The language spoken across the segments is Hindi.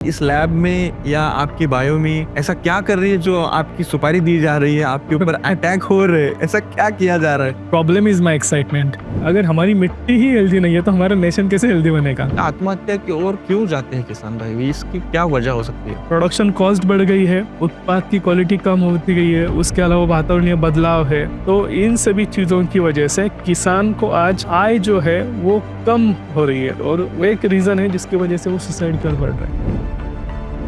इस लैब में या आपकी बायो में ऐसा क्या कर रही है जो आपकी सुपारी दी जा रही है, आपके ऊपर अटैक हो रहे हैं, ऐसा क्या किया जा रहा है? Problem is my excitement. अगर हमारी मिट्टी ही हेल्दी नहीं है तो हमारा नेशन कैसे हेल्दी बनेगा? आत्महत्या की ओर क्यों जाते हैं किसान भाई? इसकी क्या वजह हो सकती है? प्रोडक्शन कॉस्ट बढ़ गई है, उत्पाद की क्वालिटी कम होती गई है, उसके अलावा वातावरणीय बदलाव है। तो इन सभी चीजों की वजह से किसान को आज आय जो है वो कम हो रही है, और वो एक रीजन है जिसकी वजह से वो सुसाइड कर पड़ रहा है।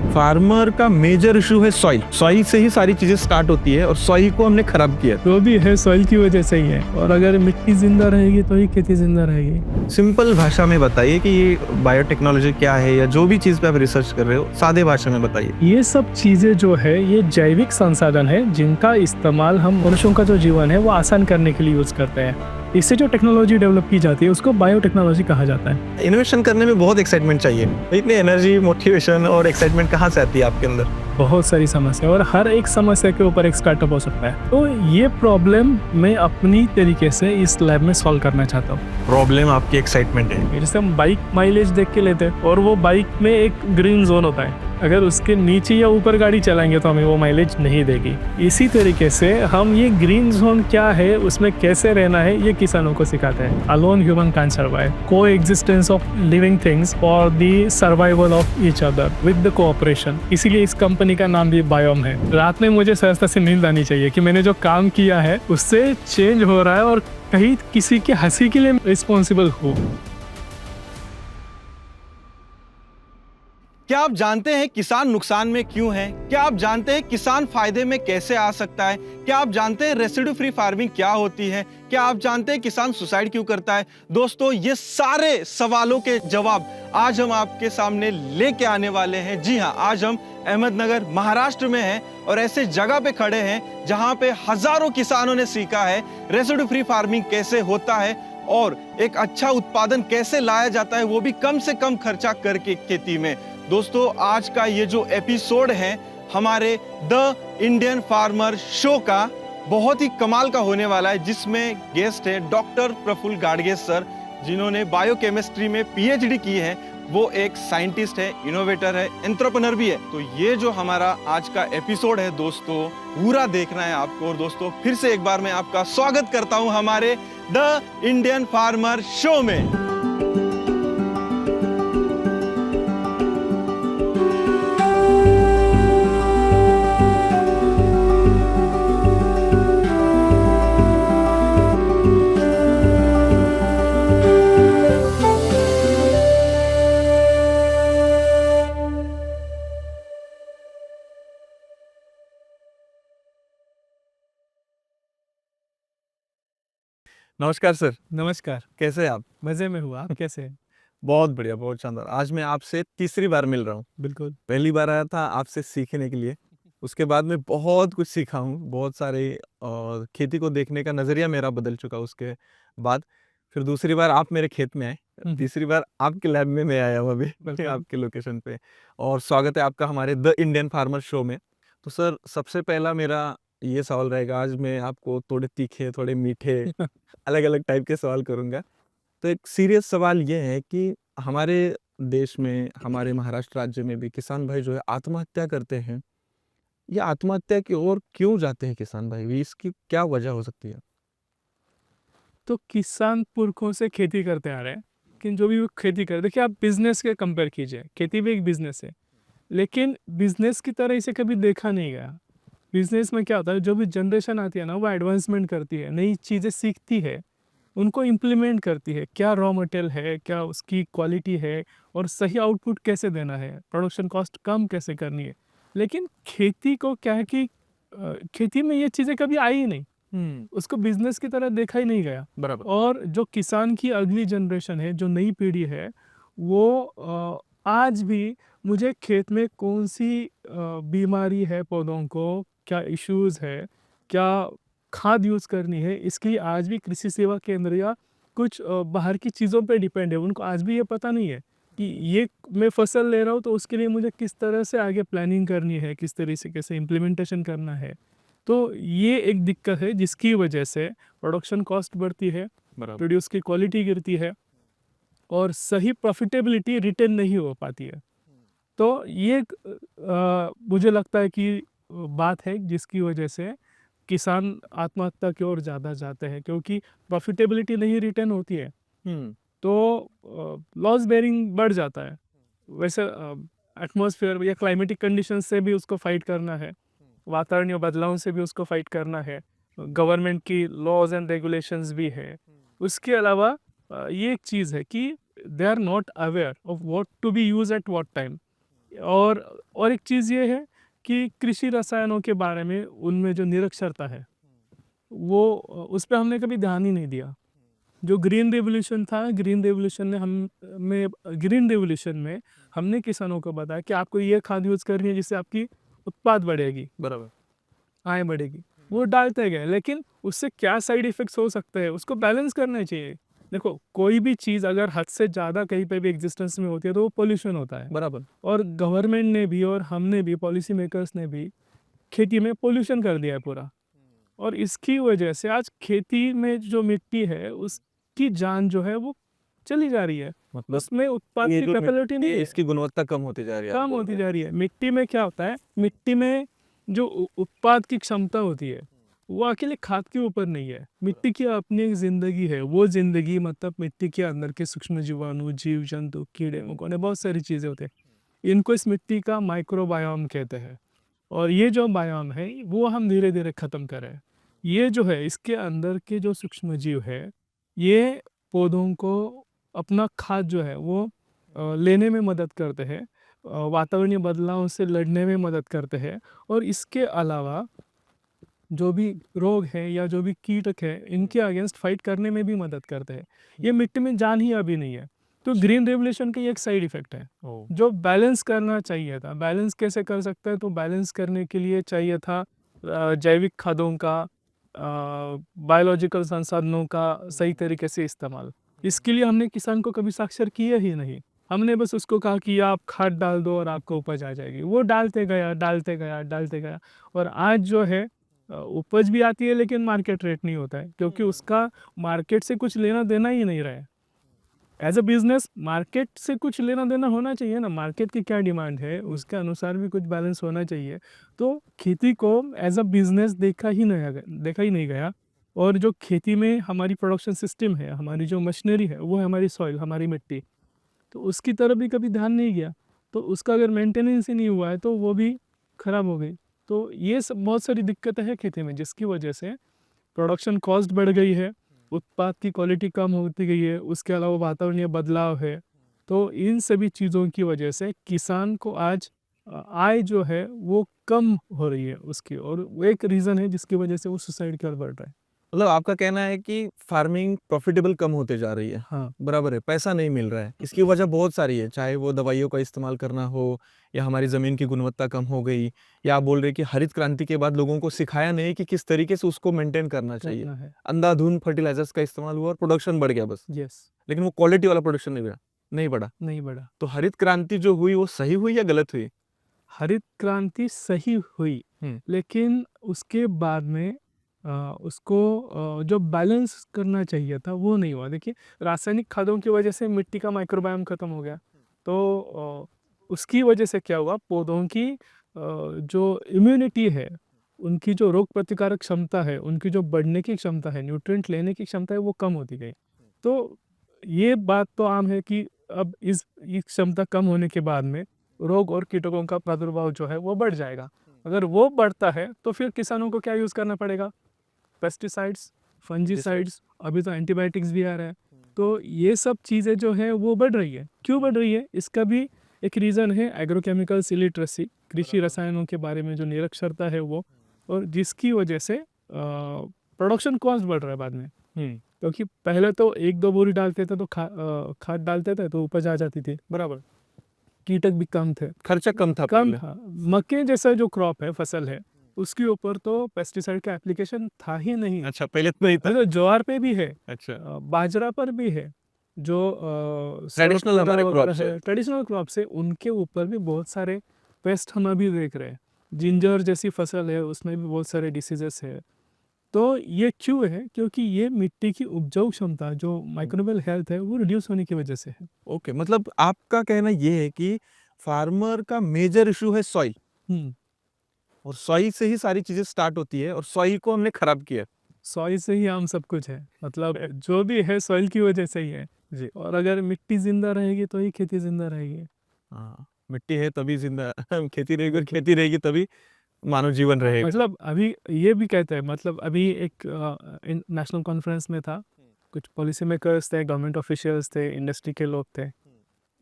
फार्मर का मेजर इशू है सॉइल। सॉइल से ही सारी चीजें स्टार्ट होती है और सॉइल को हमने खराब किया। जो भी है सॉइल की वजह से ही है, और अगर मिट्टी जिंदा रहेगी तो ही खेती जिंदा रहेगी। सिंपल भाषा में बताइए कि ये बायोटेक्नोलॉजी क्या है, या जो भी चीज पे आप रिसर्च कर रहे हो सादे भाषा में बताइए। ये सब चीजें जो है ये जैविक संसाधन है जिनका इस्तेमाल हम मनुष्यों का जो जीवन है वो आसान करने के लिए यूज करते हैं। इससे जो टेक्नोलॉजी डेवलप की जाती है उसको बायोटेक्नोलॉजी कहा जाता है। इनोवेशन करने में बहुत एक्साइटमेंट चाहिए। इतनी एनर्जी, मोटिवेशन और एक्साइटमेंट कहाँ से आती है आपके अंदर? बहुत सारी समस्या, और हर एक समस्या के ऊपर एक स्टार्टअप हो सकता है। तो ये प्रॉब्लम मैं अपनी तरीके से इस लैब में सॉल्व करना चाहता हूँ। प्रॉब्लम आपकी एक्साइटमेंट है। जैसे हम बाइक माइलेज देख के लेते हैं, और वो बाइक में एक ग्रीन जोन होता है, अगर उसके नीचे या ऊपर गाड़ी चलाएंगे तो हमें वो माइलेज नहीं देगी। इसी तरीके से हम ये ग्रीन जोन क्या है, उसमें कैसे रहना है, ये किसानों को सिखाते हैं। अलोन ह्यूमन कैन सर्वाइव, को एग्जिस्टेंस ऑफ लिविंग थिंग्स और the survival of each other with the cooperation. इसीलिए इस कंपनी का नाम भी बायोम है। रात में मुझे सहजता से नींद आनी चाहिए कि मैंने जो काम किया है उससे चेंज हो रहा है, और कहीं किसी की हंसी के लिए रिस्पॉन्सिबल हूँ। क्या आप जानते हैं किसान नुकसान में क्यों है? क्या आप जानते हैं किसान फायदे में कैसे आ सकता है? क्या आप जानते हैं रेसिड्यू फ्री फार्मिंग क्या होती है? क्या आप जानते हैं किसान सुसाइड क्यों करता है? दोस्तों, ये सारे सवालों के जवाब आज हम आपके सामने लेके आने वाले हैं। जी हाँ, आज हम अहमदनगर महाराष्ट्र में हैं और ऐसे जगह पे खड़े हैं जहां पे हजारों किसानों ने सीखा है रेसिड्यू फ्री फार्मिंग कैसे होता है और एक अच्छा उत्पादन कैसे लाया जाता है, वो भी कम से कम खर्चा करके खेती में। दोस्तों, आज का ये जो एपिसोड है हमारे द इंडियन फार्मर शो का बहुत ही कमाल का होने वाला है, जिसमें गेस्ट है डॉक्टर प्रफुल्ल गाडगे सर, जिन्होंने बायोकेमिस्ट्री में पीएचडी की है। वो एक साइंटिस्ट है, इनोवेटर है, एंटरप्रेन्योर भी है। तो ये जो हमारा आज का एपिसोड है दोस्तों, पूरा देखना है आपको। और दोस्तों, फिर से एक बार मैं आपका स्वागत करता हूं हमारे द इंडियन फार्मर शो में। नमस्कार सर। नमस्कार। कैसे हैं आप? मजे में हुआ, आप कैसे हैं? बहुत बढ़िया, बहुत शानदार। आज मैं आपसे तीसरी बार मिल रहा हूँ। बिल्कुल। पहली बार आया था आपसे सीखने के लिए, उसके बाद मैं बहुत कुछ सीखा हूँ। बहुत सारे खेती को देखने का नज़रिया मेरा बदल चुका उसके बाद। फिर दूसरी बार आप मेरे खेत में आए, तीसरी बार आपके लैब में मैं आया हूँ अभी आपके लोकेशन पे। और स्वागत है आपका हमारे द इंडियन फार्मर शो में। तो सर, सबसे पहला मेरा ये सवाल रहेगा, आज मैं आपको थोड़े तीखे, थोड़े मीठे, अलग-अलग टाइप के सवाल करूँगा। तो एक सीरियस सवाल ये है कि हमारे देश में, हमारे महाराष्ट्र राज्य में भी किसान भाई जो है आत्महत्या करते हैं। ये आत्महत्या की ओर क्यों जाते हैं किसान भाई? इसकी क्या वजह हो सकती है? तो किसान पुरखों से खेती करते आ रहे हैं, लेकिन जो भी वो खेती कर, देखिए आप बिजनेस के कंपेयर कीजिए, खेती भी एक बिजनेस है, लेकिन बिजनेस की तरह इसे कभी देखा नहीं गया। बिजनेस में क्या होता है, जो भी जनरेशन आती है ना वो एडवांसमेंट करती है, नई चीज़ें सीखती है, उनको इम्प्लीमेंट करती है, क्या रॉ मटेरियल है, क्या उसकी क्वालिटी है, और सही आउटपुट कैसे देना है, प्रोडक्शन कॉस्ट कम कैसे करनी है। लेकिन खेती को क्या है कि खेती में ये चीज़ें कभी आई ही नहीं, उसको बिजनेस की तरह देखा ही नहीं गया। बराबर। और जो किसान की अगली जनरेशन है, जो नई पीढ़ी है, वो आज भी मुझे खेत में कौन सी बीमारी है पौधों को, क्या इश्यूज है, क्या खाद यूज़ करनी है, इसके लिए आज भी कृषि सेवा केंद्र या कुछ बाहर की चीज़ों पे डिपेंड है। उनको आज भी ये पता नहीं है कि ये मैं फसल ले रहा हूँ तो उसके लिए मुझे किस तरह से आगे प्लानिंग करनी है, किस तरह से कैसे इम्प्लीमेंटेशन करना है। तो ये एक दिक्कत है जिसकी वजह से प्रोडक्शन कॉस्ट बढ़ती है, बराबर। प्रोड्यूस की क्वालिटी गिरती है, और सही प्रॉफिटेबिलिटी रिटेन नहीं हो पाती है। तो ये एक मुझे लगता है कि बात है जिसकी वजह से किसान आत्महत्या की ओर ज़्यादा जाते हैं, क्योंकि प्रॉफिटेबिलिटी नहीं रिटर्न होती है, हम्म तो लॉस बेरिंग बढ़ जाता है। वैसे एटमॉस्फेयर या क्लाइमेटिक कंडीशंस से भी उसको फाइट करना है, वातावरणीय बदलावों से भी उसको फाइट करना है, गवर्नमेंट की लॉज एंड रेगुलेशंस भी है। उसके अलावा ये एक चीज़ है कि they are not aware of what to be use at what time. और एक चीज़ ये है कि कृषि रसायनों के बारे में उनमें जो निरक्षरता है, वो उस पे हमने कभी ध्यान ही नहीं दिया। जो ग्रीन रेवोल्यूशन था, ग्रीन रेवोल्यूशन में हमने किसानों को बताया कि आपको ये खाद यूज़ करनी है जिससे आपकी उत्पाद बढ़ेगी, बराबर। आय बढ़ेगी। वो डालते गए, लेकिन उससे क्या साइड इफ़ेक्ट्स हो सकते हैं उसको बैलेंस करना चाहिए। देखो, कोई भी चीज़ अगर हद से ज़्यादा कहीं पे भी एग्जिस्टेंस में होती है तो वो पॉल्यूशन होता है। बराबर। और गवर्नमेंट ने भी और हमने भी, पॉलिसी मेकर्स ने भी खेती में पॉल्यूशन कर दिया है पूरा। और इसकी वजह से आज खेती में जो मिट्टी है उसकी जान जो है वो चली जा रही है, मतलब उसमें उत्पाद ये की जो कैपेबिलिटी नहीं है, इसकी गुणवत्ता कम होती जा रही है, आप कम बोल होती रहे जा रही है। मिट्टी में क्या होता है, मिट्टी में जो उत्पाद की क्षमता होती है वो अकेले खाद के ऊपर नहीं है। मिट्टी की अपनी एक जिंदगी है, वो जिंदगी मतलब मिट्टी के अंदर के सूक्ष्म जीवाणु, जीव जंतु, कीड़े मकोड़े, बहुत सारी चीज़ें होते हैं। इनको इस मिट्टी का माइक्रोबायोम कहते हैं। और ये जो बायोम है वो हम धीरे धीरे ख़त्म कर रहे हैं। ये जो है, इसके अंदर के जो सूक्ष्म जीव है, ये पौधों को अपना खाद जो है वो लेने में मदद करते हैं, वातावरणीय बदलावों से लड़ने में मदद करते हैं। और इसके अलावा जो भी रोग है या जो भी कीटक है, इनके अगेंस्ट फाइट करने में भी मदद करते हैं। ये मिट्टी में जान ही अभी नहीं है। तो ग्रीन रेवोल्यूशन का ये एक साइड इफेक्ट है ओ, जो बैलेंस करना चाहिए था। बैलेंस कैसे कर सकते हैं, तो बैलेंस करने के लिए चाहिए था जैविक खादों का, बायोलॉजिकल संसाधनों का सही तरीके से इस्तेमाल। इसके लिए हमने किसान को कभी साक्षर किया ही नहीं। हमने बस उसको कहा कि आप खाद डाल दो और आपको उपज आ जाएगी। वो डालते गया, डालते गया, डालते गया, और आज जो है उपज भी आती है लेकिन मार्केट रेट नहीं होता है, क्योंकि उसका मार्केट से कुछ लेना देना ही नहीं रहा है। एज अ बिजनेस मार्केट से कुछ लेना देना होना चाहिए ना, मार्केट की क्या डिमांड है उसके अनुसार भी कुछ बैलेंस होना चाहिए। तो खेती को एज अ बिजनेस देखा ही नहीं गया। और जो खेती में हमारी प्रोडक्शन सिस्टम है, हमारी जो मशीनरी है, वो है हमारी सॉइल, हमारी मिट्टी, तो उसकी तरफ भी कभी ध्यान नहीं गया। तो उसका अगर मेंटेनेंस ही नहीं हुआ है तो वो भी खराब हो गई। तो ये सब बहुत सारी दिक्कतें हैं खेती में, जिसकी वजह से प्रोडक्शन कॉस्ट बढ़ गई है, उत्पाद की क्वालिटी कम होती गई है, उसके अलावा वातावरणीय बदलाव है। तो इन सभी चीज़ों की वजह से किसान को आज आय जो है वो कम हो रही है उसकी, और वो एक रीज़न है जिसकी वजह से वो सुसाइड की ओर बढ़ रहा है। मतलब आपका कहना है कि फार्मिंग प्रॉफिटेबल कम होते जा रही है। हाँ, बराबर है, पैसा नहीं मिल रहा है। इसकी वजह बहुत सारी है, चाहे वो दवाइयों का इस्तेमाल करना हो, या हमारी ज़मीन की गुणवत्ता कम हो गई, या आप बोल रहे हैं कि हरित क्रांति के बाद लोगों को सिखाया नहीं कि किस तरीके से उसको मेंटेन करना चाहिए। करना है। अंधाधुंध फर्टिलाइजर्स का इस्तेमाल हुआ और प्रोडक्शन बढ़ गया बस, यस, लेकिन वो क्वालिटी वाला प्रोडक्शन नहीं बढ़ा। नहीं बढ़ा। तो हरित क्रांति जो हुई वो सही हुई या गलत हुई? हरित क्रांति सही हुई, लेकिन उसके बाद में उसको जो बैलेंस करना चाहिए था वो नहीं हुआ। देखिए, रासायनिक खादों की वजह से मिट्टी का माइक्रोबायोम ख़त्म हो गया। तो उसकी वजह से क्या हुआ, पौधों की जो इम्यूनिटी है, उनकी जो रोग प्रतिकारक क्षमता है, उनकी जो बढ़ने की क्षमता है, न्यूट्रिएंट लेने की क्षमता है, वो कम होती गई। तो ये बात तो आम है कि अब इस क्षमता कम होने के बाद में रोग और कीटकों का प्रादुर्भाव जो है वो बढ़ जाएगा। अगर वो बढ़ता है तो फिर किसानों को क्या यूज़ करना पड़ेगा, पेस्टिसाइड्स, फंजीसाइड्स, अभी तो एंटीबायोटिक्स भी आ रहा है। तो ये सब चीज़ें जो है वो बढ़ रही है। क्यों बढ़ रही है, इसका भी एक रीज़न है एग्रोकेमिकल्स इलिटरेसी, कृषि रसायनों के बारे में जो निरक्षरता है वो, और जिसकी वजह से प्रोडक्शन कॉस्ट बढ़ रहा है बाद में। क्योंकि पहले तो 1-2 बोरी डालते थे तो खाद डालते थे तो उपज आ जाती थी, बराबर, कीटक भी कम थे, खर्चा कम था कम पहले। था। मक्के जैसा जो क्रॉप है, फसल है, उसके ऊपर तो पेस्टिसाइड का एप्लीकेशन था ही नहीं। अच्छा, पहले तो नहीं था। तो ज्वार पे भी है, अच्छा, बाजरा पर भी है, जो ट्रेडिशनल हमारे क्रॉप्स है। ट्रेडिशनल क्रॉप्स है, उनके ऊपर भी बहुत सारे पेस्ट हम अभी देख रहे हैं। जिंजर जैसी फसल है, उसमें भी बहुत सारे डिसीजेस है। तो ये क्यों है, क्योंकि ये मिट्टी की उपजाऊ क्षमता, जो माइक्रोबियल हेल्थ है, वो रिड्यूस होने की वजह से है। ओके, मतलब आपका कहना ये है कि फार्मर का मेजर इशू है सॉइल, हम्म, और सॉइल से ही सारी चीजें स्टार्ट होती है, और सॉइल को हमने खराब किया। सॉइल से ही हम सब कुछ है, मतलब जो भी है सॉइल की वजह से ही है। जी। और अगर मिट्टी जिंदा रहेगी तो ही खेती जिंदा रहेगी। हाँ, मिट्टी है तभी जिंदा खेती रहेगी, और खेती रहेगी तभी मानव जीवन रहेगा। मतलब अभी ये भी कहते हैं, मतलब अभी एक नेशनल कॉन्फ्रेंस में था, कुछ पॉलिसी मेकर्स थे, गवर्नमेंट ऑफिशियल्स थे, इंडस्ट्री के लोग थे,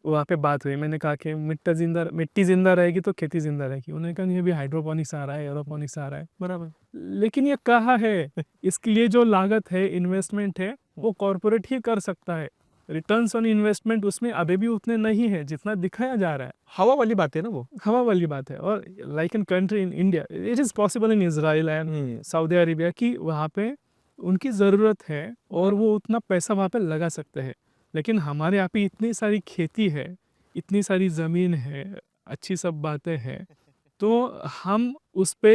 वहाँ पे बात हुई। मैंने कहा कि मिट्टी जिंदा रहेगी तो खेती जिंदा रहेगी। उन्होंने कहा ये भी हाइड्रोपोनिक्स आ रहा है, एरोपोनिक्स आ रहा है, बराबर। लेकिन ये कहाँ है? इसके लिए जो लागत है, इन्वेस्टमेंट है, वो कॉरपोरेट ही कर सकता है। रिटर्न्स ऑन इन्वेस्टमेंट उसमें अभी भी उतने नहीं है जितना दिखाया जा रहा है। हवा वाली बात है ना वो। हवा वाली बात है। और like in country in India, it is possible in Israel and Saudi Arabia कि वहाँ पे उनकी ज़रूरत है और वो उतना पैसा वहाँ पे लगा सकते हैं। लेकिन हमारे यहाँ पे इतनी सारी खेती है, इतनी सारी ज़मीन है, अच्छी सब बातें हैं, तो हम उस पे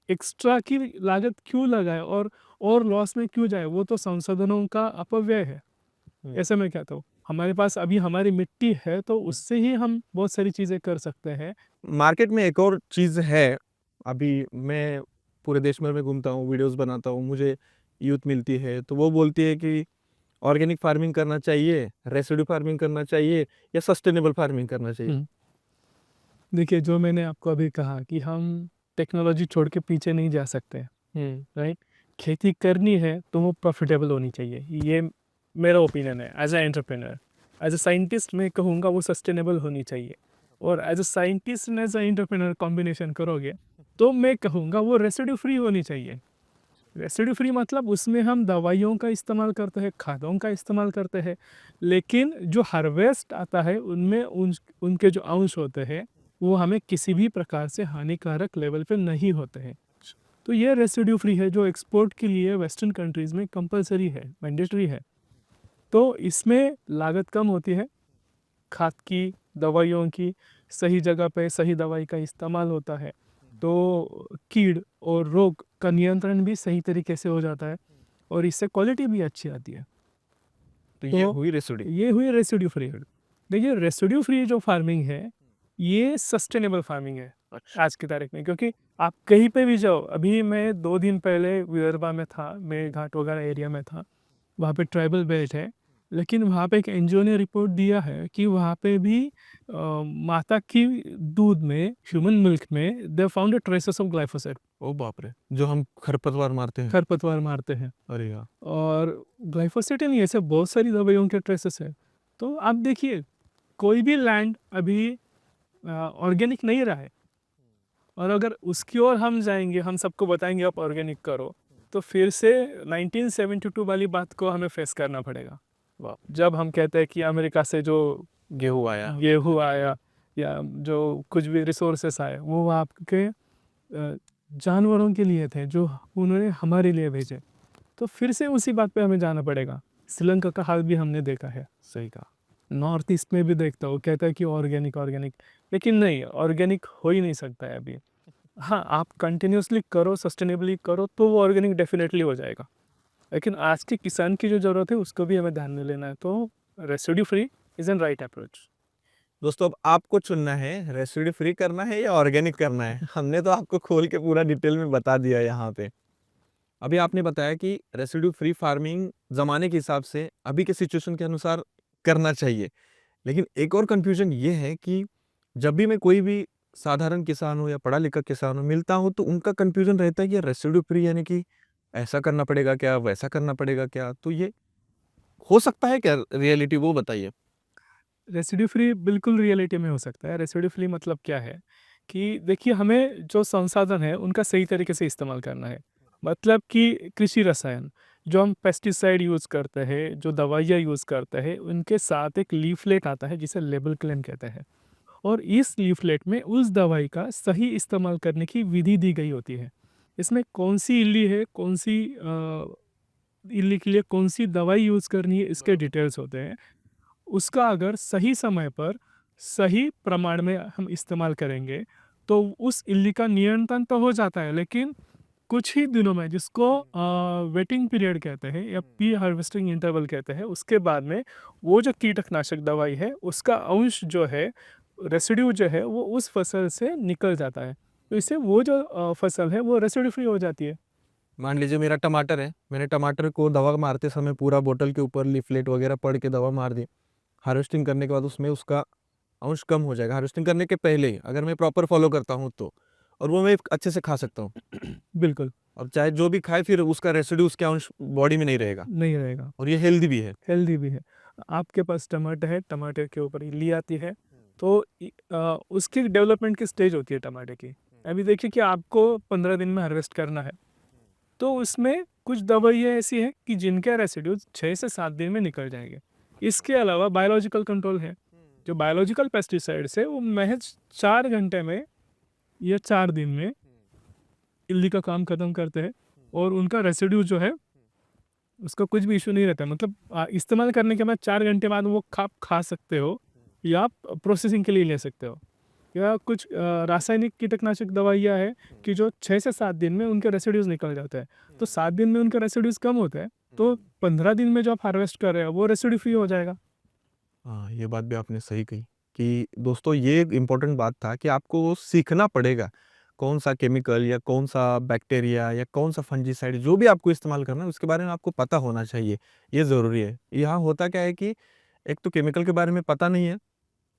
एक्स्ट्रा की लागत क्यों लगाए और लॉस में क्यों जाए? वो तो संसाधनों का अपव्यय है। ऐसे मैं कहता हूँ, हमारे पास अभी हमारी मिट्टी है तो उससे ही हम बहुत सारी चीज़ें कर सकते हैं। मार्केट में एक और चीज़ है, अभी मैं पूरे देश भर में घूमता हूँ, वीडियोस बनाता हूँ, मुझे यूथ मिलती है, तो वो बोलती है कि ऑर्गेनिक फार्मिंग करना चाहिए, रेसिड्यू फार्मिंग करना चाहिए, या सस्टेनेबल फार्मिंग करना चाहिए। देखिए, जो मैंने आपको अभी कहा कि हम टेक्नोलॉजी छोड़ के पीछे नहीं जा सकते, राइट? खेती करनी है तो वो प्रॉफिटेबल होनी चाहिए, ये मेरा ओपिनियन है। As a entrepreneur, as a scientist मैं कहूँगा वो सस्टेनेबल होनी चाहिए। और as a scientist and as a entrepreneur combination करोगे तो मैं कहूँगा वो रेसिड्यू फ्री होनी चाहिए। रेसिड्यू फ्री मतलब उसमें हम दवाइयों का इस्तेमाल करते हैं, खादों का इस्तेमाल करते हैं, लेकिन जो हार्वेस्ट आता है उनमें उनके जो अंश होते हैं वो हमें किसी भी प्रकार से हानिकारक लेवल पे नहीं होते हैं। तो ये रेसिड्यू फ्री है जो एक्सपोर्ट के लिए वेस्टर्न कंट्रीज़ में कंपलसरी है, मैंडेटरी है। तो इसमें लागत कम होती है, खाद की, दवाइयों की, सही जगह पे सही दवाई का इस्तेमाल होता है, तो कीड़ और रोग का नियंत्रण भी सही तरीके से हो जाता है और इससे क्वालिटी भी अच्छी आती है। तो ये तो हुई रेसिड्यू। ये हुई रेसिड्यू फ्री। देखिए, रेसिड्यू फ्री जो फार्मिंग है ये सस्टेनेबल फार्मिंग है आज की तारीख में, क्योंकि आप कहीं पे भी जाओ। अभी मैं 2 दिन पहले विदर्भा में था, मैं घाट वगैरह एरिया में था, वहाँ पे ट्राइबल बेल्ट है, लेकिन वहाँ पे एक एनजीओ ने रिपोर्ट दिया है कि वहाँ पे भी माता की दूध में, ह्यूमन मिल्क में they found a traces of glyphosate. ओ बाप रे, जो हम खरपतवार मारते हैं। खरपतवार मारते हैं, अरे यार। और ग्लाइफोसेट नहीं, ऐसे बहुत सारी दवाइयों के ट्रेसेस है। तो आप देखिए, कोई भी लैंड अभी ऑर्गेनिक नहीं रहा है, और अगर उसकी ओर हम जाएंगे, हम सबको बताएंगे आप ऑर्गेनिक करो, तो फिर से 1972 वाली बात को हमें फेस करना पड़ेगा। जब हम कहते हैं कि अमेरिका से जो गेहूँ आया या जो कुछ भी रिसोर्सेस आए वो आपके जानवरों के लिए थे जो उन्होंने हमारे लिए भेजे। तो फिर से उसी बात पे हमें जाना पड़ेगा। श्रीलंका का हाल भी हमने देखा है, सही कहा। नॉर्थ ईस्ट में भी देखता हूँ, कहता है कि ऑर्गेनिक ऑर्गेनिक, लेकिन नहीं, ऑर्गेनिक हो ही नहीं सकता है अभी। हाँ, आप कंटिन्यूसली करो, सस्टेनेबली करो तो वो ऑर्गेनिक डेफिनेटली हो जाएगा, लेकिन आज के किसान की जो ज़रूरत है उसको भी हमें ध्यान में लेना है। तो residue free is an right approach. दोस्तों, अब आपको चुनना है, रेसिड्यू फ्री करना है या ऑर्गेनिक करना है। हमने तो आपको खोल के पूरा डिटेल में बता दिया यहाँ पे। अभी आपने बताया कि रेसिड्यू फ्री फार्मिंग ज़माने के हिसाब से अभी के सिचुएशन के अनुसार करना चाहिए। लेकिन एक और कन्फ्यूजन ये है कि जब भी मैं कोई भी साधारण किसान हूँ या पढ़ा लिखा किसान हूँ मिलता हूँ, तो उनका कन्फ्यूजन रहता है कि रेसिड्यू फ्री यानी कि ऐसा करना पड़ेगा क्या, वैसा करना पड़ेगा क्या? तो ये हो सकता है क्या रियलिटी, वो बताइए? रेसिड्यू फ्री बिल्कुल रियलिटी में हो सकता है। रेसिड्यू फ्री मतलब क्या है कि देखिए, हमें जो संसाधन है उनका सही तरीके से इस्तेमाल करना है। मतलब कि कृषि रसायन जो हम पेस्टिसाइड यूज़ करते हैं, जो दवाइयाँ यूज़ करते हैं, उनके साथ एक लीफलेट आता है जिसे लेबल क्लेम कहते हैं, और इस लीफलेट में उस दवाई का सही इस्तेमाल करने की विधि दी गई होती है। इसमें कौन सी इल्ली है, कौन सी इल्ली के लिए कौन सी दवाई यूज़ करनी है, इसके डिटेल्स होते हैं। उसका अगर सही समय पर सही प्रमाण में हम इस्तेमाल करेंगे तो उस इल्ली का नियंत्रण तो हो जाता है, लेकिन कुछ ही दिनों में, जिसको वेटिंग पीरियड कहते हैं या पी हार्वेस्टिंग इंटरवल कहते हैं, उसके बाद में वो जो कीटनाशक दवाई है उसका अंश जो है रेसिड्यू जो है वो उस फसल से निकल जाता है, तो इससे वो जो फसल है वो रेसिड्यू फ्री हो जाती है। मान लीजिए मेरा टमाटर है, मैंने टमाटर को दवा मारते समय पूरा बोतल के ऊपर लीफलेट वगैरह पढ़ के दवा मार दी। हार्वेस्टिंग करने के बाद उसमें उसका अंश कम हो जाएगा, हार्वेस्टिंग करने के पहले ही अगर मैं प्रॉपर फॉलो करता हूँ तो, और वो मैं अच्छे से खा सकता हूँ। बिल्कुल और चाहे जो भी खाए फिर उसका रेसिड्यू, उसके अंश बॉडी में नहीं रहेगा, नहीं रहेगा, और ये हेल्दी भी है। हेल्दी भी है। आपके पास टमाटर है, टमाटर के ऊपर इल्ली आती है, तो उसकी डेवलपमेंट की स्टेज होती है टमाटर की। अभी देखिए कि आपको 15 दिन में हार्वेस्ट करना है, तो उसमें कुछ दवाइयाँ ऐसी हैं कि जिनके रेसिड्यूज 6 से 7 दिन में निकल जाएंगे। इसके अलावा बायोलॉजिकल कंट्रोल है, जो बायोलॉजिकल पेस्टिसाइड्स है वो महज 4 घंटे में या 4 दिन में इल्ली का काम खत्म करते हैं, और उनका रेसिड्यू जो है उसका कुछ भी इशू नहीं रहता है। मतलब इस्तेमाल करने के बाद 4 घंटे बाद वो आप खा सकते हो, या आप प्रोसेसिंग के लिए ले सकते हो। या कुछ रासायनिक कीटनाशक दवाइयाँ हैं कि जो 6 से 7 दिन में उनके रेसिड्यूज निकल जाते हैं, तो 7 दिन में उनके रेसिड्यूज कम होते हैं, तो 15 दिन में जो आप हार्वेस्ट कर रहे हो वो रेसिड्यू फ्री हो जाएगा। हाँ, ये बात भी आपने सही कही कि दोस्तों ये एक इम्पोर्टेंट बात था कि आपको सीखना पड़ेगा कौन सा केमिकल या कौन सा बैक्टीरिया या कौन सा फंजीसाइड जो भी आपको इस्तेमाल करना है उसके बारे में आपको पता होना चाहिए, ये ज़रूरी है। यहाँ होता क्या है कि एक तो केमिकल के बारे में पता नहीं है,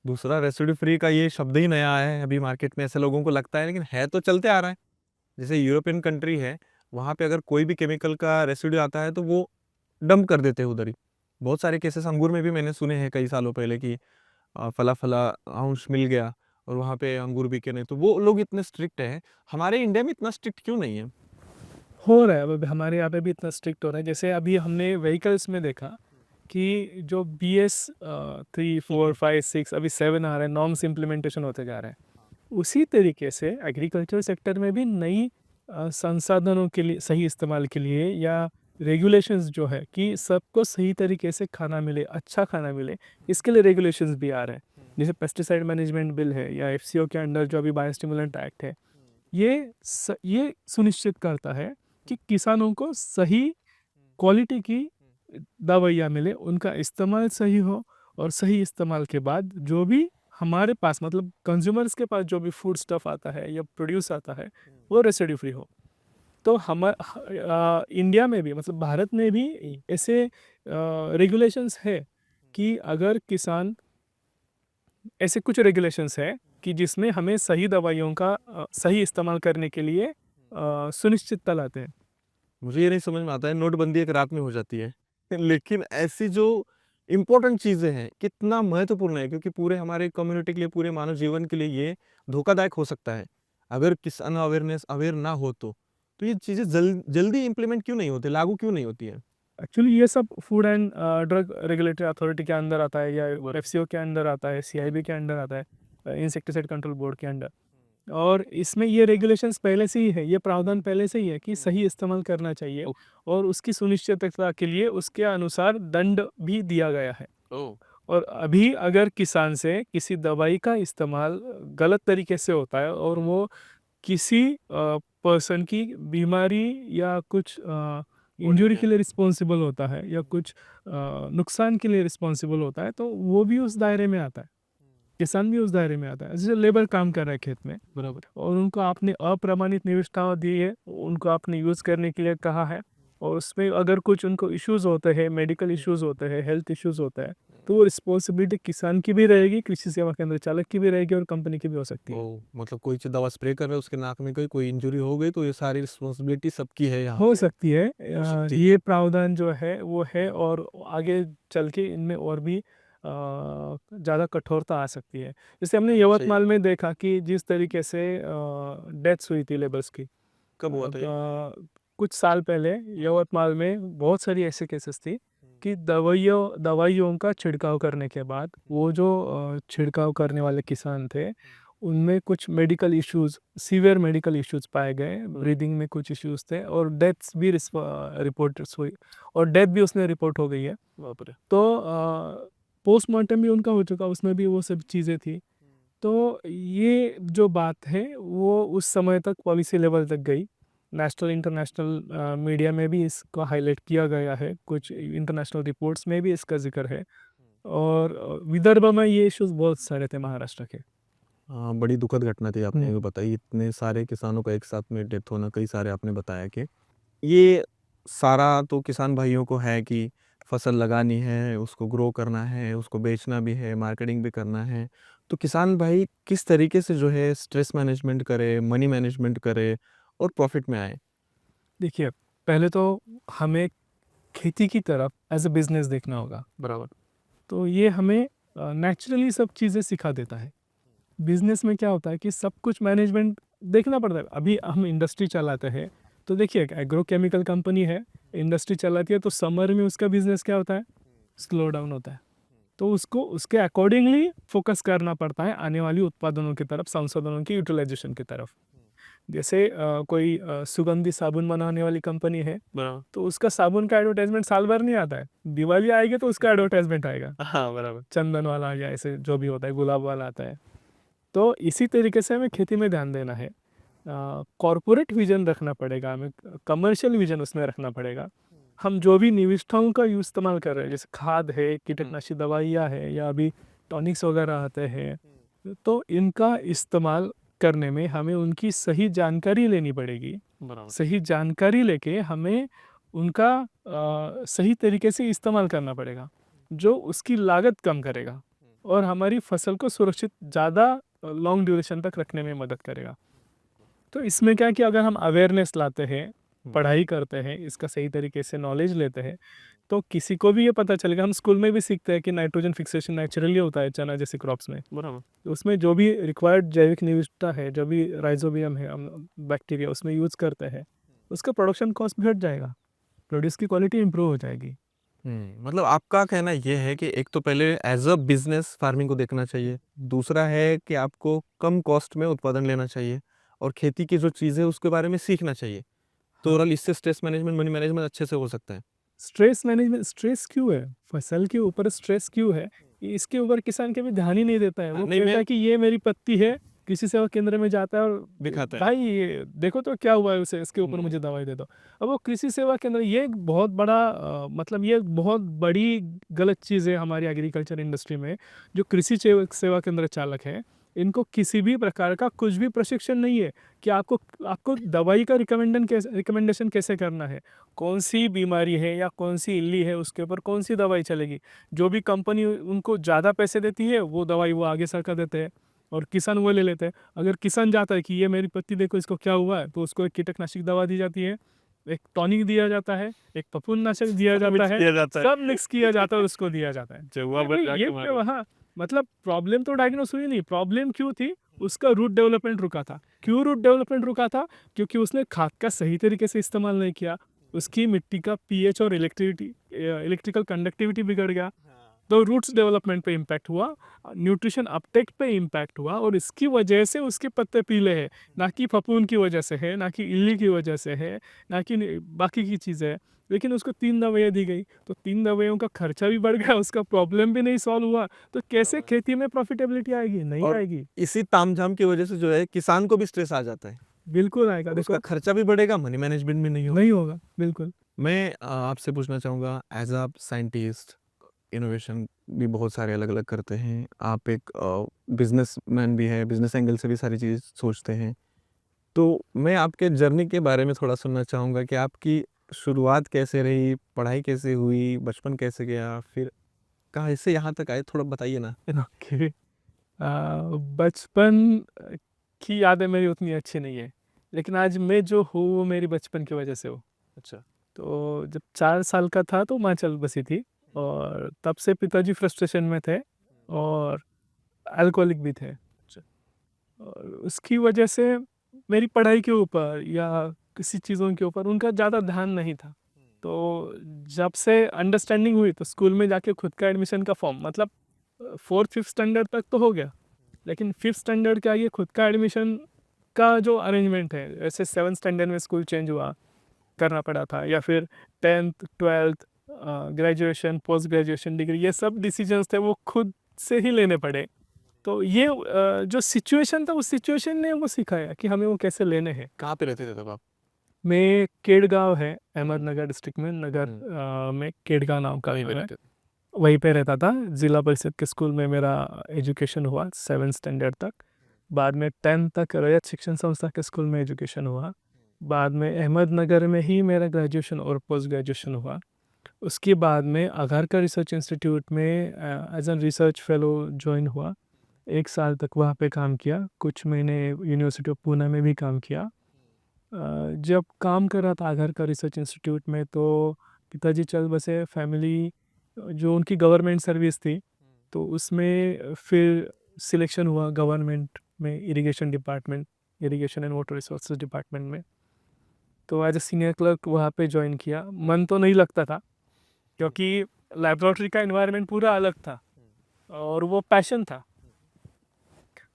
दूसरा रेसिड्यू फ्री का ये शब्द ही नया आया है अभी मार्केट में, ऐसे लोगों को लगता है, लेकिन है तो चलते आ रहा है। जैसे यूरोपियन कंट्री है, वहाँ पे अगर कोई भी केमिकल का रेसिड्यू आता है तो वो डंप कर देते हैं उधर ही। बहुत सारे केसेस अंगूर में भी मैंने सुने हैं कई सालों पहले कि फला-फला अंश मिल गया और वहाँ पे अंगूर बिके नहीं, तो वो लोग इतने स्ट्रिक्ट हैं। हमारे इंडिया में इतना स्ट्रिक्ट क्यों नहीं है? हो रहा है, अब हमारे यहाँ पे भी इतना स्ट्रिक्ट हो रहा है। जैसे अभी हमने व्हीकल्स में देखा कि जो BS 3, 4, 5, 6 अभी 7 आ रहे हैं, नॉर्म्स इम्प्लीमेंटेशन होते जा रहे हैं। उसी तरीके से एग्रीकल्चर सेक्टर में भी नई संसाधनों के लिए सही इस्तेमाल के लिए, या रेगुलेशंस जो है कि सबको सही तरीके से खाना मिले, अच्छा खाना मिले, इसके लिए रेगुलेशंस भी आ रहे हैं। जैसे पेस्टिसाइड मैनेजमेंट बिल है, या FCO के अंडर जो अभी बायोस्टिमुलेंट एक्ट है, ये सुनिश्चित करता है कि किसानों को सही क्वालिटी की दवाइयाँ मिले, उनका इस्तेमाल सही हो, और सही इस्तेमाल के बाद जो भी हमारे पास मतलब कंज्यूमर्स के पास जो भी फूड स्टफ आता है या प्रोड्यूस आता है वो रेसिड्यू फ्री हो। तो इंडिया में भी मतलब भारत में भी ऐसे रेगुलेशंस है कि अगर किसान, ऐसे कुछ रेगुलेशंस है कि जिसमें हमें सही दवाइयों का सही इस्तेमाल करने के लिए सुनिश्चितता लाते हैं। मुझे ये नहीं समझ में आता है, नोटबंदी एक रात में हो जाती है, लेकिन ऐसी जो इम्पोर्टेंट चीज़ें हैं कितना महत्वपूर्ण है, क्योंकि पूरे हमारे कम्युनिटी के लिए, पूरे मानव जीवन के लिए ये धोखादायक हो सकता है। अगर किसान अवेयर ना हो तो ये चीज़ें जल्दी इम्प्लीमेंट क्यों नहीं होती, लागू क्यों नहीं होती है? एक्चुअली ये सब food and drug regulatory authority के अंदर आता है, या FCO के अंदर आता है, CIB के अंदर आता है, इंसेक्टिसाइड कंट्रोल बोर्ड के अंडर। और इसमें ये रेगुलेशंस पहले से ही है, ये प्रावधान पहले से ही है कि सही इस्तेमाल करना चाहिए, और उसकी सुनिश्चितता के लिए उसके अनुसार दंड भी दिया गया है। और अभी अगर किसान से किसी दवाई का इस्तेमाल गलत तरीके से होता है, और वो किसी पर्सन की बीमारी या कुछ इंजरी के लिए रिस्पॉन्सिबल होता है, या कुछ नुकसान के लिए रिस्पॉन्सिबल होता है, तो वो भी उस दायरे में आता है, किसान भी उस दायरे में आता है। जैसे लेबर काम कर रहा है खेत में, बराबर, और उनको आपने अप्रमाणित निविष्ठाएं दी है, उनको आपने यूज़ करने के लिए कहा है, और उसमें अगर कुछ उनको इश्यूज़ होते हैं, मेडिकल इश्यूज़ होते हैं, हेल्थ इश्यूज़ होता है, तो वो रिस्पॉन्सिबिलिटी किसान की भी रहेगी, कृषि सेवा केंद्र चालक की भी रहेगी, और कंपनी की भी हो सकती है। मतलब कोई दवा स्प्रे कर रहा है, उसके नाक में कोई इंजरी हो गई तो ये सारी रिस्पॉन्सिबिलिटी सबकी है यहाँ हो पे। सकती है, सकती है। ये प्रावधान जो है वो है, और आगे चल के इनमें और भी ज़्यादा कठोरता आ सकती है। जैसे हमने सही। यवतमाल में देखा कि जिस तरीके से डेथ्स हुई थी लेबर्स की, कब हुआ था ये? कुछ साल पहले यवतमाल में बहुत सारी ऐसे केसेस थी कि दवाइयों का छिड़काव करने के बाद वो जो छिड़काव करने वाले किसान थे, उनमें कुछ medical issues, severe medical issues पाए गए, ब्रीदिंग में कुछ इश्यूज़ थे, और डेथ्स भी रिपोर्ट्स हुई, और डेथ भी उसमें रिपोर्ट हो गई है। बाप रे। तो पोस्टमार्टम भी उनका हो चुका, उसमें भी वो सब चीज़ें थी। तो ये जो बात है वो उस समय तक पॉलिसी लेवल तक गई, नेशनल इंटरनेशनल मीडिया में भी इसको हाईलाइट किया गया है, कुछ इंटरनेशनल रिपोर्ट्स में भी इसका जिक्र है। और विदर्भ में ये इश्यूज बहुत सारे थे महाराष्ट्र के। हाँ, बड़ी दुखद घटना थी आपने हम्म। ये बताई, इतने सारे किसानों का एक साथ में डेथ होना, कई सारे आपने बताया कि ये सारा तो किसान भाइयों को है कि फसल लगानी है, उसको ग्रो करना है, उसको बेचना भी है, मार्केटिंग भी करना है। तो किसान भाई किस तरीके से जो है स्ट्रेस मैनेजमेंट करे, मनी मैनेजमेंट करे और प्रॉफिट में आए? देखिए, पहले तो हमें खेती की तरफ एज अ बिजनेस देखना होगा। बराबर। तो ये हमें नेचुरली सब चीज़ें सिखा देता है। बिजनेस में क्या होता है कि सब कुछ मैनेजमेंट देखना पड़ता है। अभी हम इंडस्ट्री चलाते हैं, तो देखिए एग्रो केमिकल कंपनी है, इंडस्ट्री चलाती है, तो समर में उसका बिजनेस क्या होता है, स्लो डाउन होता है। तो उसको उसके अकॉर्डिंगली फोकस करना पड़ता है आने वाली उत्पादनों की तरफ, संसाधनों की यूटिलाइजेशन की तरफ। जैसे कोई सुगंधी साबुन बनाने वाली कंपनी है, तो उसका साबुन का एडवर्टाइजमेंट साल भर नहीं आता है, दिवाली आएगी तो उसका एडवर्टाइजमेंट आएगा। हाँ, बराबर। चंदन वाला या ऐसे जो भी होता है, गुलाब वाला आता है। तो इसी तरीके से हमें खेती में ध्यान देना है। कॉरपोरेट विजन रखना पड़ेगा, हमें कमर्शियल विजन उसमें रखना पड़ेगा। हम जो भी निविष्ठाओं का इस्तेमाल कर रहे हैं, जैसे खाद है, कीटनाशी दवाइयाँ है, या अभी टॉनिक्स वगैरह आते हैं, तो इनका इस्तेमाल करने में हमें उनकी सही जानकारी लेनी पड़ेगी। सही जानकारी लेके हमें उनका सही तरीके से इस्तेमाल करना पड़ेगा, जो उसकी लागत कम करेगा और हमारी फसल को सुरक्षित ज़्यादा लॉन्ग ड्यूरेशन तक रखने में मदद करेगा। तो इसमें क्या कि अगर हम अवेयरनेस लाते हैं, पढ़ाई करते हैं, इसका सही तरीके से नॉलेज लेते हैं, तो किसी को भी ये पता चलेगा। हम स्कूल में भी सीखते हैं कि नाइट्रोजन फिक्सेशन नेचुरली होता है चना जैसे क्रॉप्स में। बराबर। तो उसमें जो भी रिक्वायर्ड जैविक निविष्ठा है, जो भी राइजोबियम है, हम बैक्टीरिया उसमें यूज़ करते हैं, उसका प्रोडक्शन कॉस्ट भी घट जाएगा, प्रोड्यूस की क्वालिटी इंप्रूव हो जाएगी। मतलब आपका कहना ये है कि एक तो पहले एज अ बिजनेस फार्मिंग को देखना चाहिए, दूसरा है कि आपको कम कॉस्ट में उत्पादन लेना चाहिए और खेती की जो चीज़ है उसके बारे में सीखना चाहिए। तो ओवरऑल इससे स्ट्रेस मैनेजमेंट, मनी मैनेजमेंट अच्छे से हो सकता है। स्ट्रेस मैनेजमेंट, स्ट्रेस क्यों है, फसल के ऊपर स्ट्रेस क्यों है, इसके ऊपर किसान कभी ध्यान ही नहीं देता है। वो नहीं, कहता मैं है कि ये मेरी पत्ती है, कृषि सेवा केंद्र में जाता है और दिखाता है। भाई ये देखो तो क्या हुआ है उसे, इसके ऊपर मुझे दवाई दे दो। अब वो कृषि सेवा केंद्र, ये एक बहुत बड़ा मतलब ये बहुत बड़ी गलत चीज़ है हमारी एग्रीकल्चर इंडस्ट्री में। जो कृषि सेवा केंद्र चालक हैं, इनको किसी भी प्रकार का कुछ भी प्रशिक्षण नहीं है कि आपको आपको दवाई का रिकमेंडेशन कैसे करना है, कौन सी बीमारी है या कौन सी इल्ली है, उसके ऊपर कौन सी दवाई चलेगी। जो भी कंपनी उनको ज़्यादा पैसे देती है, वो दवाई वो आगे सरका देते हैं और किसान वो ले लेते हैं। अगर किसान जाता है कि ये मेरी पत्ती देखो इसको क्या हुआ है, तो उसको एक कीटनाशक दवा दी जाती है, एक टॉनिक दिया जाता है, एक फफूंदनाशक दिया जाता है, सब मिक्स किया जाता है और उसको दिया जाता है। ये वहाँ मतलब प्रॉब्लम तो डायग्नोस हुई नहीं, प्रॉब्लम क्यों थी, उसका रूट डेवलपमेंट रुका था। क्यों रूट डेवलपमेंट रुका था, क्योंकि उसने खाद का सही तरीके से इस्तेमाल नहीं किया, उसकी मिट्टी का पीएच और इलेक्ट्रिकल कंडक्टिविटी बिगड़ गया, तो रूट्स डेवलपमेंट पे इम्पैक्ट हुआ, न्यूट्रिशन अपटेक पे इम्पैक्ट हुआ, और इसकी वजह से उसके पत्ते पीले हैं, ना कि फफूंद की वजह से है, ना कि इल्ली की वजह से है, ना कि बाकी की चीज़ें है। लेकिन उसको 3 दवाइयाँ दी गई, तो 3 दवाइयों का खर्चा भी बढ़ गया, उसका प्रॉब्लम भी नहीं सॉल्व हुआ, तो कैसे खेती में प्रॉफिटेबिलिटी आएगी, नहीं और आएगी। इसी तामझाम की वजह से जो है किसान को भी स्ट्रेस आ जाता है, बिल्कुल आएगा, और उसका देखो खर्चा भी बढ़ेगा, मनी मैनेजमेंट भी नहीं होगा। नहीं होगा, बिल्कुल। मैं आपसे पूछना चाहूँगा, एज अ साइंटिस्ट, इनोवेशन भी बहुत सारे अलग अलग करते हैं, आप एक बिजनेसमैन भी है, बिजनेस एंगल से भी सारी चीज़ सोचते हैं, तो मैं आपके जर्नी के बारे में थोड़ा सुनना चाहूँगा कि आपकी शुरुआत कैसे रही, पढ़ाई कैसे हुई, बचपन कैसे गया, फिर कहाँ से यहाँ तक आए, थोड़ा बताइए ना। ओके। बचपन की यादें मेरी उतनी अच्छी नहीं है, लेकिन आज मैं जो हूँ वो मेरी बचपन की वजह से हूँ। अच्छा। तो जब 4 साल का था तो माँ चल बसी थी, और तब से पिताजी फ्रस्ट्रेशन में थे और अल्कोहलिक भी थे। और उसकी वजह से मेरी पढ़ाई के ऊपर या किसी चीज़ों के ऊपर उनका ज़्यादा ध्यान नहीं था। तो जब से अंडरस्टैंडिंग हुई तो स्कूल में जाके खुद का एडमिशन का फॉर्म, मतलब 4th-5th स्टैंडर्ड तक तो हो गया, लेकिन 5th स्टैंडर्ड का ये खुद का एडमिशन का जो अरेंजमेंट है, जैसे 7th स्टैंडर्ड में स्कूल चेंज हुआ, करना पड़ा था, या फिर 10th 12th graduation, post graduation degree, ये सब डिसीजंस थे वो खुद से ही लेने पड़े। तो ये जो सिचुएशन था, उस सिचुएशन ने वो सिखाया कि हमें वो कैसे लेने हैं। कहाँ पे रहते थे तब आप? मैं केड़गांव है, अहमदनगर डिस्ट्रिक्ट में, नगर हम्म। में केड़गांव नाम का वहीं पे गाँव है। रहते थे। वहीं पे रहता था। ज़िला परिषद के स्कूल में मेरा एजुकेशन हुआ 7th स्टैंडर्ड तक। बाद में 10th तक रैयत शिक्षण संस्था के स्कूल में एजुकेशन हुआ। बाद में अहमदनगर में ही मेरा ग्रेजुएशन और पोस्ट ग्रेजुएशन हुआ। उसके बाद में आघारकर रिसर्च इंस्टीट्यूट में as an research fellow join हुआ। 1 साल तक वहाँ पे काम किया। कुछ महीने यूनिवर्सिटी ऑफ पूना में भी काम किया। जब काम कर रहा था आघारकर रिसर्च इंस्टीट्यूट में, तो पिताजी चल बसे। फैमिली जो उनकी गवर्नमेंट सर्विस थी, तो उसमें फिर सिलेक्शन हुआ गवर्नमेंट में, irrigation department, irrigation and water resources department में। तो एज ए सीनियर क्लर्क वहाँ पे ज्वाइन किया। मन तो नहीं लगता था, क्योंकि लैबोरेटरी का एनवायरनमेंट पूरा अलग था और वो पैशन था।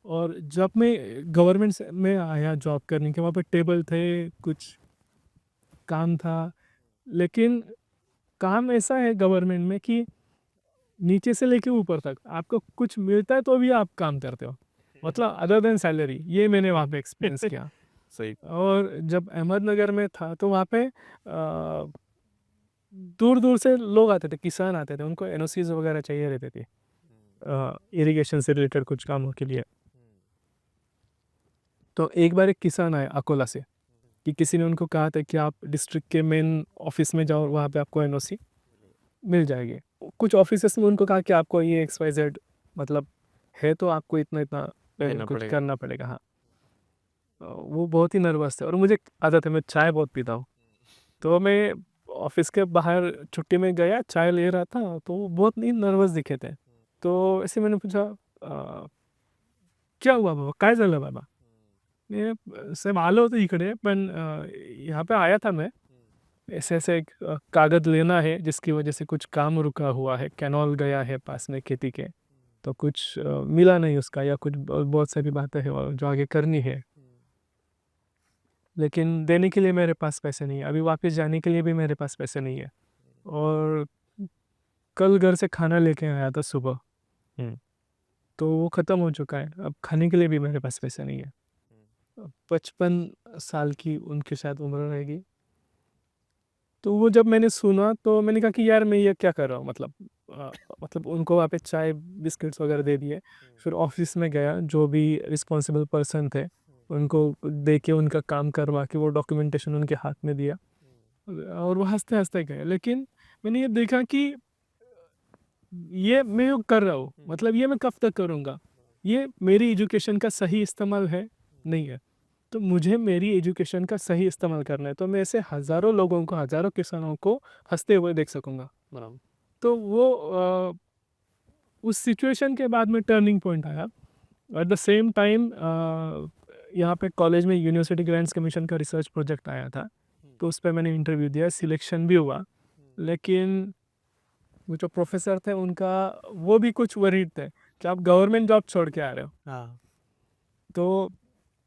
और जब मैं गवर्नमेंट में आया जॉब करने के, वहाँ पे टेबल थे, कुछ काम था, लेकिन काम ऐसा है गवर्नमेंट में कि नीचे से लेके ऊपर तक आपको कुछ मिलता है तो भी आप काम करते हो, मतलब अदर देन सैलरी। ये मैंने वहाँ पे एक्सपीरियंस किया। सही। और जब अहमदनगर में था तो वहाँ पे दूर दूर से लोग आते थे, किसान आते थे, उनको एनओसीज वगैरह चाहिए रहते थे इरिगेशन से रिलेटेड कुछ कामों के लिए। तो एक बार एक किसान आए अकोला से, कि किसी ने उनको कहा था कि आप डिस्ट्रिक्ट के मेन ऑफिस में जाओ, वहाँ पे आपको एनओसी मिल जाएगी। कुछ ऑफिसर्स ने उनको कहा कि आपको ये XYZ मतलब है, तो आपको इतना इतना देना कुछ पड़ेगा। करना पड़ेगा। हाँ, वो बहुत ही नर्वस थे और मुझे आदत है, मैं चाय बहुत पीता हूँ। तो मैं ऑफिस के बाहर छुट्टी में गया, चाय ले रहा था, तो वो बहुत ही नर्वस दिखे थे। तो ऐसे मैंने पूछा, क्या हुआ बाबा, काय झालं बाबा? "नाही, साहेब आलो होतो इकडे, पण यहाँ पे आया था मैं, ऐसे ऐसे एक कागज़ लेना है जिसकी वजह से कुछ काम रुका हुआ है, कैनॉल गया है पास में खेती के, तो कुछ मिला नहीं उसका, या कुछ बहुत सारी बातें हैं और जो आगे करनी है, लेकिन देने के लिए मेरे पास पैसे नहीं है, अभी वापस जाने के लिए भी मेरे पास पैसे नहीं है, और कल घर से खाना लेके आया था सुबह, तो वो ख़त्म हो चुका है, अब खाने के लिए भी मेरे पास पैसे नहीं है। 55 साल की उनकी शायद उम्र रहेगी। तो वो जब मैंने सुना तो मैंने कहा कि यार मैं ये क्या कर रहा हूँ, मतलब उनको वहाँ पे चाय बिस्किट्स वगैरह दे दिए। फिर ऑफिस में गया, जो भी रिस्पॉन्सिबल पर्सन थे उनको दे के उनका काम करवा के वो डॉक्यूमेंटेशन उनके हाथ में दिया, और वो हंसते हंसते गए। लेकिन मैंने ये देखा कि ये मैं जो कर रहा हूँ, मतलब ये मैं कब तक करूँगा, ये मेरी एजुकेशन का सही इस्तेमाल है नहीं है। तो मुझे मेरी एजुकेशन का सही इस्तेमाल करना है, तो मैं ऐसे हज़ारों लोगों को, हज़ारों किसानों को हंसते हुए देख सकूँगा। बराबर। तो वो उस सिचुएशन के बाद में टर्निंग पॉइंट आया। एट द सेम टाइम यहाँ पे कॉलेज में यूनिवर्सिटी ग्रांट्स कमीशन का रिसर्च प्रोजेक्ट आया था, तो उस पे मैंने इंटरव्यू दिया, सिलेक्शन भी हुआ। लेकिन वो जो प्रोफेसर थे उनका, वो भी कुछ वरीड थे कि आप गवर्नमेंट जॉब छोड़ के आ रहे हो। हाँ। तो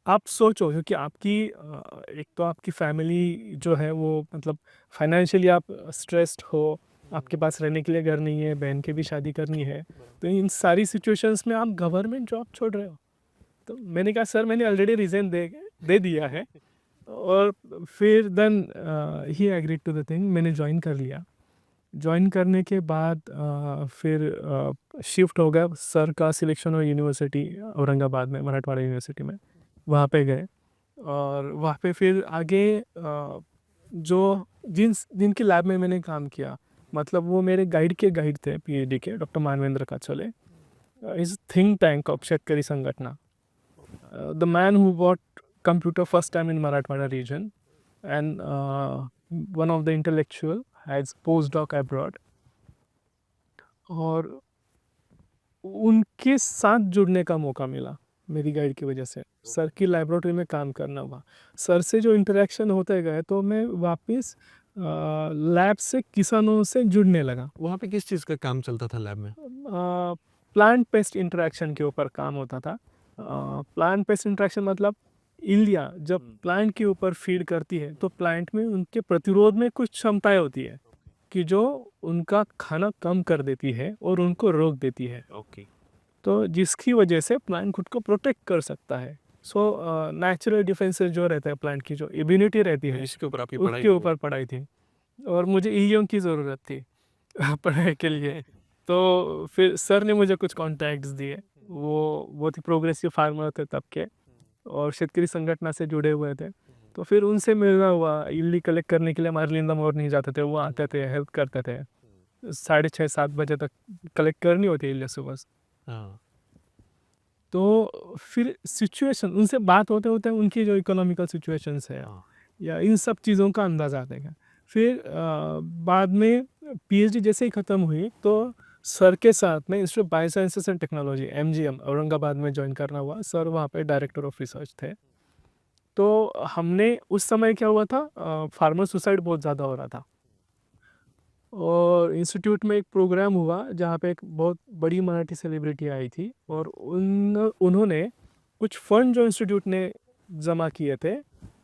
आप सोचो, क्योंकि आपकी एक तो आपकी फैमिली जो है वो, मतलब फाइनेंशियली आप स्ट्रेस्ड हो, आपके पास रहने के लिए घर नहीं है, बहन की भी शादी करनी है, तो इन सारी सिचुएशंस में आप गवर्नमेंट जॉब छोड़ रहे हो। तो मैंने कहा सर मैंने ऑलरेडी रिज़ाइन दे दिया है, और फिर then he agreed to the thing, मैंने ज्वाइन कर लिया। ज्वाइन करने के बाद फिर शिफ्ट हो गया, सर का सिलेक्शन हुआ यूनिवर्सिटी औरंगाबाद में, मराठवाड़ा यूनिवर्सिटी में, वहाँ पे गए। और वहाँ पे फिर आगे जो जिनकी लैब में मैंने काम किया, मतलब वो मेरे गाइड थे PhD के, doctor Manvendra Kachole, is think tank of Shetkari Sanghatana, the man who bought computer first time in Marathwada region, and one of the intellectual has post doc abroad. और उनके साथ जुड़ने का मौका मिला मेरी गाइड की वजह से, सर की लैबोरेटरी में काम करना हुआ, सर से जो इंटरेक्शन होते गए, तो मैं वापस लैब से किसानों से जुड़ने लगा। वहाँ पे किस चीज़ का काम चलता था लैब में? प्लांट पेस्ट इंटरेक्शन के ऊपर काम होता था। प्लांट पेस्ट इंटरेक्शन मतलब इल्लियाँ जब प्लांट के ऊपर फीड करती है, तो प्लांट में उनके प्रतिरोध में कुछ क्षमताएं होती है कि जो उनका खाना कम कर देती है और उनको रोक देती है। ओके। तो जिसकी वजह से प्लांट खुद को प्रोटेक्ट कर सकता है। सो नेचुरल डिफेंसेस जो रहता है प्लांट की, जो इम्यूनिटी रहती है, इसके ऊपर आपकी पढ़ाई उसके ऊपर पढ़ाई थी, और मुझे ईओ की ज़रूरत थी पढ़ाई के लिए। तो फिर सर ने मुझे कुछ कॉन्टैक्ट्स दिए, वो बहुत ही प्रोग्रेसिव फार्मर थे तब के और शेतकरी संगठन से जुड़े हुए थे। तो फिर उनसे मिलना हुआ, इल्ली कलेक्ट करने के लिए हम अर्ली इन द मॉर्निंग जाते थे, वो आते थे, हेल्प करते थे। 6:30-7 बजे तक कलेक्ट करनी होती है इल्ली सुबह से। हाँ, तो फिर सिचुएशन उनसे बात होते-होते उनकी जो इकोनॉमिकल सिचुएशंस है हाँ, या इन सब चीज़ों का अंदाज़ा आएगा। फिर बाद में पीएचडी जैसे ही ख़त्म हुई तो सर के साथ में institute of biosciences and technology MGM Aurangabad में जॉइन करना हुआ। सर वहाँ पे डायरेक्टर ऑफ रिसर्च थे। तो हमने उस समय क्या हुआ था, फार्मर सुसाइड बहुत ज़्यादा हो रहा था और इंस्टीट्यूट में एक प्रोग्राम हुआ जहाँ पे एक बहुत बड़ी मराठी सेलिब्रिटी आई थी और उन्होंने कुछ फंड जो इंस्टीट्यूट ने जमा किए थे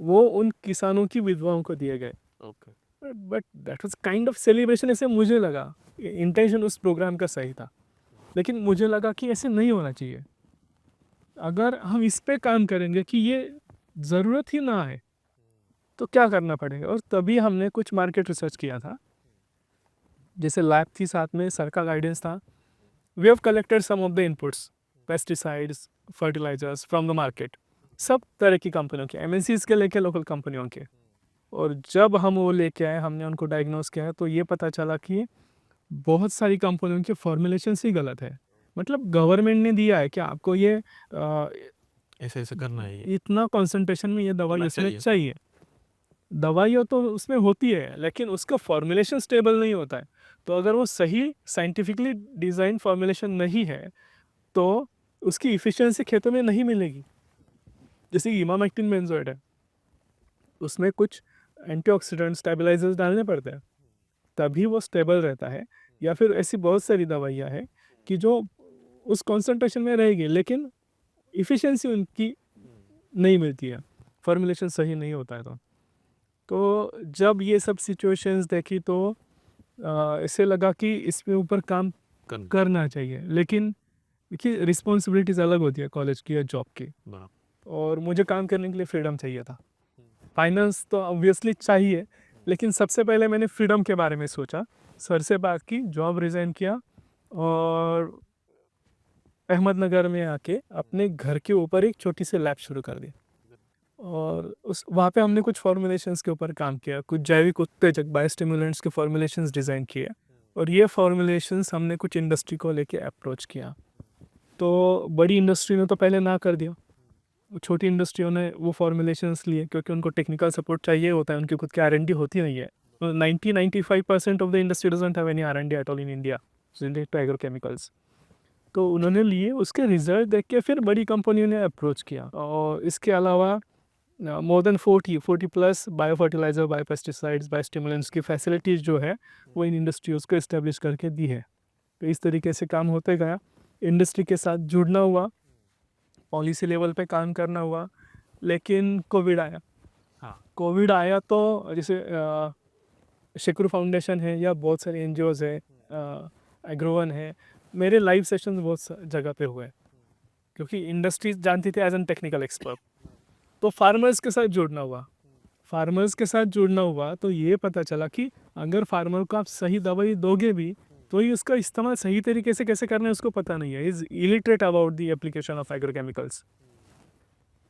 वो उन किसानों की विधवाओं को दिए गए। Okay, but that was kind of celebration, ऐसे मुझे लगा। इंटेंशन उस प्रोग्राम का सही था, लेकिन मुझे लगा कि ऐसे नहीं होना चाहिए। अगर हम इस पे काम करेंगे कि ये ज़रूरत ही ना है तो क्या करना पड़ेगा, और तभी हमने कुछ मार्केट रिसर्च किया था। जैसे लैब थी, साथ में सर का गाइडेंस था। We have collected some of the inputs, pesticides, fertilisers from the market, सब तरह की कंपनियों के, एमएनसीज के लेके लोकल कंपनियों के। और जब हम वो लेके आए, हमने उनको डायग्नोस किया, तो ये पता चला कि बहुत सारी कंपनियों के फॉर्मुलेशन ही गलत है। मतलब गवर्नमेंट ने दिया है कि आपको ये ऐसे ऐसे करना है ये, इतना कॉन्सेंट्रेशन में ये दवाई होना उसमें चाहिए। चाहिए। दवाइयाँ तो उसमें होती है, लेकिन उसका फॉर्मुलेशन स्टेबल नहीं होता है। तो अगर वो सही साइंटिफिकली डिज़ाइन फॉर्मुलेशन नहीं है तो उसकी इफ़िशियंसी खेतों में नहीं मिलेगी। जैसे कि इमामेक्टिन बेंजोएट है, उसमें कुछ एंटीऑक्सीडेंट स्टेबलाइजर्स डालने पड़ते हैं, तभी वो स्टेबल रहता है। या फिर ऐसी बहुत सारी दवाइयाँ हैं कि जो उस कॉन्सेंट्रेशन में रहेगी, लेकिन इफ़िशियंसी उनकी नहीं मिलती है, फॉर्मुलेशन सही नहीं होता है। तो जब ये सब सिचुएशंस देखी तो ऐसे लगा कि इसके ऊपर काम करना। करना चाहिए। लेकिन देखिए, रिस्पॉन्सिबिलिटीज़ अलग होती है कॉलेज की या जॉब की, बराबर। और मुझे काम करने के लिए फ्रीडम चाहिए था। फाइनेंस तो ऑब्वियसली चाहिए, लेकिन सबसे पहले मैंने फ्रीडम के बारे में सोचा, सर से बात की, जॉब रिज़ाइन किया और अहमदनगर में आके अपने घर के ऊपर एक छोटी सी लैब शुरू कर दी। और उस वहाँ पे हमने कुछ फॉर्मुलेशंस के ऊपर काम किया, कुछ जैविक उत्तेजक बायोस्टिमुलेंट्स के फॉर्मुलेशंस डिज़ाइन किए, और ये फॉर्मुलेशंस हमने कुछ इंडस्ट्री को लेके अप्रोच किया। तो बड़ी इंडस्ट्री ने तो पहले ना कर दिया, छोटी इंडस्ट्रियों ने वो फॉर्मुलेशंस लिए, क्योंकि उनको टेक्निकल सपोर्ट चाहिए होता है, उनकी खुद की R&D होती नहीं है। 90-95% of the industry doesn't have any R&D at all in India related to agrochemicals. तो उन्होंने लिए, उसके रिजल्ट देख के फिर बड़ी कंपनियों ने अप्रोच किया। और इसके अलावा more than 40 plus bio fertiliser, bio pesticides, bio stimulants की फैसिलिटीज़ जो है वो इन इंडस्ट्रीज़ को इस्टेब्लिश करके दी है। तो इस तरीके से काम होते गया, इंडस्ट्री के साथ जुड़ना हुआ, पॉलिसी लेवल पे काम करना हुआ। लेकिन कोविड आया। हाँ। कोविड आया तो जैसे शेकरू फाउंडेशन है या बहुत सारे NGOs है, एग्रोवन है, मेरे लाइव सेशंस बहुत जगह पे हुए, क्योंकि इंडस्ट्रीज जानती थी एज एन टेक्निकल एक्सपर्ट। तो फार्मर्स के साथ जुड़ना हुआ, फार्मर्स के साथ जुड़ना हुआ तो ये पता चला कि अगर फार्मर को आप सही दवाई दोगे भी तो ही उसका इस्तेमाल सही तरीके से कैसे करना है उसको पता नहीं है, is illiterate about the application of agrochemicals.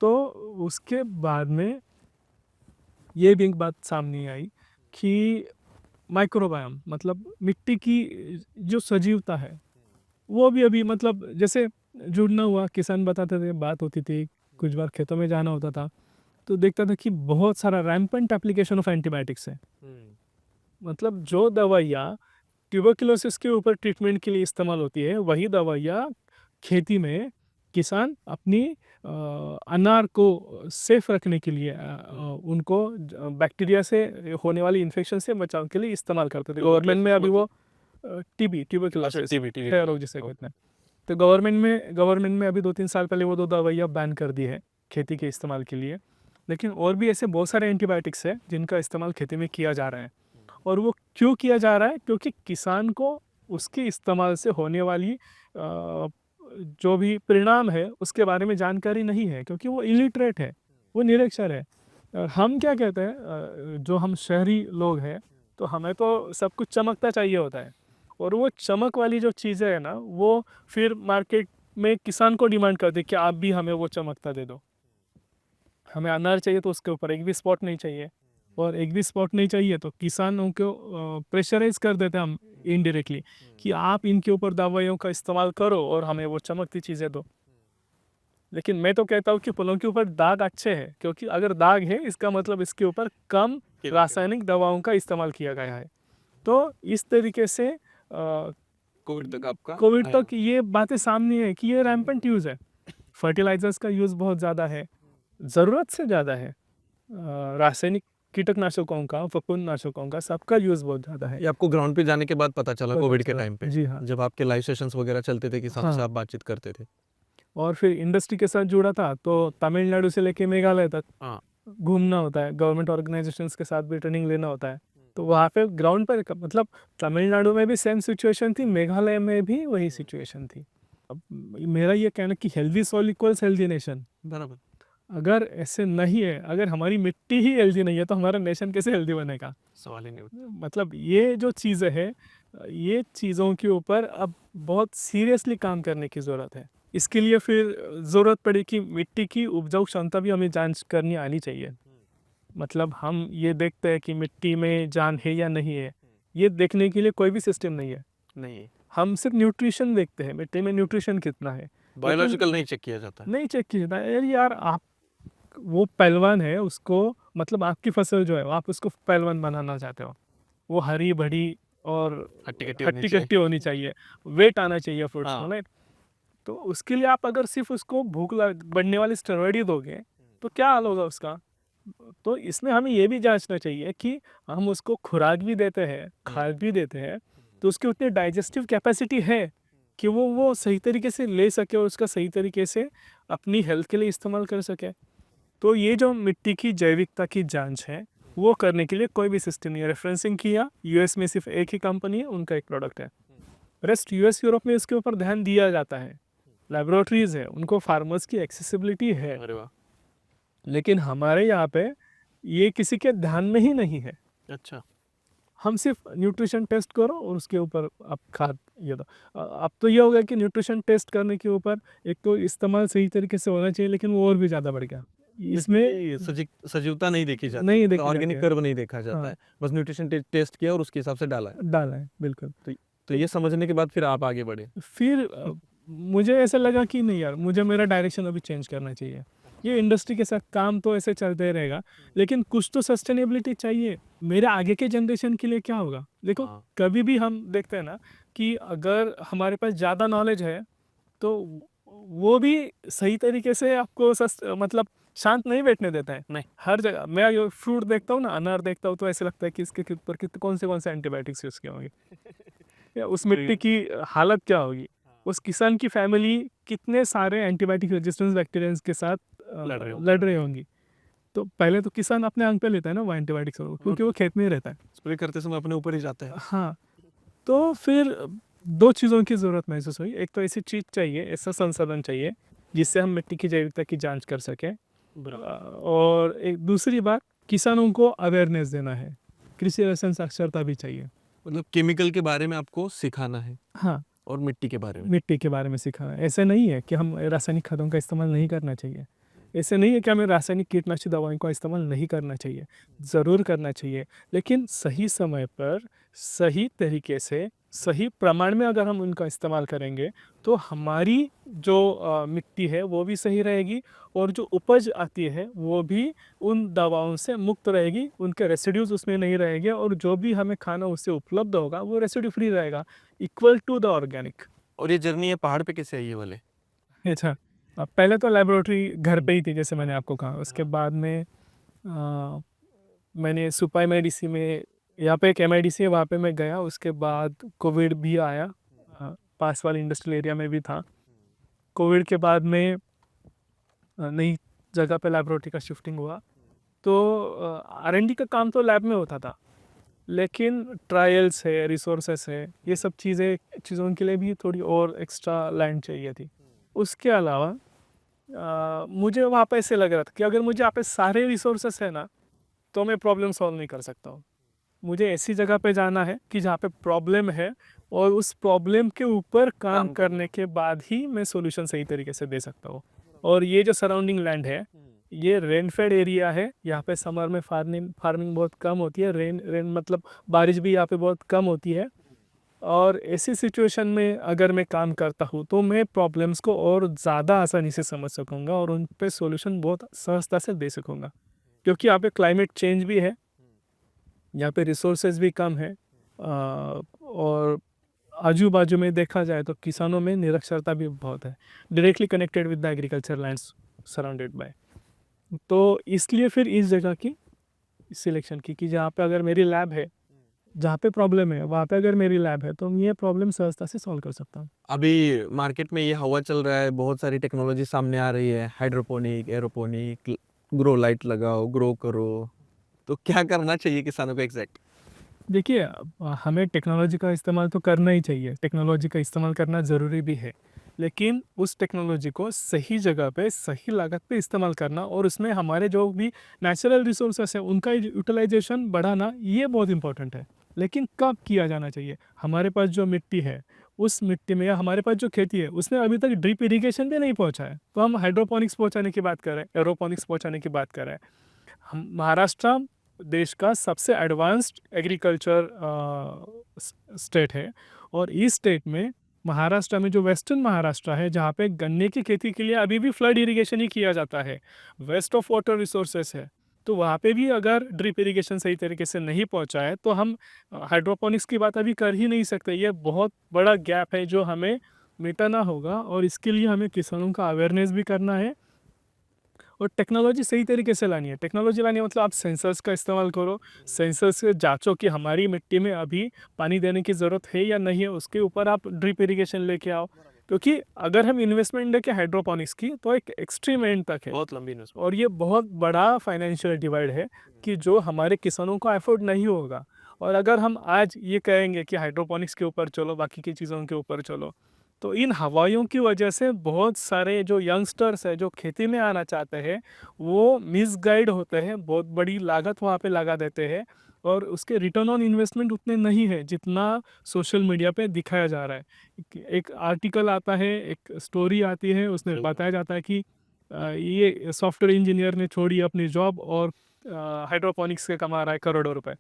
तो उसके बाद में ये भी एक बात सामने आई कि माइक्रोबायोम, मतलब मिट्टी की जो सजीवता है वो भी अभी, मतलब जैसे जुड़ना हुआ, किसान बताते थे, बात होती थी, कुछ बार खेतों में जाना होता था तो देखता था कि बहुत सारा रैम्पेंट एप्लीकेशन ऑफ एंटीबायोटिक्स है। मतलब जो दवाइयाँ ट्यूबरक्लोसिस के ऊपर ट्रीटमेंट के लिए इस्तेमाल होती है, वही दवाइयाँ खेती में किसान अपनी अनार को सेफ रखने के लिए उनको बैक्टीरिया से होने वाली इन्फेक्शन से बचाव के लिए इस्तेमाल करते थे। गवर्नमेंट में अभी वो ट्यूबरक्लोसिस है रोग जिसे कहते हैं, तो गवर्नमेंट में अभी 2-3 साल पहले वो 2 दवाइयाँ बैन कर दी है खेती के इस्तेमाल के लिए। लेकिन और भी ऐसे बहुत सारे एंटीबायोटिक्स हैं जिनका इस्तेमाल खेती में किया जा रहा है। और वो क्यों किया जा रहा है? क्योंकि किसान को उसके इस्तेमाल से होने वाली जो भी परिणाम है उसके बारे में जानकारी नहीं है, क्योंकि वो इलिटरेट है, वो निरक्षर है। और हम क्या कहते हैं, जो हम शहरी लोग हैं, तो हमें तो सब कुछ चमकता चाहिए होता है, और वो चमक वाली जो चीज़ें है ना, वो फिर मार्केट में किसान को डिमांड करते हैं कि आप भी हमें वो चमकता दे दो। हमें अनार चाहिए तो उसके ऊपर एक भी स्पॉट नहीं चाहिए, और एक भी स्पॉट नहीं चाहिए तो किसानों को प्रेशराइज कर देते हैं हम इनडायरेक्टली कि आप इनके ऊपर दवाइयों का इस्तेमाल करो और हमें वो चमकती चीज़ें दो। लेकिन मैं तो कहता हूँ कि फलों के ऊपर दाग अच्छे हैं, क्योंकि अगर दाग है इसका मतलब इसके ऊपर कम रासायनिक दवाओं का इस्तेमाल किया गया है। तो इस तरीके से कोविड तक आपका कोविड आया। तक ये बातें सामने है कि ये रैम्पेंट यूज़ है, फर्टिलाइजर्स का यूज़ बहुत ज़्यादा है, ज़रूरत से ज़्यादा है, रासायनिक कीटनाशकों का, फफूंदनाशकों का, सबका यूज़ बहुत ज़्यादा है। ये आपको ग्राउंड पे जाने के बाद पता चला पता कोविड के चला। टाइम पे, जी हाँ। जब आपके लाइव सेशंस वगैरह चलते थे, किसानों से हाँ। आप बातचीत करते थे। और फिर इंडस्ट्री के साथ जुड़ा था तो तमिलनाडु से लेके मेघालय तक हाँ। घूमना होता है, गवर्नमेंट ऑर्गेनाइजेशंस के साथ भी ट्रेनिंग लेना होता है। तो वहाँ पे ग्राउंड पर मतलब तमिलनाडु में भी सेम सिचुएशन थी, मेघालय में भी वही सिचुएशन थी। अब मेरा ये कहना कि healthy soil equals healthy nation. बराबर। अगर ऐसे नहीं है, अगर हमारी मिट्टी ही हेल्दी नहीं है तो हमारा नेशन कैसे हेल्दी बनेगा? सवाल ही नहीं उठता। मतलब ये जो चीज़ें हैं, ये चीज़ों के ऊपर अब बहुत सीरियसली काम करने की ज़रूरत है। इसके लिए फिर ज़रूरत पड़ी कि मिट्टी की उपजाऊ क्षमता भी हमें जांच करनी आनी चाहिए। मतलब हम ये देखते हैं कि मिट्टी में जान है या नहीं है, ये देखने के लिए कोई भी सिस्टम नहीं है। नहीं, हम सिर्फ न्यूट्रिशन देखते हैं, मिट्टी में न्यूट्रिशन कितना है, बायोलॉजिकल नहीं चेक किया जाता है। नहीं चेक किया जाता है। यार आप वो पहलवान है, उसको मतलब आपकी फसल जो है आप उसको पहलवान बनाना चाहते हो, वो हरी भरी और हट्टी-कट्टी होनी हट्टी चाहिए। कट्टी होनी चाहिए, वेट आना चाहिए फ्रूट्स हाँ। में, राइट? तो उसके लिए आप अगर सिर्फ उसको भूख बढ़ने वाली स्टेरॉइड ही दोगे तो क्या हाल होगा उसका? तो इसमें हमें ये भी जांचना चाहिए कि हम उसको खुराक भी देते हैं, खाद भी देते हैं, तो उसकी उतनी डाइजेस्टिव कैपेसिटी है कि वो सही तरीके से ले सके और उसका सही तरीके से अपनी हेल्थ के लिए इस्तेमाल कर सके। तो ये जो मिट्टी की जैविकता की जांच है, वो करने के लिए कोई भी सिस्टम नहीं है। रेफरेंसिंग किया, यूएस में सिर्फ एक ही कंपनी है, उनका एक प्रोडक्ट है। रेस्ट यूएस यूरोप में इसके ऊपर ध्यान दिया जाता है, लेबोरेटरीज है, उनको फार्मर्स की एक्सेसिबिलिटी है, अरे वाह! लेकिन हमारे यहाँ पे ये किसी के ध्यान में ही नहीं है। अच्छा। हम सिर्फ न्यूट्रिशन टेस्ट करो और उसके ऊपर आप खाद ये दो। अब तो ये हो गया कि न्यूट्रिशन टेस्ट करने के ऊपर एक तो इस्तेमाल सही तरीके से होना चाहिए, लेकिन वो और भी ज़्यादा बढ़ गया। इसमें ये सजीवता नहीं देखी जाती, नहीं देखी ऑर्गेनिक जाती है। कर्व नहीं देखा जाता हाँ। है, बस न्यूट्रिशन टेस्ट किया और उसके हिसाब से डाला है। डाला है, बिल्कुल। तो ये समझने के बाद फिर आप आगे बढ़े। फिर मुझे ऐसा लगा कि नहीं यार, मुझे मेरा डायरेक्शन अभी चेंज करना चाहिए। ये इंडस्ट्री के साथ काम तो ऐसे चलते रहेगा, लेकिन कुछ तो सस्टेनेबिलिटी चाहिए। मेरे आगे के जनरेशन के लिए क्या होगा? देखो, हाँ। कभी भी हम देखते हैं ना कि अगर हमारे पास ज़्यादा नॉलेज है तो वो भी सही तरीके से आपको मतलब शांत नहीं बैठने देता है। नहीं। हर जगह मैं ये फ्रूट देखता हूँ ना, अनार देखता हूँ, तो ऐसे लगता है कि इसके ऊपर कितने कौन से एंटीबायोटिक्स यूज़ किए होंगे, या उस मिट्टी की हालत क्या होगी, उस किसान की फैमिली कितने सारे एंटीबायोटिक रेजिस्टेंस बैक्टीरिया के साथ लड़ रहे होंगी। तो पहले तो किसान अपने आंख पे लेता है ना वो एंटीबायोटिक्स, क्योंकि वो खेत में ही रहता है। स्प्रे करते समय अपने ऊपर ही जाता है। हाँ, तो फिर दो चीज़ों की ज़रूरत महसूस हुई। एक तो ऐसी चीज़ चाहिए, ऐसा संसाधन चाहिए जिससे हम मिट्टी की जैविकता की जांच कर सकें, और एक दूसरी बात, किसानों को अवेयरनेस देना है, कृषि रसायन साक्षरता भी चाहिए। मतलब केमिकल के बारे में आपको सिखाना है हाँ, और मिट्टी के बारे में। मिट्टी के बारे में सिखाना है। ऐसे नहीं है कि हम रासायनिक खादों का इस्तेमाल नहीं करना चाहिए, ऐसे नहीं है कि हमें रासायनिक कीटनाशक दवाओं का इस्तेमाल नहीं करना चाहिए, ज़रूर करना चाहिए, लेकिन सही समय पर, सही तरीके से, सही प्रमाण में अगर हम उनका इस्तेमाल करेंगे तो हमारी जो मिट्टी है वो भी सही रहेगी, और जो उपज आती है वो भी उन दवाओं से मुक्त रहेगी, उनके रेसिड्यूज उसमें नहीं रहेंगे, और जो भी हमें खाना उससे उपलब्ध होगा वो रेसिड्यू फ्री रहेगा, इक्वल टू द ऑर्गेनिक। और ये जर्नी है पहाड़ पे कैसे आई ये वाले? अच्छा, पहले तो लेबोरेटरी घर पे ही थी, जैसे मैंने आपको कहा। उसके बाद में मैंने सुपाई मेडिसी में, यहाँ पे एक एमआईडीसी है, वहाँ पे मैं गया। उसके बाद कोविड भी आया, पास वाले इंडस्ट्रियल एरिया में भी था। कोविड के बाद में नई जगह पे लेबोरेटरी का शिफ्टिंग हुआ, तो आर&डी का काम तो लैब में होता था, लेकिन ट्रायल्स है, रिसोर्सेस है, ये सब चीज़ों के लिए भी थोड़ी और एक्स्ट्रा लैंड चाहिए थी। उसके अलावा मुझे वहाँ पे ऐसे लग रहा था कि अगर मुझे यहाँ पे सारे रिसोर्सेस है ना, तो मैं प्रॉब्लम सॉल्व नहीं कर सकता हूँ। मुझे ऐसी जगह पे जाना है कि जहाँ पे प्रॉब्लम है और उस प्रॉब्लम के ऊपर काम काम करने के बाद ही मैं सॉल्यूशन सही तरीके से दे सकता हूँ। और ये जो सराउंडिंग लैंड है, ये रेनफेड एरिया है। यहाँ पे समर में फार्मिंग बहुत कम होती है। रेन मतलब बारिश भी यहाँ पे बहुत कम होती है। और ऐसी सिचुएशन में अगर मैं काम करता हूँ तो मैं प्रॉब्लम्स को और ज़्यादा आसानी से समझ सकूँगा और उन पे सॉल्यूशन बहुत सहजता से दे सकूँगा। क्योंकि यहाँ पे क्लाइमेट चेंज भी है, यहाँ पे रिसोर्सेज भी कम है, और आजू बाजू में देखा जाए तो किसानों में निरक्षरता भी बहुत है, directly connected with the agriculture lands surrounded by. तो इसलिए फिर इस जगह की सिलेक्शन की कि जहाँ पे अगर मेरी लैब है, जहाँ पे प्रॉब्लम है वहाँ पे अगर मेरी लैब है तो मैं ये प्रॉब्लम सहजता से सॉल्व कर सकता हूँ। अभी मार्केट में ये हवा चल रहा है, बहुत सारी टेक्नोलॉजी सामने आ रही है, हाइड्रोपोनिक, एरोपोनिक, ग्रो लाइट लगाओ, ग्रो करो। तो क्या करना चाहिए किसानों को एग्जैक्ट? देखिए, हमें टेक्नोलॉजी का इस्तेमाल तो करना ही चाहिए, टेक्नोलॉजी का इस्तेमाल करना ज़रूरी भी है, लेकिन उस टेक्नोलॉजी को सही जगह पे सही लागत पे इस्तेमाल करना और उसमें हमारे जो भी नेचुरल रिसोर्सेस हैं उनका यूटिलाइजेशन बढ़ाना, ये बहुत इंपॉर्टेंट है। लेकिन कब किया जाना चाहिए? हमारे पास जो मिट्टी है, उस मिट्टी में या हमारे पास जो खेती है उसमें अभी तक ड्रिप इरिगेशन भी नहीं पहुँचा है, तो हम हाइड्रोपोनिक्स पहुँचाने की बात कर रहे हैं, एरोपोनिक्स पहुँचाने की बात कर रहे हैं। हम महाराष्ट्र देश का सबसे एडवांस्ड एग्रीकल्चर स्टेट है, और इस स्टेट में महाराष्ट्र में जो वेस्टर्न महाराष्ट्र है, जहाँ पे गन्ने की खेती के लिए अभी भी फ्लड इरिगेशन ही किया जाता है, वेस्ट ऑफ वाटर रिसोर्सेस है, तो वहाँ पे भी अगर ड्रिप इरिगेशन सही तरीके से नहीं पहुँचा है तो हम हाइड्रोपोनिक्स की बात अभी कर ही नहीं सकते। ये बहुत बड़ा गैप है जो हमें मिटाना होगा, और इसके लिए हमें किसानों का अवेयरनेस भी करना है और टेक्नोलॉजी सही तरीके से लानी है। टेक्नोलॉजी लानी है मतलब आप सेंसर्स का इस्तेमाल करो, सेंसर्स से जांचो कि हमारी मिट्टी में अभी पानी देने की ज़रूरत है या नहीं है, उसके ऊपर आप ड्रिप इरिगेशन लेके आओ। क्योंकि अगर हम इन्वेस्टमेंट देखें हाइड्रोपोनिक्स की तो एक एक्सट्रीम एंड तक है, बहुत लंबी इन्वेस्टमेंट। और ये बहुत बड़ा फाइनेंशियल डिवाइड है कि जो हमारे किसानों को अफोर्ड नहीं होगा। और अगर हम आज ये कहेंगे कि हाइड्रोपोनिक्स के ऊपर चलो, बाकी की चीज़ों के ऊपर चलो, तो इन हवाइयों की वजह से बहुत सारे जो यंगस्टर्स हैं जो खेती में आना चाहते हैं वो मिसगाइड होते हैं, बहुत बड़ी लागत वहाँ पे लगा देते हैं, और उसके रिटर्न ऑन इन्वेस्टमेंट उतने नहीं है जितना सोशल मीडिया पे दिखाया जा रहा है। एक आर्टिकल आता है, एक स्टोरी आती है, उसमें बताया जाता है कि ये सॉफ्टवेयर इंजीनियर ने छोड़ी अपनी जॉब और हाइड्रोपोनिक्स के कमा रहा है करोड़ों रुपए।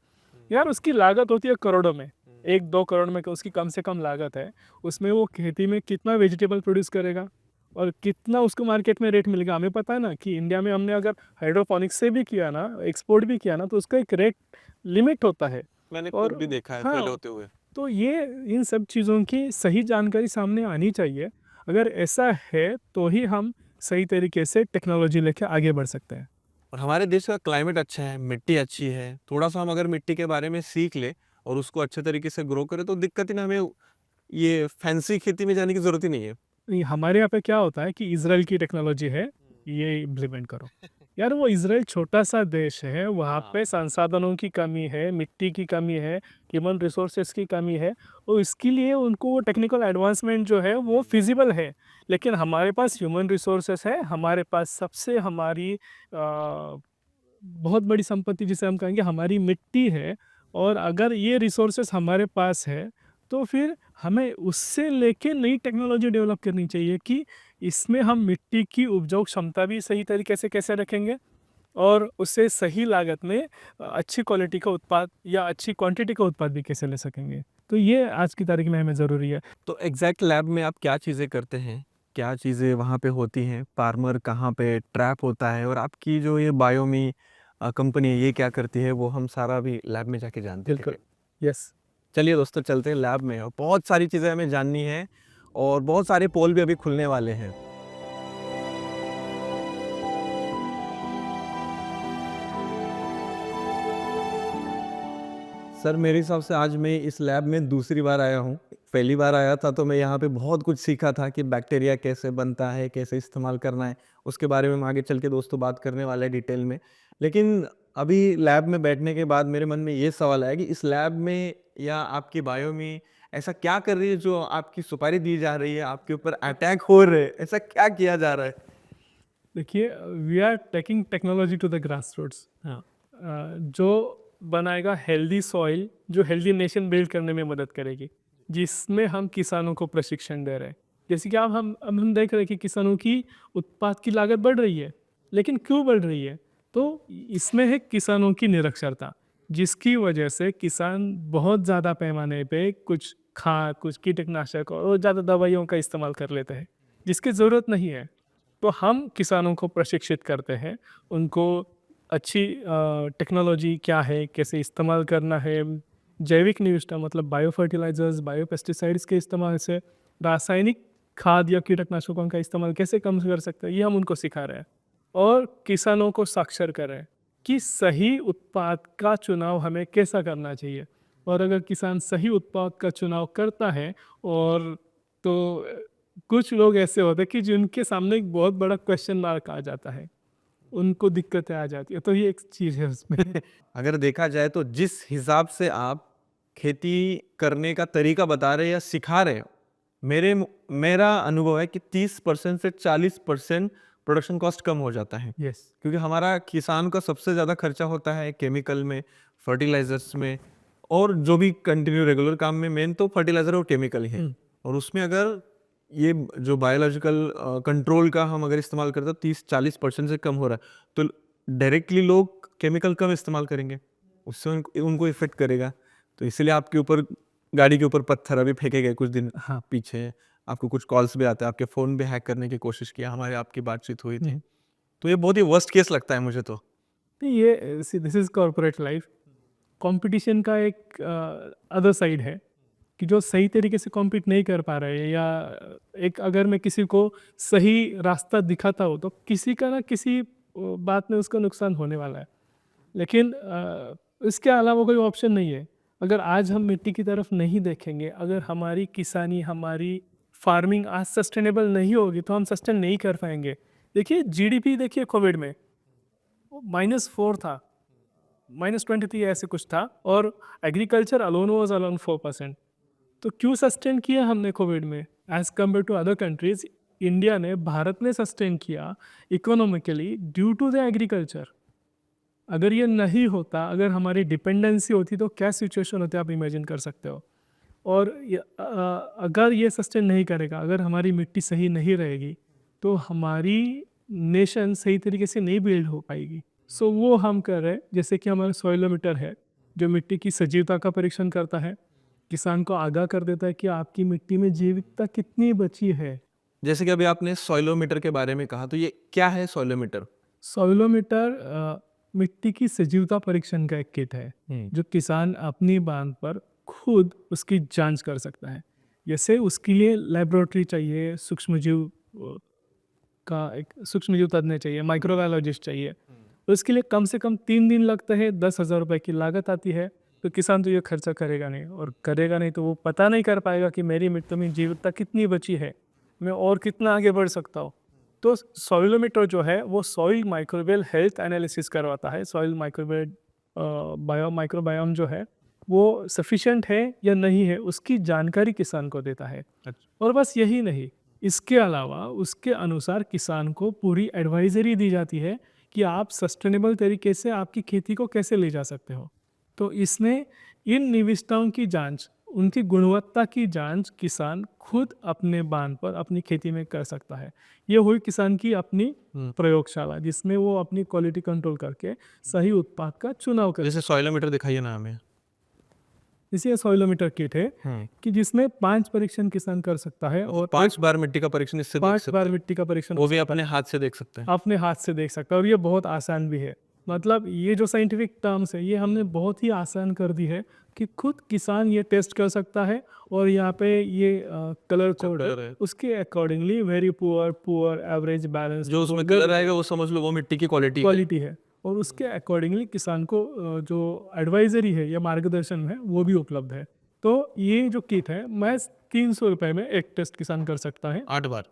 यार उसकी लागत होती है करोड़ों में, 1-2 करोड़ में उसकी कम से कम लागत है। उसमें वो खेती में कितना वेजिटेबल प्रोड्यूस करेगा और कितना उसको मार्केट में रेट मिलेगा। हमें पता है ना कि इंडिया में हमने अगर हाइड्रोपोनिक्स से भी किया ना, एक्सपोर्ट भी किया ना, तो उसका एक रेट लिमिट होता है। मैंने और खुद भी देखा है हाँ, फेल होते हुए। तो ये इन सब चीज़ों की सही जानकारी सामने आनी चाहिए। अगर ऐसा है तो ही हम सही तरीके से टेक्नोलॉजी लेके आगे बढ़ सकते हैं। और हमारे देश का क्लाइमेट अच्छा है, मिट्टी अच्छी है, थोड़ा सा हम अगर मिट्टी के बारे में सीख ले और उसको अच्छे तरीके से ग्रो करें तो दिक्कत ही ना, हमें ये फैंसी खेती में जाने की जरूरत ही नहीं है। नहीं, हमारे यहाँ पे क्या होता है कि इज़राइल की टेक्नोलॉजी है, ये इम्प्लीमेंट करो। यार वो इज़राइल छोटा सा देश है, वहाँ हाँ। पे संसाधनों की कमी है, मिट्टी की कमी है, ह्यूमन रिसोर्सेज की कमी है, और इसके लिए उनको वो टेक्निकल एडवांसमेंट जो है वो फिजिबल है। लेकिन हमारे पास ह्यूमन रिसोर्सेज है, हमारे पास सबसे हमारी बहुत बड़ी संपत्ति जिसे हम कहेंगे हमारी मिट्टी है, और अगर ये रिसोर्सेज हमारे पास है तो फिर हमें उससे लेके नई टेक्नोलॉजी डेवलप करनी चाहिए कि इसमें हम मिट्टी की उपजाऊ क्षमता भी सही तरीके से कैसे रखेंगे और उससे सही लागत में अच्छी क्वालिटी का उत्पाद या अच्छी क्वांटिटी का उत्पाद भी कैसे ले सकेंगे। तो ये आज की तारीख में हमें ज़रूरी है। तो एग्जैक्ट लैब में आप क्या चीज़ें करते हैं, क्या चीज़ें वहाँ पे होती हैं, फार्मर कहाँ पे ट्रैप होता है, और आपकी जो ये बायोमी कंपनी है ये क्या करती है, वो हम सारा भी लैब में जाके जानते बिल्कुल, हैं। यस। चलिए दोस्तों, चलते हैं लैब में, और बहुत सारी चीज़ें हमें जाननी है और बहुत सारे पोल भी अभी खुलने वाले हैं। सर मेरे हिसाब से आज मैं इस लैब में दूसरी बार आया हूँ। पहली बार आया था तो मैं यहाँ पे बहुत कुछ सीखा था कि बैक्टीरिया कैसे बनता है, कैसे इस्तेमाल करना है, उसके बारे में हम आगे चल के दोस्तों बात करने वाले हैं डिटेल में। लेकिन अभी लैब में बैठने के बाद मेरे मन में ये सवाल आया कि इस लैब में या आपकी बायो में ऐसा क्या कर रही है जो आपकी सुपारी दी जा रही है, आपके ऊपर अटैक हो रहे हैं, ऐसा क्या किया जा रहा है? देखिए, we are taking technology to the grass roots. हाँ, जो बनाएगा हेल्दी सॉइल, जो हेल्दी नेशन बिल्ड करने में मदद करेगी, जिसमें हम किसानों को प्रशिक्षण दे रहे हैं। जैसे कि अब हम देख रहे हैं कि किसानों की उत्पाद की लागत बढ़ रही है, लेकिन क्यों बढ़ रही है? तो इसमें है किसानों की निरक्षरता, जिसकी वजह से किसान बहुत ज़्यादा पैमाने पे कुछ खाद, कुछ कीटनाशक और ज़्यादा दवाइयों का इस्तेमाल कर लेते हैं, जिसकी ज़रूरत नहीं है। तो हम किसानों को प्रशिक्षित करते हैं, उनको अच्छी टेक्नोलॉजी क्या है, कैसे इस्तेमाल करना है, जैविक निविष्ठा मतलब बायो फर्टिलाइजर्स, बायो पेस्टिसाइड्स के इस्तेमाल से रासायनिक खाद या कीटनाशकों का इस्तेमाल कैसे कम कर सकते हैं, ये हम उनको सिखा रहे हैं। और किसानों को साक्षर कर रहे हैं कि सही उत्पाद का चुनाव हमें कैसा करना चाहिए। और अगर किसान सही उत्पाद का चुनाव करता है और तो कुछ लोग ऐसे होते हैं कि जिनके सामने एक बहुत बड़ा क्वेश्चन मार्क आ जाता है, उनको दिक्कतें आ जाती है, तो ये एक चीज़ है उसमें। अगर देखा जाए तो जिस हिसाब से आप खेती करने का तरीका बता रहे हैं या सिखा रहे हो, मेरा अनुभव है कि 30% से 40% प्रोडक्शन कॉस्ट कम हो जाता है। यस, क्योंकि हमारा किसान का सबसे ज़्यादा खर्चा होता है केमिकल में, फर्टिलाइजर्स में, और जो भी कंटिन्यू रेगुलर काम में मेन तो फर्टिलाइजर और केमिकल ही है। और उसमें अगर ये जो बायोलॉजिकल कंट्रोल का हम अगर इस्तेमाल करते हैं 30-40% से कम हो रहा है, तो डायरेक्टली लोग केमिकल कम इस्तेमाल करेंगे, उससे उनको इफेक्ट करेगा। तो इसलिए आपके ऊपर गाड़ी के ऊपर पत्थर अभी फेंके गए कुछ दिन पीछे, आपको कुछ कॉल्स भी आते हैं, आपके फ़ोन भी हैक करने की कोशिश किया, हमारे आपकी बातचीत हुई थी। तो ये बहुत ही वर्स्ट केस लगता है मुझे तो। ये this is corporate life. Competition का एक अदर साइड है कि जो सही तरीके से कॉम्पीट नहीं कर पा रहे हैं, या एक अगर मैं किसी को सही रास्ता दिखाता हूँ तो किसी का ना किसी बात में उसका नुकसान होने वाला है। लेकिन इसके अलावा कोई ऑप्शन नहीं है। अगर आज हम मिट्टी की तरफ नहीं देखेंगे, अगर हमारी किसानी, हमारी फार्मिंग आज सस्टेनेबल नहीं होगी तो हम सस्टेन नहीं कर पाएंगे। देखिए जीडीपी, देखिए कोविड में वो -4 था, -23 ऐसे कुछ था, और एग्रीकल्चर अलोन वाज अलोन 4%। तो क्यों सस्टेन किया हमने कोविड में as compare to other countries? India ने, भारत ने सस्टेन किया economically due to the agriculture. अगर ये नहीं होता, अगर हमारी डिपेंडेंसी होती तो क्या सिचुएशन होती आप इमेजिन कर सकते हो। और अगर ये सस्टेन नहीं करेगा, अगर हमारी मिट्टी सही नहीं रहेगी तो हमारी नेशन सही तरीके से नहीं बिल्ड हो पाएगी। सो वो हम कर रहे हैं, जैसे कि हमारा सॉइलोमीटर है जो मिट्टी की सजीवता का परीक्षण करता है, किसान को आगाह कर देता है कि आपकी मिट्टी में जैविकता कितनी बची है। जैसे कि अभी आपने सॉइलोमीटर के बारे में कहा, तो ये क्या है सॉइलोमीटर? सॉइलोमीटर मिट्टी की सजीवता परीक्षण का एक किट है जो किसान अपनी बांध पर खुद उसकी जांच कर सकता है। जैसे उसके लिए लेबोरेटरी चाहिए, सूक्ष्मजीव का एक सूक्ष्मजीव तज्ञ चाहिए, माइक्रोबायोलॉजिस्ट चाहिए। तो इसके लिए कम से कम 3 दिन लगते हैं, 10,000 रुपये की लागत आती है। तो किसान तो ये खर्चा करेगा नहीं, और करेगा नहीं तो वो पता नहीं कर पाएगा कि मेरी मिट्टी में जैविकता कितनी बची है, मैं और कितना आगे बढ़ सकता हूँ। तो सॉइलोमीटर जो है वो सॉइल माइक्रोबियल हेल्थ एनालिसिस करवाता है। सॉइल माइक्रोबियल माइक्रोबायोम जो है वो सफिशिएंट है या नहीं है, उसकी जानकारी किसान को देता है। और बस यही नहीं, इसके अलावा उसके अनुसार किसान को पूरी एडवाइजरी दी जाती है कि आप सस्टेनेबल तरीके से आपकी खेती को कैसे ले जा सकते हो। तो इसमें इन निविष्ठाओं की जांच, उनकी गुणवत्ता की जांच किसान खुद अपने बांध पर अपनी खेती में कर सकता है। ये हुई किसान की अपनी प्रयोगशाला, जिसमें वो अपनी क्वालिटी कंट्रोल करके सही उत्पाद का चुनाव करे। जैसे सॉइलोमीटर दिखाइए ना हमें। इसी सॉइलोमीटर किट है कि जिसमें 5 परीक्षण किसान कर सकता है, और 5 बार मिट्टी का परीक्षण इससे देख 5 सकते बार हैं। मिट्टी का परीक्षण वो भी अपने हाथ से देख सकते हैं। अपने हाथ से देख सकता है। और ये बहुत आसान भी है। मतलब ये जो साइंटिफिक टर्म्स है ये हमने बहुत ही आसान कर दी है कि खुद किसान ये टेस्ट कर सकता है, और यहाँ पे ये कलर कोड कलर है, है। उसके accordingly very poor, average, balance जो उसमें कलर आएगा वो समझ लो वो मिट्टी की क्वालिटी है। और उसके अकॉर्डिंगली किसान को जो एडवाइजरी है या मार्गदर्शन है वो भी उपलब्ध है। तो ये जो किट है मैं 300 रुपये में एक टेस्ट किसान कर सकता है 8 बार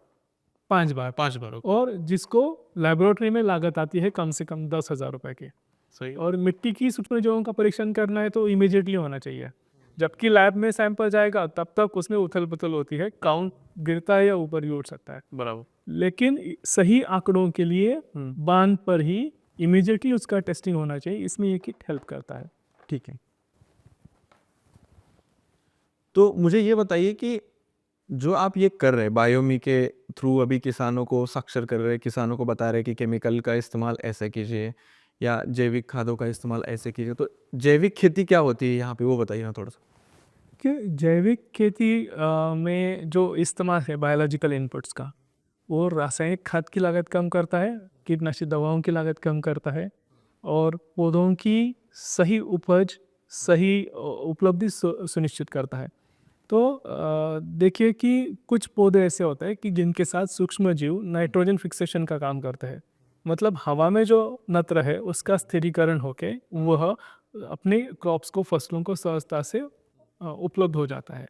5 बार, 5 बार। और जिसको लेबोरेटरी में लागत आती है कम से कम 10,000 रुपये की। सही। और मिट्टी की सूक्ष्मजीवों का परीक्षण करना है तो इमीडिएटली होना चाहिए, जबकि लैब में सैंपल जाएगा तब तक उसमें उथल पुथल होती है, काउंट गिरता है या ऊपर भी उठ सकता है। बराबर। लेकिन सही आंकड़ों के लिए बांध पर ही इमीडिएटली उसका टेस्टिंग होना चाहिए। इसमें ये किट हेल्प करता है। ठीक है। तो मुझे ये बताइए कि जो आप ये कर रहे हैं बायोमी के थ्रू, अभी किसानों को साक्षर कर रहे हैं, किसानों को बता रहे हैं कि केमिकल का इस्तेमाल ऐसे कीजिए या जैविक खादों का इस्तेमाल ऐसे कीजिए, तो जैविक खेती क्या होती है यहाँ पे, वो बताइए ना थोड़ा सा। कि जैविक खेती में जो इस्तेमाल है बायोलॉजिकल इनपुट्स का, वो रासायनिक खाद की लागत कम करता है, कीटनाशक दवाओं की लागत कम करता है, और पौधों की सही उपज, सही उपलब्धि सुनिश्चित करता है। तो देखिए कि कुछ पौधे ऐसे होते हैं कि जिनके साथ सूक्ष्म जीव नाइट्रोजन फिक्सेशन का काम करते हैं। मतलब हवा में जो नत्र है उसका स्थिरीकरण होके वह अपने क्रॉप्स को, फसलों को सहजता से उपलब्ध हो जाता है।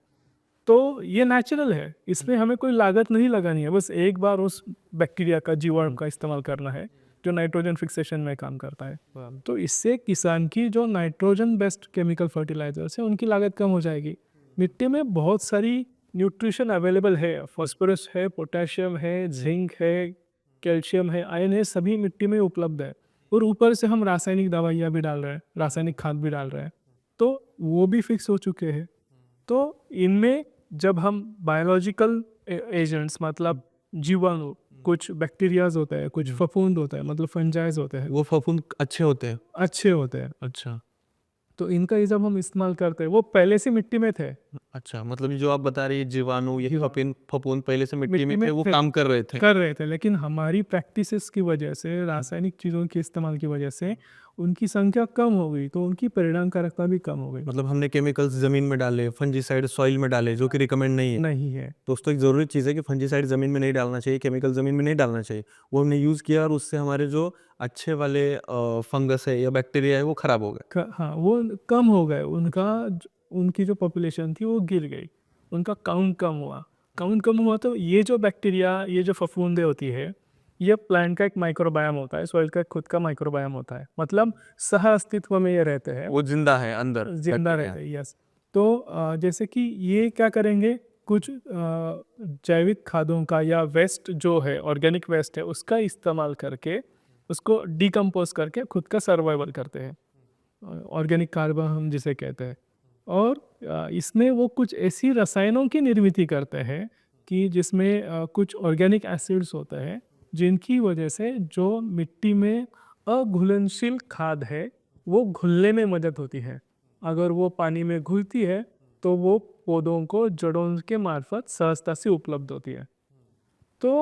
तो ये नेचुरल है, इसमें हमें कोई लागत नहीं लगानी है, बस एक बार उस बैक्टीरिया का, जीवाणु का इस्तेमाल करना है जो नाइट्रोजन फिक्सेशन में काम करता है। तो इससे किसान की जो नाइट्रोजन बेस्ड केमिकल फर्टिलाइजर्स है उनकी लागत कम हो जाएगी। मिट्टी में बहुत सारी न्यूट्रिशन अवेलेबल है, फॉस्फोरस है, पोटेशियम है, जिंक है, कैल्शियम है, आयरन है, सभी मिट्टी में उपलब्ध है। और ऊपर से हम रासायनिक दवाइयाँ भी डाल रहे हैं, रासायनिक खाद भी डाल रहे हैं, तो वो भी फिक्स हो चुके हैं। तो इनमें जब हम बायोलॉजिकल एजेंट्स, मतलब जीवाणु, कुछ बैक्टीरियाज होते हैं, कुछ फफूंद होते हैं, मतलब फंजाइज होते हैं, वो फफूंद अच्छे होते हैं? अच्छे होते हैं, अच्छा। तो इनका ये जब हम इस्तेमाल करते हैं, वो पहले से मिट्टी में थे, अच्छा, मतलब जो आप बता रही है जीवाणु, ये जीवाणु। फफूंद पहले से मिट्टी में मिट्टी थे, में वो थे। काम कर रहे थे। लेकिन हमारी प्रैक्टिसेस की वजह से, रासायनिक चीज़ों के इस्तेमाल की वजह से उनकी संख्या कम हो गई, तो उनकी परिणामकारकता भी कम हो गई। मतलब हमने केमिकल्स जमीन में डाले, फंजीसाइड सॉइल में डाले, जो कि रिकमेंड नहीं है। नहीं है। दोस्तों, एक ज़रूरी चीज़ है कि फंजीसाइड ज़मीन में नहीं डालना चाहिए, केमिकल ज़मीन में नहीं डालना चाहिए। वो हमने यूज़ किया और उससे हमारे जो अच्छे वाले फंगस है या बैक्टीरिया है वो ख़राब हो गए। हाँ, वो कम हो गए, उनकी जो पॉपुलेशन थी वो गिर गई, उनका काउंट कम हुआ। तो ये जो बैक्टीरिया, ये जो फफूंदे होती है, ये प्लांट का एक माइक्रोबायोम होता है, सॉइल का खुद का माइक्रोबायोम होता है, मतलब सह अस्तित्व में ये रहते हैं, वो जिंदा है अंदर, जिंदा बैक्टीरिया। रहते हैं। यस। तो जैसे कि ये क्या करेंगे, कुछ जैविक खादों का या वेस्ट जो है, ऑर्गेनिक वेस्ट है, उसका इस्तेमाल करके उसको डिकम्पोज करके खुद का सर्वाइवल करते हैं, ऑर्गेनिक कार्बन हम जिसे कहते हैं। और इसमें वो कुछ ऐसी रसायनों की निर्मित करते हैं कि जिसमें कुछ ऑर्गेनिक एसिड्स होते हैं, जिनकी वजह से जो मिट्टी में अघुलनशील खाद है वो घुलने में मदद होती है। अगर वो पानी में घुलती है तो वो पौधों को जड़ों के मार्फत सहजता से उपलब्ध होती है। तो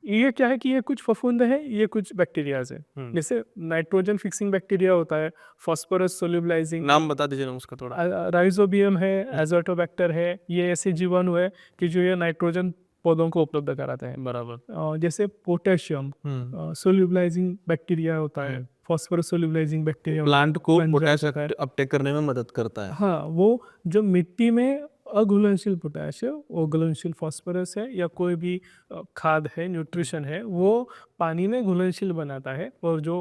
ये क्या है कि ये कुछ फफूंद है, ये कुछ बैक्टीरियाज है। जैसे नाइट्रोजन फिक्सिंग बैक्टीरिया होता है, फास्फोरस सोल्यूबलाइजिंग, नाम बता दीजिए ना उसका थोड़ा। राइजोबियम है, एजोटोबैक्टर है। ये ऐसे जीवाणु है कि जो ये नाइट्रोजन पौधों को उपलब्ध कराते हैं। बराबर। जैसे पोटेशियम सोल्यूबलाइजिंग बैक्टीरिया होता है, फॉस्फोरस सोल्यूबलाइजिंग बैक्टीरिया प्लांट को फंजाई पोटेशियम होता है। अपटेक करने में मदद करता है। हाँ, वो जो मिट्टी में अघुलनशील पोटैश है, वो घुलनशील फास्फोरस है या कोई भी खाद है, न्यूट्रिशन है, वो पानी में घुलनशील बनाता है और जो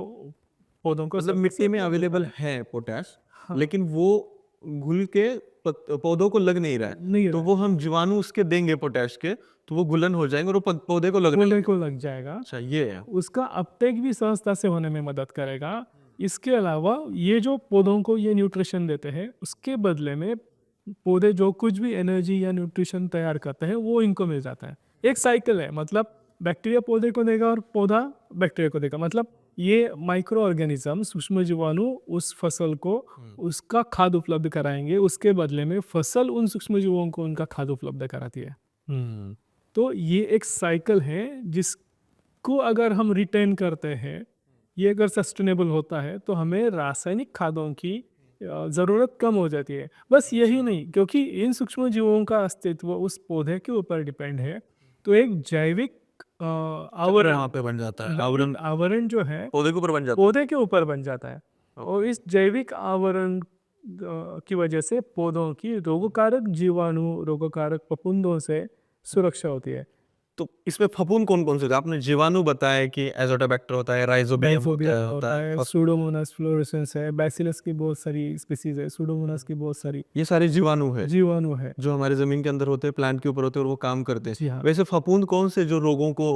पौधों को मतलब मिट्टी में अवेलेबल है पोटैश, हाँ। लेकिन वो घुल के पौधों को लग नहीं रहा है, नहीं तो रहा वो हम जीवाणु उसके देंगे पोटैश के, तो वो घुलन हो जाएंगे और वो पौधे को लगने फूलने को लग जाएगा। अच्छा, ये है। उसका अपटेक भी सहजता से होने में मदद करेगा। इसके अलावा ये जो पौधों को ये न्यूट्रिशन देते हैं, उसके बदले में पौधे जो कुछ भी एनर्जी या न्यूट्रिशन तैयार करते हैं वो इनको मिल जाता है। एक साइकिल है, मतलब बैक्टीरिया पौधे को देगा और पौधा बैक्टीरिया को देगा। मतलब ये माइक्रो ऑर्गेनिज्म, सूक्ष्म जीवाणु उस फसल को उसका खाद उपलब्ध कराएंगे, उसके बदले में फसल उन सूक्ष्म जीवों को उनका खाद उपलब्ध कराती है। तो ये एक साइकिल है जिसको अगर हम रिटेन करते हैं, ये अगर सस्टेनेबल होता है, तो हमें रासायनिक खादों की ज़रूरत कम हो जाती है। बस यही नहीं, क्योंकि इन सूक्ष्म जीवों का अस्तित्व उस पौधे के ऊपर डिपेंड है, तो एक जैविक आवरण यहाँ पे बन जाता है। आवरण जो है पौधे के ऊपर बन जाता है। पौधे के ऊपर बन जाता है, और इस जैविक आवरण की वजह से पौधों की रोगकारक जीवाणु, रोगकारक फफूंदों से सुरक्षा होती है। तो इसमें फफूंद कौन कौन से होते हैं? आपने जीवाणु बताया कि एजोटोबैक्टर होता है, राइजोबियम होता है, सूडोमोनास फ्लोरेसेंस है, बैसिलस की बहुत सारी स्पीसीज है, सूडोमोनास की बहुत सारी ये सारे जीवाणु है है जो हमारे जमीन के अंदर होते हैं, प्लांट के ऊपर होते हैं और वो काम करते जी हैं। हाँ। वैसे फफूंद कौन से जो रोगों को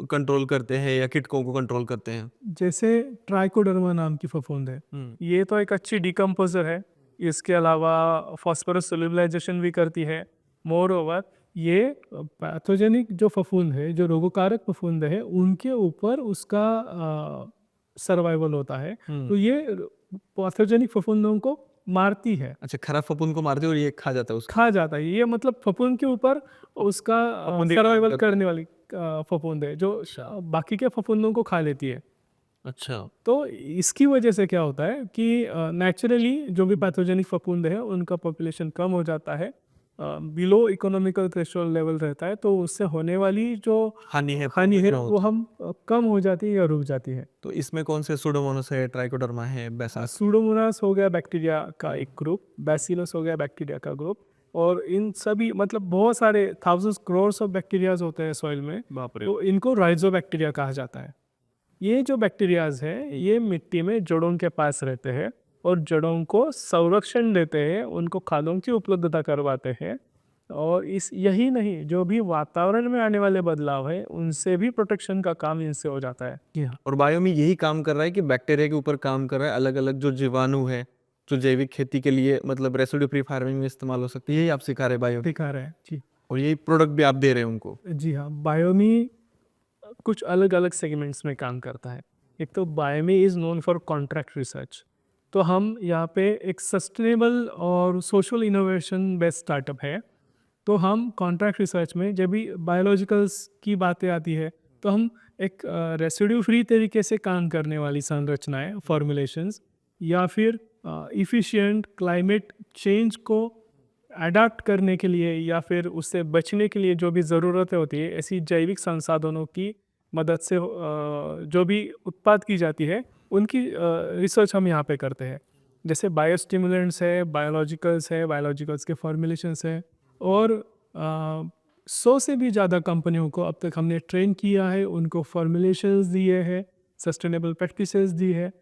कंट्रोल करते हैं या कीटकों को कंट्रोल करते हैं? जैसे ट्राइकोडर्मा नाम की फफूंद है, ये तो एक अच्छी डिकम्पोजर है, इसके अलावा फॉस्फोरस सोल्यूबलाइजेशन भी करती है। मोर ओवर ये पैथोजेनिक जो फफूंद है, जो रोगकारक फफूंद है, उनके ऊपर उसका सर्वाइवल होता है। तो ये पैथोजेनिक फफूंदों को मारती है, अच्छा, खराब फफूंद को मारते और ये खा जाता है उसको। खा जाता है। ये मतलब फफूंद के ऊपर उसका फफूंदी सर्वाइवल करता है। करने वाली फफूंद है जो बाकी के फफूंदों को खा लेती है। अच्छा, तो इसकी वजह से क्या होता है कि नेचुरली जो भी पैथोजेनिक फफूंद है उनका पॉपुलेशन कम हो जाता है, बिलो इकोनॉमिकल थ्रेशोल्ड लेवल रहता है, तो उससे होने वाली जो हानि है वो हम कम हो जाती है या रुक जाती है। तो इसमें कौन से सूडोमोनास है, ट्राइकोडर्मा है, बैसिलस? सूडोमोनास हो गया बैक्टीरिया का एक ग्रुप, बैसिलस हो गया बैक्टीरिया का ग्रुप, और इन सभी मतलब बहुत सारे थाउजेंड्स करोड्स ऑफ बैक्टीरियाज होते हैं सॉइल में, बाप रे। तो इनको राइजोबैक्टीरिया कहा जाता है। ये जो बैक्टीरियाज है ये मिट्टी में जड़ों के पास रहते हैं और जड़ों को संरक्षण देते हैं, उनको खादों की उपलब्धता करवाते हैं, और इस यही नहीं, जो भी वातावरण में आने वाले बदलाव है उनसे भी प्रोटेक्शन का काम इनसे हो जाता है। और बायोमी यही काम कर रहा है कि बैक्टीरिया के ऊपर काम कर रहा है, अलग अलग जो जीवाणु है जो जैविक खेती के लिए मतलब रेसिड्यू फ्री फार्मिंग में इस्तेमाल हो सकती है, यही आप सिखा रहे बायो, दिखा रहे हैं जी। और यही प्रोडक्ट भी आप दे रहे हैं उनको? जी हाँ, बायोमी कुछ अलग अलग सेगमेंट्स में काम करता है। एक तो बायोमी is known for contract research, तो हम यहाँ पे एक सस्टेनेबल और सोशल इनोवेशन बेस्ड स्टार्टअप है। तो हम कॉन्ट्रैक्ट रिसर्च में जब भी बायोलॉजिकल्स की बातें आती है तो हम एक रेसिड्यू फ्री तरीके से काम करने वाली संरचनाएं, फॉर्मुलेशंस, या फिर इफ़िशिएंट क्लाइमेट चेंज को अडाप्ट करने के लिए या फिर उससे बचने के लिए जो भी ज़रूरतें होती है, ऐसी जैविक संसाधनों की मदद से जो भी उत्पाद की जाती है उनकी रिसर्च हम यहाँ पे करते हैं। जैसे बायोस्टिमुलेंट्स है, बायोलॉजिकल्स के फॉर्मुलेशंस है, और 100 से भी ज़्यादा कंपनियों को अब तक हमने ट्रेन किया है, उनको फॉर्मुलेशंस दिए हैं, सस्टेनेबल प्रैक्टिसेस दी है।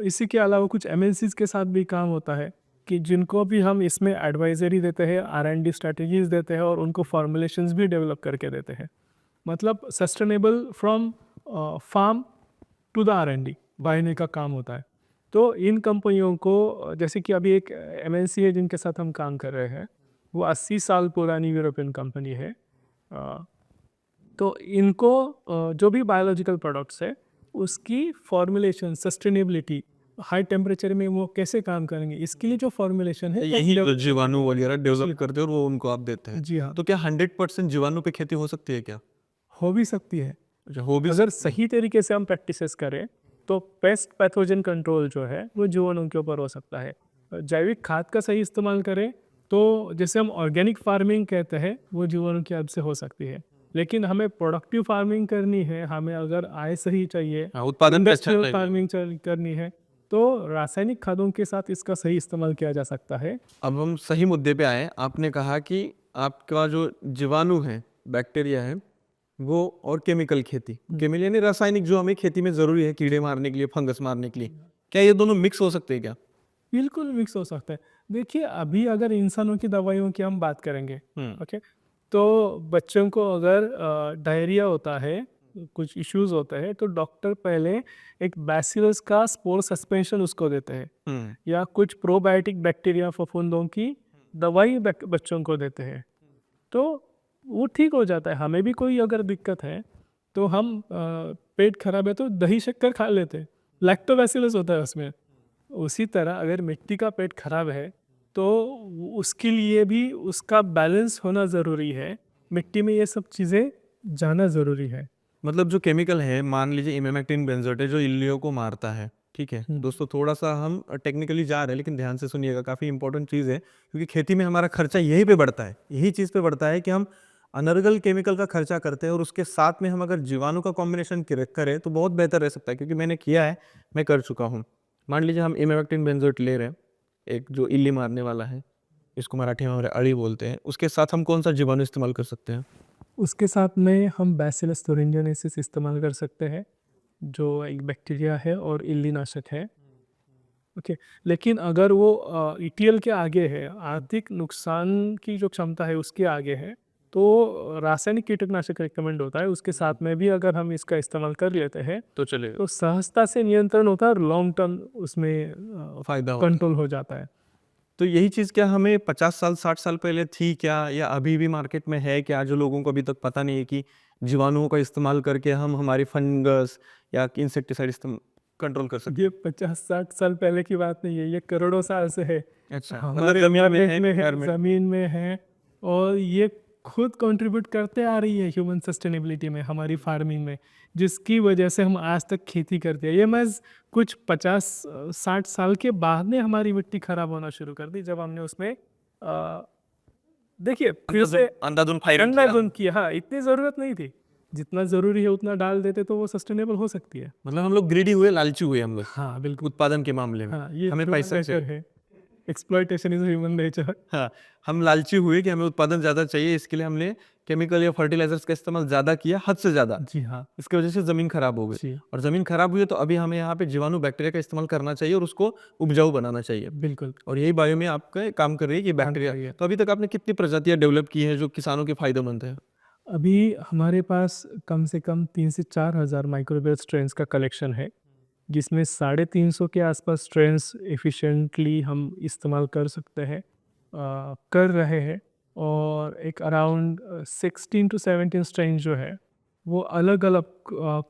इसी के अलावा कुछ एमएनसीज के साथ भी काम होता है कि जिनको भी हम इसमें एडवाइजरी देते हैं, R&D स्ट्रेटजीज देते हैं, और उनको फॉर्मुलेशंस भी डेवलप करके देते हैं। मतलब sustainable from farm to the R&D बढ़ाने का काम होता है। तो इन कंपनियों को, जैसे कि अभी एक MNC है जिनके साथ हम काम कर रहे हैं, वो 80 साल पुरानी यूरोपियन कंपनी है। तो इनको जो भी बायोलॉजिकल प्रोडक्ट्स है उसकी फॉर्मुलेशन, सस्टेनेबिलिटी, हाई टेम्परेचर में वो कैसे काम करेंगे, इसके लिए जो फॉर्मुलेशन है यही जो जीवाणु वगैरह डेवलप करते हैं और वो उनको आप देते हैं? जी हाँ, तो क्या 100% जीवाणु पे खेती हो सकती है क्या? हो भी सकती है अच्छा, हो भी अगर सही तरीके से हम प्रैक्टिसेस करें तो। पेस्ट पैथोजन कंट्रोल जो है वो जीवाणु के ऊपर हो सकता है। जैविक खाद का सही इस्तेमाल करें तो जैसे हम ऑर्गेनिक फार्मिंग कहते हैं वो जीवाणु की हद से हो सकती है। लेकिन हमें प्रोडक्टिव फार्मिंग करनी है, हमें अगर आय सही चाहिए, हाँ, उत्पादन पे अच्छा इंडस्ट्रियल रहेगा। फार्मिंग करनी है, तो रासायनिक खादों के साथ इसका सही इस्तेमाल किया जा सकता है। अब हम सही मुद्दे पे आए। आपने कहा कि आपका जो जीवाणु है, बैक्टीरिया है, वो और केमिकल खेती, केमिकल यानी रासायनिक जो हमें खेती में जरूरी है कीड़े मारने के लिए, फंगस मारने के लिए, क्या ये दोनों मिक्स हो सकते हैं क्या? बिल्कुल मिक्स हो सकता है। देखिए, अभी अगर इंसानों की दवाइयों की हम बात करेंगे, ओके, तो बच्चों को अगर डायरिया होता है, कुछ इश्यूज होते हैं, तो डॉक्टर पहले एक बैसिलस का स्पोर सस्पेंशन उसको देते हैं, या कुछ प्रोबायोटिक बैक्टीरिया फफूंदों की दवाई बच्चों को देते हैं, तो वो ठीक हो जाता है। हमें भी कोई अगर दिक्कत है तो हम पेट खराब है तो दही शक्कर खा लेते हैं, लैक्टोबैसिलस होता है उसमें। उसी तरह अगर मिट्टी का पेट खराब है तो उसके लिए भी उसका बैलेंस होना ज़रूरी है, मिट्टी में ये सब चीज़ें जाना ज़रूरी है। मतलब जो केमिकल है, मान लीजिए इमेमेक्टिन बेंजोएट है जो इल्लियों को मारता है, ठीक है दोस्तों, थोड़ा सा हम टेक्निकली जा रहे हैं लेकिन ध्यान से सुनिएगा, काफ़ी इंपॉर्टेंट चीज़ है, क्योंकि खेती में हमारा खर्चा यहीं पे बढ़ता है, यही चीज़ पे बढ़ता है कि हम अनर्गल केमिकल का खर्चा करते हैं और उसके साथ में हम अगर जीवाणु का कॉम्बिनेशन करें तो बहुत बेहतर रह सकता है, क्योंकि मैंने किया है, मैं कर चुका हूँ। मान लीजिए हम इमेमेक्टिन बेंजोएट ले रहे हैं, एक जो इल्ली मारने वाला है, इसको मराठी में हमारे अड़ी बोलते हैं, उसके साथ हम कौन सा जीवाणु इस्तेमाल कर सकते हैं? उसके साथ में हम बैसिलस thuringiensis इस्तेमाल कर सकते हैं, जो एक बैक्टीरिया है और इल्ली नाशक है, ओके। लेकिन अगर वो ETL के आगे है, आर्थिक नुकसान की जो क्षमता है उसके आगे है, तो रासायनिक कीटनाशक रिकमेंड होता है। उसके साथ में भी अगर हम इसका इस्तेमाल कर लेते हैं तो चलेगा, तो सहजता से नियंत्रण होता है और लॉन्ग टर्म उसमें फायदा कंट्रोल हो जाता है। तो यही चीज़ क्या हमें 50 साल 60 साल पहले थी क्या, या अभी भी मार्केट में है क्या, जो लोगों को अभी तक पता नहीं है कि जीवाणुओं का इस्तेमाल करके हम हमारी फंगस या इंसेक्टिसाइड कंट्रोल कर सकते ये 50-60 साल पहले की बात नहीं है, ये करोड़ों साल से है। हैं? अच्छा, हमारे जमीन में planet है, में है, घर में। ज़मीन में है, और ये खुद कंट्रीब्यूट करते आ रही है ह्यूमन सस्टेनेबिलिटी में, हमारी फार्मिंग में, जिसकी वजह से हम आज तक खेती करते हैं। ये मैं कुछ 50-60 साल के बाद में हमारी मिट्टी खराब होना शुरू कर दी, जब हमने उसमें देखिए फिर से अंधाधुंध फायरिंग किया। अंधाधुंध किया। हाँ, इतनी ज़रूरत नहीं थी, जितना ज़रूरी है उतना डाल देते तो वो सस्टेनेबल हो सकती है। मतलब हम लोग ग्रीडी हुए, लालची हुए हम लोग हाँ बिल्कुल। उत्पादन के मामले में। हाँ, ये हमें ह्यूमन पैसा नेचर है, एक्सप्लॉयटेशन इज ह्यूमन नेचर। हाँ, हम लालची हुए कि हमें उत्पादन ज़्यादा चाहिए, इसके लिए हमने केमिकल या फर्टिलाइजर्स का इस्तेमाल ज़्यादा किया, हद से ज़्यादा। जी हाँ इसकी वजह से ज़मीन खराब हो गई, जी और ज़मीन खराब हुई है तो अभी हमें यहाँ पे जीवाणु बैक्टीरिया का इस्तेमाल करना चाहिए और उसको उपजाऊ बनाना चाहिए। बिल्कुल। और यही बायो में आपका काम कर रही है कि बैक्टीरिया। कर रही है। तो अभी तक आपने कितनी प्रजातियां डेवलप की हैं जो किसानों के फायदेमंद है? अभी हमारे पास कम से कम 3 से 4 हज़ार माइक्रोबियल स्ट्रेन्स का कलेक्शन है, जिसमें 350 के आसपास स्ट्रेन्स एफिशिएंटली हम इस्तेमाल कर सकते हैं, कर रहे हैं। और एक अराउंड 16 टू 17 स्ट्रेन जो है वो अलग अलग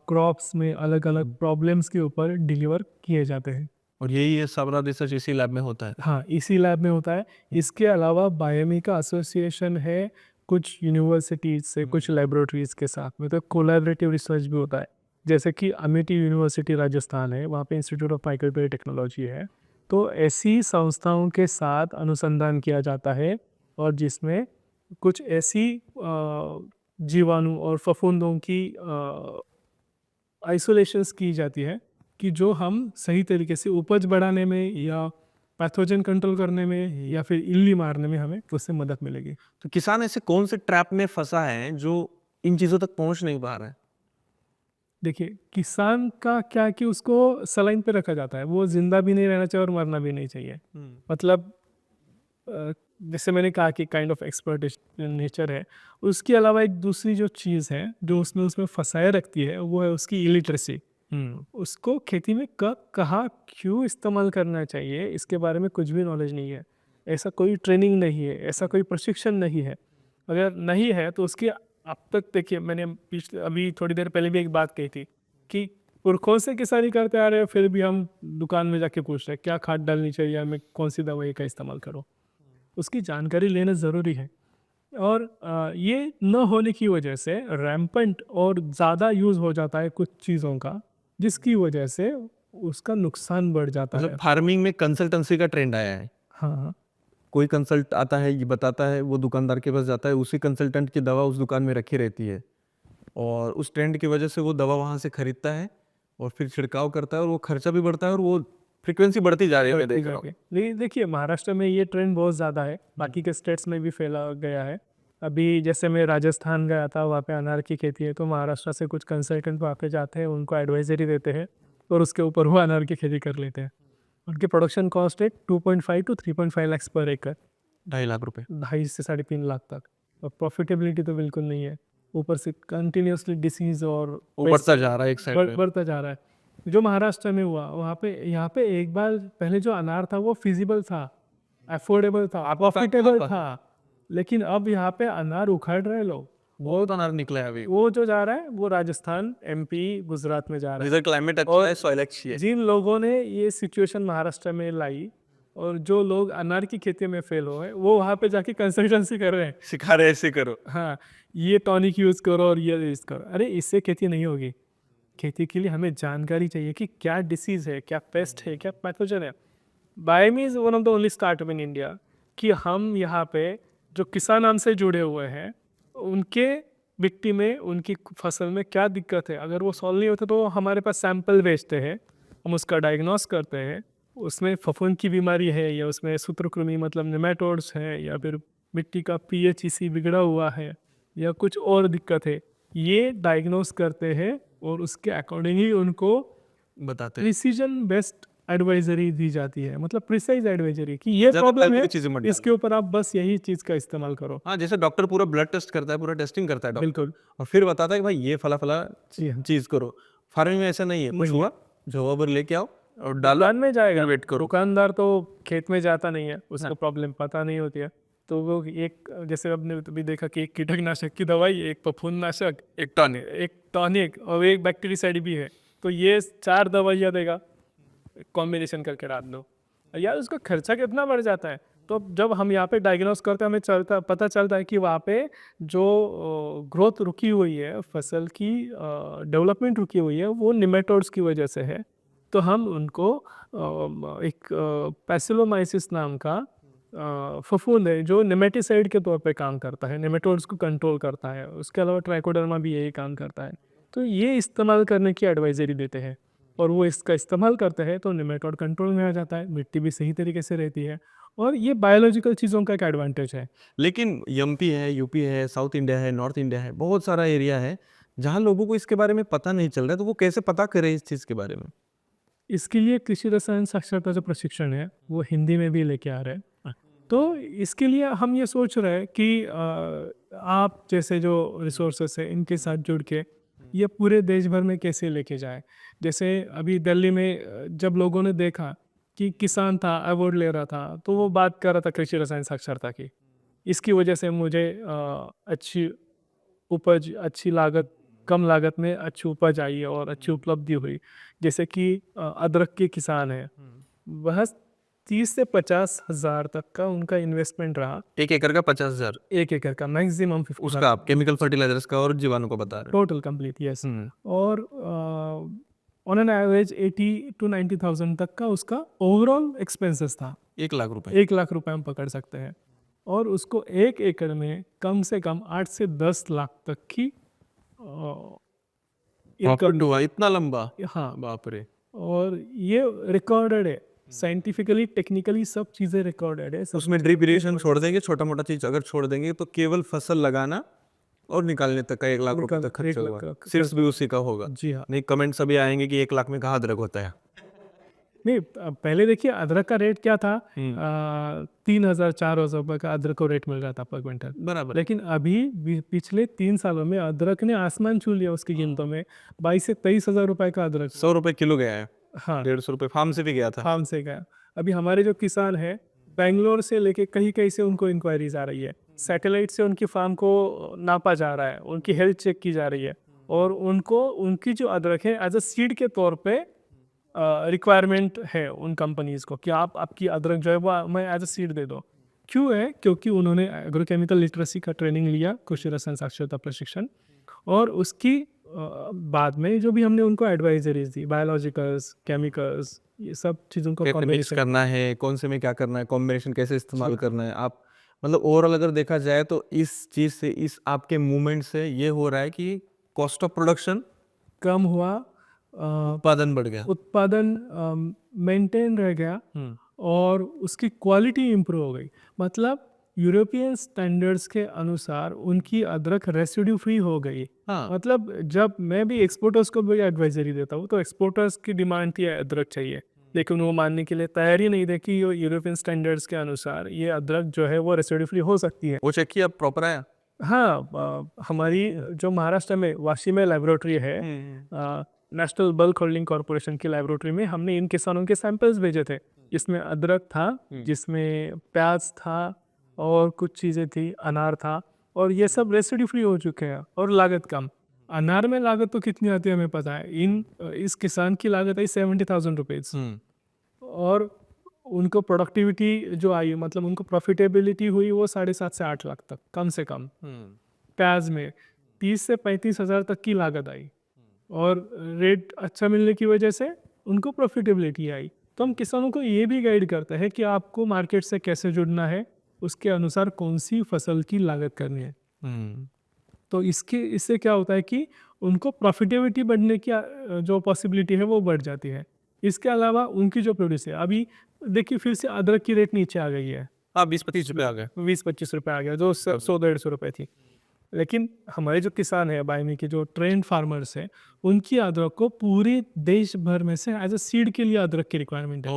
क्रॉप्स में अलग अलग प्रॉब्लम्स के ऊपर डिलीवर किए जाते हैं। और यही है सारा रिसर्च इसी लैब में होता है। हाँ, इसी लैब में होता है। इसके अलावा बायोमी का एसोसिएशन है कुछ यूनिवर्सिटीज़ से, कुछ लैबोरेटरीज़ के साथ में, तो कोलैबोरेटिव रिसर्च भी होता है। जैसे कि अमेठी यूनिवर्सिटी राजस्थान है, वहाँ पे इंस्टीट्यूट ऑफ माइक्रोबियल टेक्नोलॉजी है। तो ऐसी संस्थाओं के साथ अनुसंधान किया जाता है, और जिसमें कुछ ऐसी जीवाणु और फफूंदों की आइसोलेशंस की जाती है कि जो हम सही तरीके से उपज बढ़ाने में या पैथोजन कंट्रोल करने में या फिर इल्ली मारने में हमें उससे मदद मिलेगी। तो किसान ऐसे कौन से ट्रैप में फंसा है जो इन चीज़ों तक पहुंच नहीं पा रहा है? देखिए, किसान का क्या कि उसको सलाइन पे रखा जाता है, वो जिंदा भी नहीं रहना चाहिए और मरना भी नहीं चाहिए। मतलब जैसे मैंने कहा कि काइंड ऑफ एक्सप्लॉयटेशन नेचर है। उसके अलावा एक दूसरी जो चीज़ है जो उसमें फंसाए रखती है, वो है उसकी इलिटरेसी। उसको खेती में कब कहाँ क्यों इस्तेमाल करना चाहिए इसके बारे में कुछ भी नॉलेज नहीं है। ऐसा कोई ट्रेनिंग नहीं है, ऐसा कोई प्रशिक्षण नहीं है। अगर नहीं है तो उसकी अब तक देखिए, मैंने पिछले अभी थोड़ी देर पहले भी एक बात कही थी कि पुरखों से किसानी करते आ रहे हैं, फिर भी हम दुकान में जाके पूछ रहे हैं क्या खाद डालनी चाहिए, हमें कौन सी दवाई का इस्तेमाल करो। उसकी जानकारी लेना ज़रूरी है। और ये न होने की वजह से रैम्पेंट और ज़्यादा यूज़ हो जाता है कुछ चीज़ों का, जिसकी वजह से उसका नुकसान बढ़ जाता है। मतलब फार्मिंग में कंसल्टेंसी का ट्रेंड आया है। हाँ, कोई कंसल्ट आता है, ये बताता है, वो दुकानदार के पास जाता है, उसी कंसल्टेंट की दवा उस दुकान में रखी रहती है, और उस ट्रेंड की वजह से वो दवा वहाँ से खरीदता है और फिर छिड़काव करता है, और वो खर्चा भी बढ़ता है और वो फ्रीक्वेंसी बढ़ती जा रही है, मैं देख रहा हूँ। लेकिन देखिए, महाराष्ट्र में ये ट्रेंड बहुत ज़्यादा है, बाकी के स्टेट्स में भी फैला गया है। अभी जैसे मैं राजस्थान गया था, वहाँ पे अनार की खेती है, तो महाराष्ट्र से कुछ कंसल्टेंट वहाँ पे जाते हैं, उनको एडवाइजरी देते हैं और उसके ऊपर वो अनार की खेती कर लेते हैं। उनकी प्रोडक्शन कॉस्ट है 2.5 to 3.5 लाख पर एकड़, 2.5 लाख रुपए। 2.5 से 3.5 लाख तक। और प्रॉफिटेबिलिटी तो बिल्कुल नहीं है, ऊपर से कंटिन्यूसली डिसीज और बढ़ता जा रहा है एक साइड में। बढ़ता जा रहा है। जो महाराष्ट्र में हुआ, वहाँ पे यहाँ पे एक बार पहले जो अनार था वो फिजिबल था, अफोर्डेबल था, प्रॉफिटेबल था, लेकिन अब यहाँ पे अनार उखाड़ रहे लोग। बहुत अनार निकला है अभी। वो जो जा रहा है वो राजस्थान, एमपी, गुजरात में जा रहा है। इधर क्लाइमेट अच्छा है, सॉइल अच्छी है। जिन लोगों ने ये सिचुएशन महाराष्ट्र में लाई और जो लोग अनार की खेती में फेल हुए, वो वहाँ पे जाके कंसल्टेंसी कर रहे हैं, सिखा रहे ऐसे करो। हाँ ये टॉनिक यूज़ करो और ये यूज़ करो। अरे इससे खेती नहीं होगी। खेती के लिए हमें जानकारी चाहिए कि क्या डिसीज़ है, क्या पेस्ट है, क्या पैथोजन है। बायोमी is one of the only startup in India कि हम यहाँ पे जो किसान हमसे जुड़े हुए हैं, उनके मिट्टी में, उनकी फसल में क्या दिक्कत है, अगर वो सॉल्व नहीं होते तो हमारे पास सैंपल भेजते हैं, हम उसका डायग्नोस करते हैं, उसमें फफूंद की बीमारी है या उसमें सूत्रकृमि मतलब नेमाटोड्स है या फिर मिट्टी का पीएच इसी बिगड़ा हुआ है या कुछ और दिक्कत है, ये डायग्नोस करते हैं और उसके अकॉर्डिंग ही उनको बताते हैं। प्रिसीजन बेस्ट एडवाइजरी दी जाती है, मतलब प्रिसाइज एडवाइजरी कि ये प्रॉब्लम है, इसके ऊपर आप बस यही चीज़ का इस्तेमाल करो। हाँ, जैसे डॉक्टर पूरा ब्लड टेस्ट करता है, पूरा टेस्टिंग करता है डॉक्टर, बिल्कुल। और फिर बताता है कि भाई ये फला फला जी हाँ। चीज़ करो। फार्मिंग में ऐसा नहीं है, कुछ हुआ जो पर लेके आओ, और डालो दुकान में जाएगा, वेट करो। दुकानदार तो खेत में जाता नहीं है, उसको हाँ। प्रॉब्लम पता नहीं होती है। तो वो एक जैसे आपने भी देखा कि एक कीटकनाशक की दवाई, एक फफूंदनाशक, एक टॉनिक और एक बैक्टीरिसाइड भी है। तो ये 4 दवाइयाँ देगा, कॉम्बिनेशन करके डाल दो। यार उसका खर्चा कितना बढ़ जाता है। तो जब हम यहाँ पे डायग्नोस करते हैं, हमें पता चलता है कि वहाँ पे जो ग्रोथ रुकी हुई है, फसल की डेवलपमेंट रुकी हुई है, वो निमेटोड्स की वजह से है। तो हम उनको एक पैसिलोमाइसिस नाम का फफूंद है जो नेमेटिसाइड के तौर पे काम करता है, नेमेटोड्स को कंट्रोल करता है। उसके अलावा ट्राइकोडर्मा भी यही काम करता है। तो ये इस्तेमाल करने की एडवाइजरी देते हैं और वो इसका इस्तेमाल करते हैं तो नेमेटोड कंट्रोल में आ जाता है, मिट्टी भी सही तरीके से रहती है और ये बायोलॉजिकल चीज़ों का एक एडवांटेज है। लेकिन एमपी है, यूपी है, साउथ इंडिया है, नॉर्थ इंडिया है, बहुत सारा एरिया है जहाँ लोगों को इसके बारे में पता नहीं चल रहा है, तो वो कैसे पता करें इस चीज़ के बारे में? इसके लिए कृषि रसायन साक्षरता जो प्रशिक्षण है वो हिंदी में भी लेके आ रहे हैं। तो इसके लिए हम ये सोच रहे हैं कि आप जैसे जो रिसोर्सेस है इनके साथ जुड़ के ये पूरे देश भर में कैसे लेके जाए। जैसे अभी दिल्ली में जब लोगों ने देखा कि किसान था, अवार्ड ले रहा था, तो वो बात कर रहा था कृषि रसायन साक्षरता की। इसकी वजह से मुझे अच्छी उपज, अच्छी लागत, कम लागत में अच्छी उपज आई है और अच्छी उपलब्धि हुई। जैसे कि अदरक के किसान हैं, वह 30 से 50 हज़ार तक का उनका इन्वेस्टमेंट रहा। 1 एकड़ का 50,000 1 एकड़ का मैक्सिमम 50 उसका आप केमिकल फर्टिलाइजर्स का और जीवाणु का बता रहे टोटल कंप्लीट, यस। हैं। और ऑन एन एवरेज 80 to 90,000 तक का उसका ओवरऑल एक्सपेंसेस था। 1 लाख रुपए 1 लाख रुपए हम पकड़ सकते हैं और उसको 1 एकड़ में कम से कम 8 से 10 लाख तक की प्रॉफिट हुआ इतना लंबा? हाँ, बाप रे। और ये रिकॉर्डेड है, साइंटिफिकली टेक्निकली सब चीज़ें रिकॉर्डेड है। सब उसमें ड्रिप इरिगेशन छोड़ देंगे, छोटा मोटा चीज अगर छोड़ देंगे तो केवल फसल लगाना और निकालने तक का 1 लाख रुपए तक खर्चा 1 लाख होगा, का सिर्फ भी उसी का होगा। जी हाँ। नहीं कमेंट्स अभी आएंगे कि 1 लाख में कहाँ अदरक होता है। नहीं, पहले देखिए अदरक का रेट क्या था, 3,000-4,000 रुपये का अदरक को रेट मिल रहा था पर क्विंटल। बराबर। लेकिन अभी पिछले 3 सालों में अदरक ने आसमान छू लिया उसकी कीमतों में। 22 से 23,000 रुपये का अदरक। 100 रुपए किलो गया है, हाँ, 150 रुपए फार्म से भी गया था। फार्म से गया। अभी हमारे जो किसान हैं, बेंगलोर से लेके कहीं कहीं से उनको इंक्वायरीज आ रही है, सैटेलाइट से उनकी फार्म को नापा जा रहा है, उनकी हेल्थ चेक की जा रही है और उनको उनकी जो अदरक है एज अ सीड के तौर पे रिक्वायरमेंट है उन कंपनीज को कि आप आपकी अदरक जो है वो मैं एज अ सीड दे दो। क्यों है? क्योंकि उन्होंने एग्रोकेमिकल लिटरेसी का ट्रेनिंग लिया, कृषि रसायन साक्षरता प्रशिक्षण, और उसकी बाद में जो भी हमने उनको एडवाइजरीज दी, बायोलॉजिकल्स, केमिकल्स, ये सब चीज़ों को कैसे मिक्स कॉम्बिनेशन करना है, कौन से में क्या करना है, कॉम्बिनेशन कैसे इस्तेमाल करना है। आप मतलब ओवरऑल अगर देखा जाए तो इस चीज से, इस आपके मूवमेंट से ये हो रहा है कि कॉस्ट ऑफ प्रोडक्शन कम हुआ, उत्पादन बढ़ गया। उत्पादन मेंटेन रह गया और उसकी क्वालिटी इम्प्रूव हो गई। मतलब यूरोपियन स्टैंडर्ड्स के अनुसार उनकी अदरक रेसिड्यू फ्री हो गई। हाँ। मतलब जब मैं भी एक्सपोर्टर्स को भी एडवाइजरी देता हूँ तो एक्सपोर्टर्स की डिमांड थी अदरक चाहिए, लेकिन वो मानने के लिए तैयार ही नहीं थे कि यूरोपियन स्टैंडर्ड्स के अनुसार ये अदरक जो है वो रेसिड्यू फ्री हो सकती है। वो चेक किया प्रॉपर आया। हाँ, हमारी जो महाराष्ट्र में वाशी में लेबोरेटरी है, नेशनल बल्क होल्डिंग कॉरपोरेशन की लेबोरेटरी में हमने इन किसानों के सैंपल्स भेजे थे, जिसमें अदरक था, जिसमें प्याज था और कुछ चीज़ें थी, अनार था, और ये सब रेसिड्यू फ्री हो चुके हैं और लागत कम। अनार में लागत तो कितनी आती है हमें पता है, इस किसान की लागत आई 70,000 रुपीज़ और उनको प्रोडक्टिविटी जो आई, मतलब उनको प्रॉफिटेबिलिटी हुई वो 7.5 से 8 लाख तक कम से कम। प्याज में 30 से 35 हज़ार तक की लागत आई और रेट अच्छा मिलने की वजह से उनको प्रॉफिटेबिलिटी आई। तो हम किसानों को ये भी गाइड करते हैं कि आपको मार्केट से कैसे जुड़ना है, उसके अनुसार कौन सी फसल की लागत करनी है। तो इससे क्या होता है कि उनको प्रॉफिटेबिलिटी बढ़ने की जो पॉसिबिलिटी है वो बढ़ जाती है। इसके अलावा उनकी जो प्रोड्यूस है, अभी देखिए फिर से अदरक की रेट नीचे आ गई है। हाँ 20-25 रुपए आ गए। 20-25 रुपये आ गया, जो 100-150 रुपये थी। लेकिन हमारे जो किसान है बायमी के, जो ट्रेंड फार्मर्स हैं, उनकी अदरक को पूरे देश भर में से एज अ सीड के लिए अदरक की रिक्वायरमेंट है,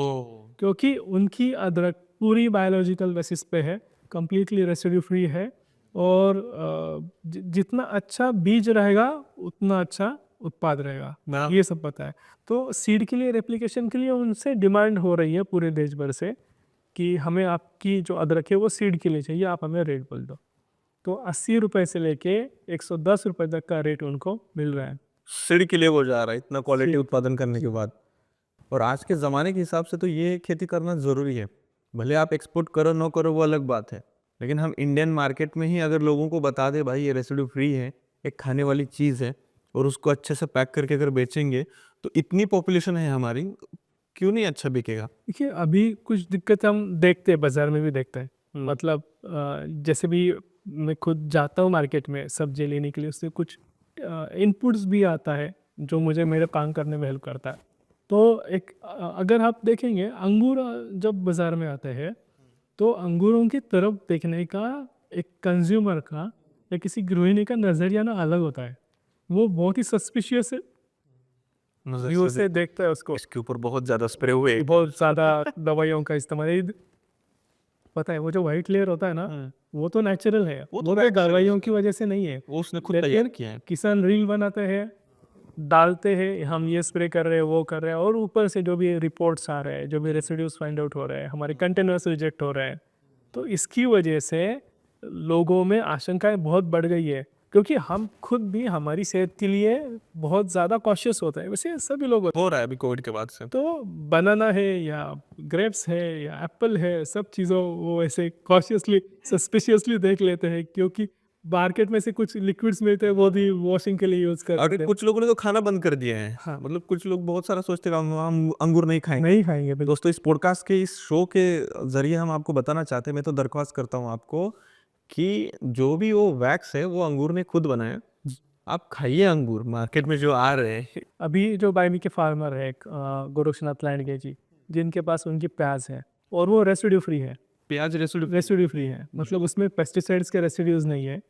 क्योंकि उनकी अदरक पूरी बायोलॉजिकल बेसिस पे है, कम्प्लीटली रेसिड्यू फ्री है और जितना अच्छा बीज रहेगा उतना अच्छा उत्पाद रहेगा, हाँ। ये सब पता है। तो सीड के लिए, रेप्लिकेशन के लिए उनसे डिमांड हो रही है पूरे देश भर से कि हमें आपकी जो अदरक है वो सीड के लिए चाहिए, आप हमें रेट बोल दो। तो 80 रुपए से लेके 110 रुपए तक का रेट उनको मिल रहा है। सीड के लिए वो जा रहा है इतना क्वालिटी सीड। उत्पादन करने के बाद। और आज के ज़माने के हिसाब से तो ये खेती करना ज़रूरी है। भले आप एक्सपोर्ट करो ना करो वो अलग बात है, लेकिन हम इंडियन मार्केट में ही अगर लोगों को बता दें भाई ये रेसिड्यू फ्री है, एक खाने वाली चीज़ है, और उसको अच्छे से पैक करके अगर बेचेंगे तो इतनी पॉपुलेशन है हमारी, क्यों नहीं अच्छा बिकेगा। देखिए अभी कुछ दिक्कत हम देखते हैं, बाजार में भी देखते हैं। मतलब जैसे भी मैं खुद जाता हूँ मार्केट में सब्जी लेने के लिए, उससे कुछ इनपुट्स भी आता है जो मुझे मेरे काम करने में हेल्प करता है। तो एक अगर आप देखेंगे अंगूर जब बाजार में आते हैं तो अंगूरों की तरफ देखने का एक कंज्यूमर का या किसी गृहिणी का नज़रिया ना अलग होता है। वो बहुत ही सस्पिशियस व्यू से देखता है उसको। इसके ऊपर बहुत ज़्यादा स्प्रे हुए। बहुत ज़्यादा दवाइयों का इस्तेमाल पता है, वो जो वाइट लेयर होता है ना, वो तो नेचुरल है, वो वो तो तो natural दवाइयों की वजह से नहीं है। वो उसने खुद लेकिन तैयार किया है। किसान रील बनाते हैं, डालते हैं हम ये स्प्रे कर रहे हैं वो कर रहे हैं, और ऊपर से जो भी रिपोर्ट्स आ रहे हैं, जो भी रेसिड्यूज फाइंड आउट हो रहे हैं, हमारे कंटेनर्स रिजेक्ट हो रहे हैं, तो इसकी वजह से लोगों में आशंकाएं बहुत बढ़ गई है। क्योंकि हम खुद भी हमारी सेहत के लिए बहुत ज़्यादा कॉशियस होते हैं, वैसे सभी लोग होते हैं। हो रहा है अभी कोविड के बाद से। तो बनाना है या ग्रेप्स है या एप्पल है, सब चीज़ों वो ऐसे कॉशियसली सस्पिशियसली देख लेते हैं, क्योंकि मार्केट में से कुछ लिक्विड्स मिलते हैं वो भी वॉशिंग के लिए यूज़ करते और हैं। कुछ लोगों ने तो खाना बंद कर दिया है। हाँ। मतलब कुछ लोग बहुत सारा सोचते हैं हम अंगूर नहीं खाएंगे। नहीं खाएंगे बिल्कुल। दोस्तों इस पॉडकास्ट के इस शो के जरिए हम आपको बताना चाहते हैं, मैं तो दरख्वास्त करता हूँ आपको कि जो भी वो वैक्स है वो अंगूर ने खुद बनाया। आप खाइए अंगूर मार्केट में जो आ रहे हैं। अभी जो बायमी के फार्मर है गोरक्षनाथ लैंड के जी, जिनके पास उनकी प्याज है और वो रेसिड्यू फ्री है। प्याज रेसिड्यू फ्री है मतलब उसमें पेस्टिसाइड्स के रेसिड्यूज नहीं है,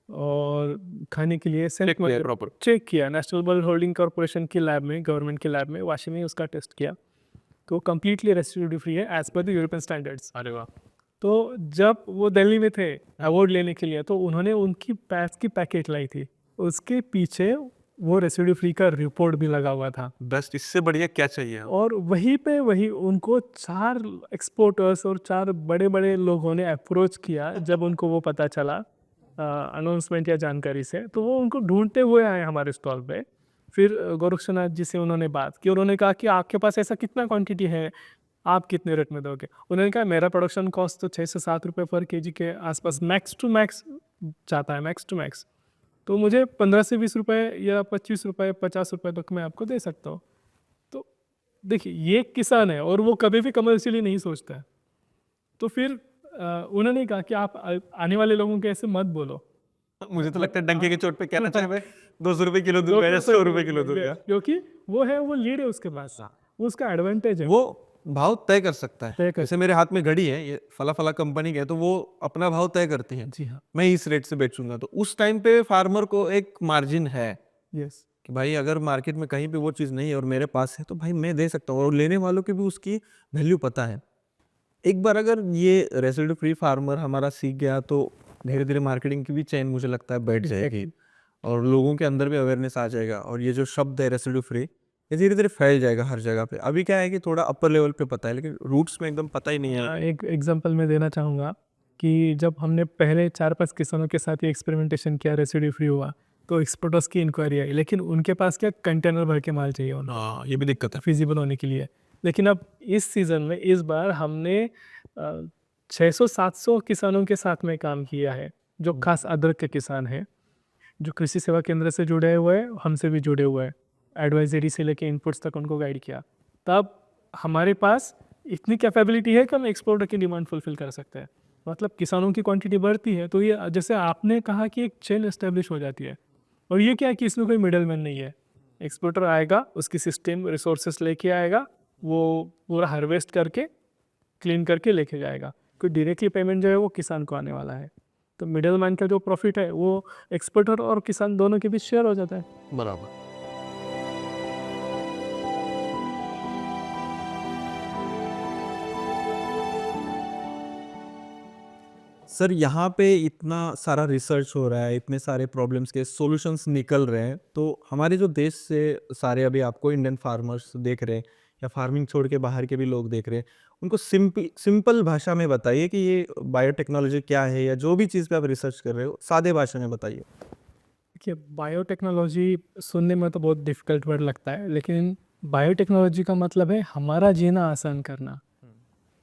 और खाने के लिए Check किया है proper। चेक किया नेशनल बर्ड होल्डिंग कॉर्पोरेशन की लैब में, गवर्नमेंट की लैब में वाशी में उसका टेस्ट किया, तो कम्प्लीटली रेसिड्यू फ्री है as per the European standards. अरे वाह। तो जब वो दिल्ली में थे अवार्ड लेने के लिए, तो उन्होंने उनकी प्याज की पैकेट लाई थी, उसके पीछे वो रेसिड्यू फ्री का रिपोर्ट भी लगा हुआ था। बस इससे बढ़िया क्या चाहिए। और वही उनको 4 एक्सपोर्टर्स और 4 बड़े बड़े लोगों ने अप्रोच किया जब उनको वो पता चला अनाउंसमेंट या जानकारी से, तो वो उनको ढूंढते हुए आए हमारे स्टॉल पे। फिर गोरक्षनाथ जी से उन्होंने बात की, उन्होंने कहा कि आपके पास ऐसा कितना क्वांटिटी है, आप कितने रेट में दोगे। उन्होंने कहा मेरा प्रोडक्शन कॉस्ट तो 6 से 7 रुपये पर केजी के आसपास मैक्स टू मैक्स जाता है, मैक्स टू मैक्स। तो मुझे 15 से 20 रुपये या 25 रुपये 50 रुपये तक मैं आपको दे सकता हूँ। तो देखिए ये किसान है और वो कभी भी कमर्शियली नहीं सोचता है। तो फिर उन्होंने कहा कि आप आने वाले लोगों के ऐसे मत बोलो। मुझे तो लगता है डंके के चोट पे कहना चाहिए भाई 200 रुपए किलो दूंगा या 100 रुपए किलो दूंगा। क्योंकि वो है, वो लीड है उसके पास, वो उसका एडवांटेज है। वो भाव तय कर सकता है। तय कर जैसे मेरे हाथ में घड़ी है, ये फला फला कंपनी की है, तो वो अपना भाव तय करती है। जी हाँ। मैं इस रेट से बेचूंगा, तो उस टाइम पे फार्मर को एक मार्जिन है यस। कि भाई अगर मार्केट में कहीं पे वो चीज़ नहीं है और मेरे पास है तो भाई मैं दे सकता हूँ, और लेने वालों की भी उसकी वैल्यू पता है। एक बार अगर ये रेसिड्यू फ्री फार्मर हमारा सीख गया तो धीरे धीरे मार्केटिंग की भी चेन मुझे लगता है बैठ जाएगी, और लोगों के अंदर भी अवेयरनेस आ जाएगा, और ये जो शब्द है रेसिड्यू फ्री ये धीरे धीरे फैल जाएगा हर जगह पे। अभी क्या है कि थोड़ा अपर लेवल पे पता है, लेकिन रूट्स में एकदम पता ही नहीं है। एक एग्जांपल मैं देना चाहूँगा कि जब हमने पहले 4-5 किसानों के साथ ये एक्सपेरिमेंटेशन किया, रेसिड्यू फ्री हुआ, तो एक्सपोर्टर्स की इंक्वायरी आई, लेकिन उनके पास क्या कंटेनर भर के माल चाहिए उनको हाँ, ये भी दिक्कत है। फिजिबल होने के लिए। लेकिन अब इस सीज़न में इस बार हमने 600-700 किसानों के साथ में काम किया है, जो खास अदरक के किसान हैं, जो कृषि सेवा केंद्र से जुड़े हुए हैं, हमसे भी जुड़े हुए हैं, एडवाइजरी से लेके इनपुट्स तक उनको गाइड किया। तब हमारे पास इतनी कैपेबिलिटी है कि हम एक्सपोर्टर की डिमांड फुलफिल कर सकते हैं। मतलब किसानों की क्वांटिटी बढ़ती है तो ये जैसे आपने कहा कि एक चेन एस्टेब्लिश हो जाती है, और ये क्या है कि इसमें कोई मिडल मैन नहीं है। एक्सपोर्टर आएगा, उसकी सिस्टम रिसोर्सेस लेके आएगा, वो पूरा हार्वेस्ट करके क्लीन करके लेके जाएगा। कोई डायरेक्टली पेमेंट जो है वो किसान को आने वाला है। तो मिडल मैन का जो प्रॉफिट है वो एक्सपोर्टर और किसान दोनों के बीच शेयर हो जाता है। बराबर। सर यहाँ पे इतना सारा रिसर्च हो रहा है, इतने सारे प्रॉब्लम्स के सॉल्यूशंस निकल रहे हैं, तो हमारे जो देश से सारे अभी आपको इंडियन फार्मर्स देख रहे हैं या फार्मिंग छोड़ के बाहर के भी लोग देख रहे हैं, उनको सिंपल भाषा में बताइए कि ये बायोटेक्नोलॉजी क्या है, या जो भी चीज़ पे आप रिसर्च कर रहे हो सादे भाषा में बताइए। देखिए, बायोटेक्नोलॉजी सुनने में तो बहुत डिफिकल्ट वर्ड लगता है, लेकिन बायोटेक्नोलॉजी का मतलब है हमारा जीना आसान करना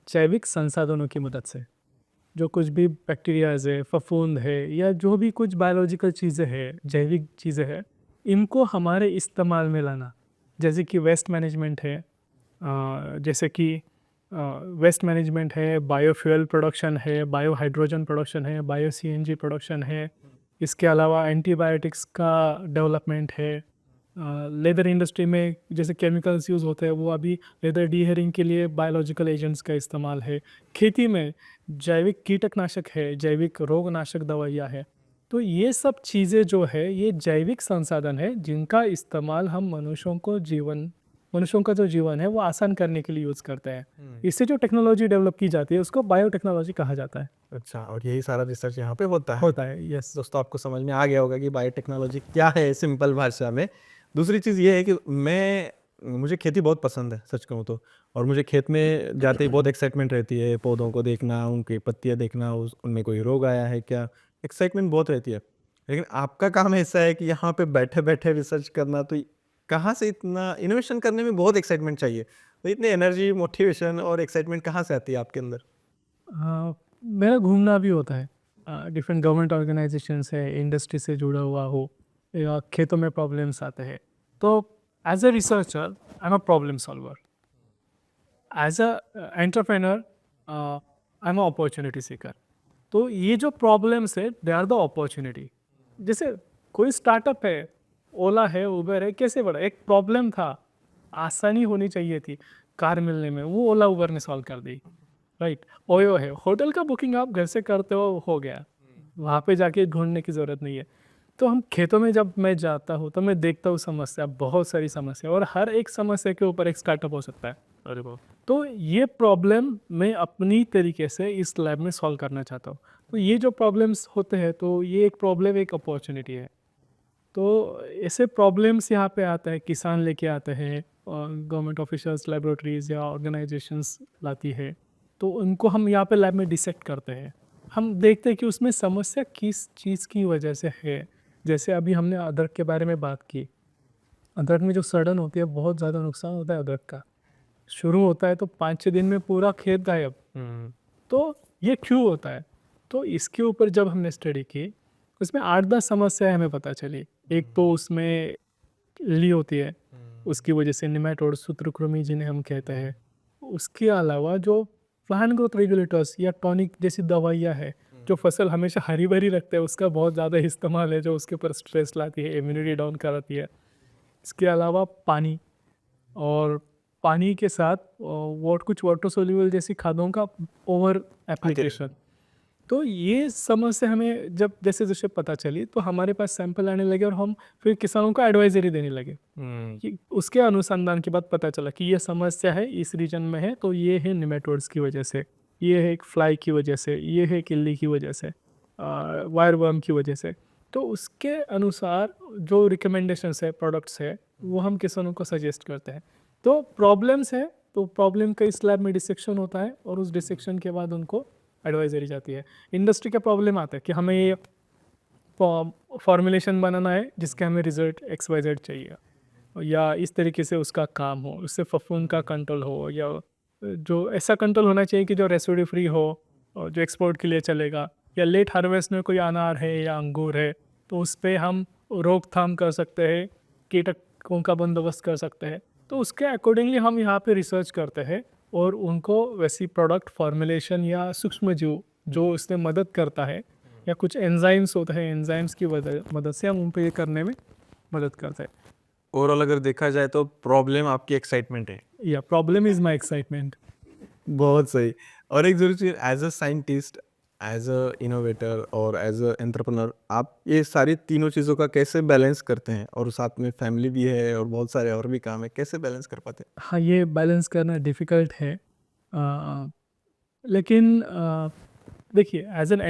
जैविक संसाधनों की मदद से। जो कुछ भी बैक्टीरियाज है, फफूंद है, या जो भी कुछ बायोलॉजिकल चीज़ें हैं, जैविक चीज़ें हैं, इनको हमारे इस्तेमाल में लाना। जैसे कि वेस्ट मैनेजमेंट है, वेस्ट मैनेजमेंट है, बायोफ्यूल प्रोडक्शन है, बायो हाइड्रोजन प्रोडक्शन है, बायो सीएनजी प्रोडक्शन है। इसके अलावा एंटीबायोटिक्स का डेवलपमेंट है। लेदर इंडस्ट्री में जैसे केमिकल्स यूज़ होते हैं, वो अभी लेदर डीहेयरिंग के लिए बायोलॉजिकल एजेंट्स का इस्तेमाल है। खेती में जैविक कीटकनाशक है, जैविक रोगनाशक दवाइयाँ है। तो ये सब चीज़ें जो है, ये जैविक संसाधन है जिनका इस्तेमाल हम मनुष्यों का जो जीवन है वो आसान करने के लिए यूज़ करते हैं। इससे जो टेक्नोलॉजी डेवलप की जाती है उसको बायोटेक्नोलॉजी कहा जाता है। अच्छा, और यही सारा रिसर्च यहाँ पे होता है। होता है, यस। दोस्तों, आपको समझ में आ गया होगा कि बायोटेक्नोलॉजी क्या है सिंपल भाषा में। दूसरी चीज़ ये है कि मुझे खेती बहुत पसंद है, सच कहूँ तो। और मुझे खेत में जाते ही बहुत एक्साइटमेंट रहती है, पौधों को देखना, उनकी पत्तियाँ देखना, उनमें कोई रोग आया है क्या, एक्साइटमेंट बहुत रहती है। लेकिन आपका काम ऐसा है कि यहाँ पे बैठे बैठे रिसर्च करना, तो कहाँ से इतना इनोवेशन करने में बहुत एक्साइटमेंट चाहिए, तो इतनी एनर्जी, मोटिवेशन और एक्साइटमेंट कहाँ से आती है आपके अंदर? मेरा घूमना भी होता है। डिफरेंट गवर्नमेंट ऑर्गेनाइजेशंस है, इंडस्ट्री से जुड़ा हुआ हो, या खेतों में प्रॉब्लम्स आते हैं, तो as a researcher I am a problem solver. As a entrepreneur I am a opportunity seeker. तो ये जो प्रॉब्लम्स है, दे आर द अपॉर्चुनिटी। जैसे कोई स्टार्टअप है, ओला है, उबर है, कैसे बढ़ा? एक प्रॉब्लम था, आसानी होनी चाहिए थी कार मिलने में, वो ओला उबर ने सॉल्व कर दी। राइट। ओयो है, होटल का बुकिंग आप घर से करते हो गया, वहाँ पे जाके ढूंढने की ज़रूरत नहीं है। तो हम खेतों में जब मैं जाता हूँ तो मैं देखता हूँ समस्या, बहुत सारी समस्या, और हर एक समस्या के ऊपर एक स्टार्टअप हो सकता है। अरे वाह! तो ये प्रॉब्लम मैं अपनी तरीके से इस लैब में सॉल्व करना चाहता हूँ। तो ये जो प्रॉब्लम्स होते हैं, तो ये एक प्रॉब्लम, एक अपॉर्चुनिटी है। तो ऐसे प्रॉब्लम्स यहाँ पे आता है, किसान लेके आते हैं, और गवर्नमेंट ऑफिशियल्स, लेबोरेटरीज या ऑर्गेनाइजेशंस लाती है। तो उनको हम यहाँ पे लैब में डिसेक्ट करते हैं। हम देखते हैं कि उसमें समस्या किस चीज़ की वजह से है। जैसे अभी हमने अदरक के बारे में बात की। अदरक में जो सड़न होती है, बहुत ज़्यादा नुकसान होता है अदरक का। शुरू होता है तो 5-6 दिन में पूरा खेत गायब। तो ये क्यों होता है? तो इसके ऊपर जब हमने स्टडी की, उसमें 8-10 समस्याएं हमें पता चली। एक तो उसमें इल्ली होती है, उसकी वजह से निमेटोड, सूत्रकृमि जिन्हें हम कहते हैं। उसके अलावा जो प्लांट ग्रोथ रेगुलेटर्स या टॉनिक जैसी दवाइयाँ हैं, जो फसल हमेशा हरी भरी रखते हैं, उसका बहुत ज़्यादा इस्तेमाल है, जो उसके ऊपर स्ट्रेस लाती है, इम्यूनिटी डाउन कराती है। इसके अलावा पानी, और पानी के साथ कुछ वाटर सोल्यूबल जैसी खादों का ओवर एप्लीकेशन। तो ये समस्या हमें जब जैसे जैसे पता चली, तो हमारे पास सैंपल आने लगे और हम फिर किसानों को एडवाइजरी देने लगे। कि उसके अनुसंधान के बाद पता चला कि ये समस्या है, इस रीजन में है, तो ये है निमेटोड्स की वजह से, ये है एक फ्लाई की वजह से, ये है किल्ली की वजह से, वायर वर्म की वजह से। तो उसके अनुसार जो रिकमेंडेशंस है, प्रोडक्ट्स है, वो हम किसानों को सजेस्ट करते हैं। तो प्रॉब्लम्स है, तो प्रॉब्लम का इस लैब में डिसेक्शन होता है, और उस डिसेक्शन के बाद उनको एडवाइजरी जाती है। इंडस्ट्री का प्रॉब्लम आता है कि हमें ये फॉर्मुलेशन बनाना है जिसके हमें रिजल्ट XYZ चाहिए, या इस तरीके से उसका काम हो, उससे फफूंद का कंट्रोल हो, या जो ऐसा कंट्रोल होना चाहिए कि जो रेसिड्यू फ्री हो और जो एक्सपोर्ट के लिए चलेगा। या लेट हार्वेस्ट में कोई अनार है या अंगूर है, तो उस पर हम रोकथाम कर सकते हैं, कीटकों का बंदोबस्त कर सकते हैं। तो उसके अकॉर्डिंगली हम यहाँ पे रिसर्च करते हैं, और उनको वैसी प्रोडक्ट फॉर्मुलेशन या सूक्ष्म जीव जो इसमें मदद करता है, या कुछ एंजाइम्स होते हैं, एंजाइम्स की मदद से हम उन पर ये करने में मदद करते हैं। ओवरऑल अगर देखा जाए तो प्रॉब्लम आपकी एक्साइटमेंट है। या प्रॉब्लम इज़ माई एक्साइटमेंट। बहुत सही। और एक ज़रूरी चीज़, as a scientist, as a innovator और एज अ एंटरप्रेन्योर, आप ये सारी तीनों चीज़ों का कैसे बैलेंस करते हैं? और साथ में फैमिली भी है और बहुत सारे और भी काम है, कैसे बैलेंस कर पाते हैं? हाँ, ये बैलेंस करना डिफ़िकल्ट है, लेकिन देखिए एज एन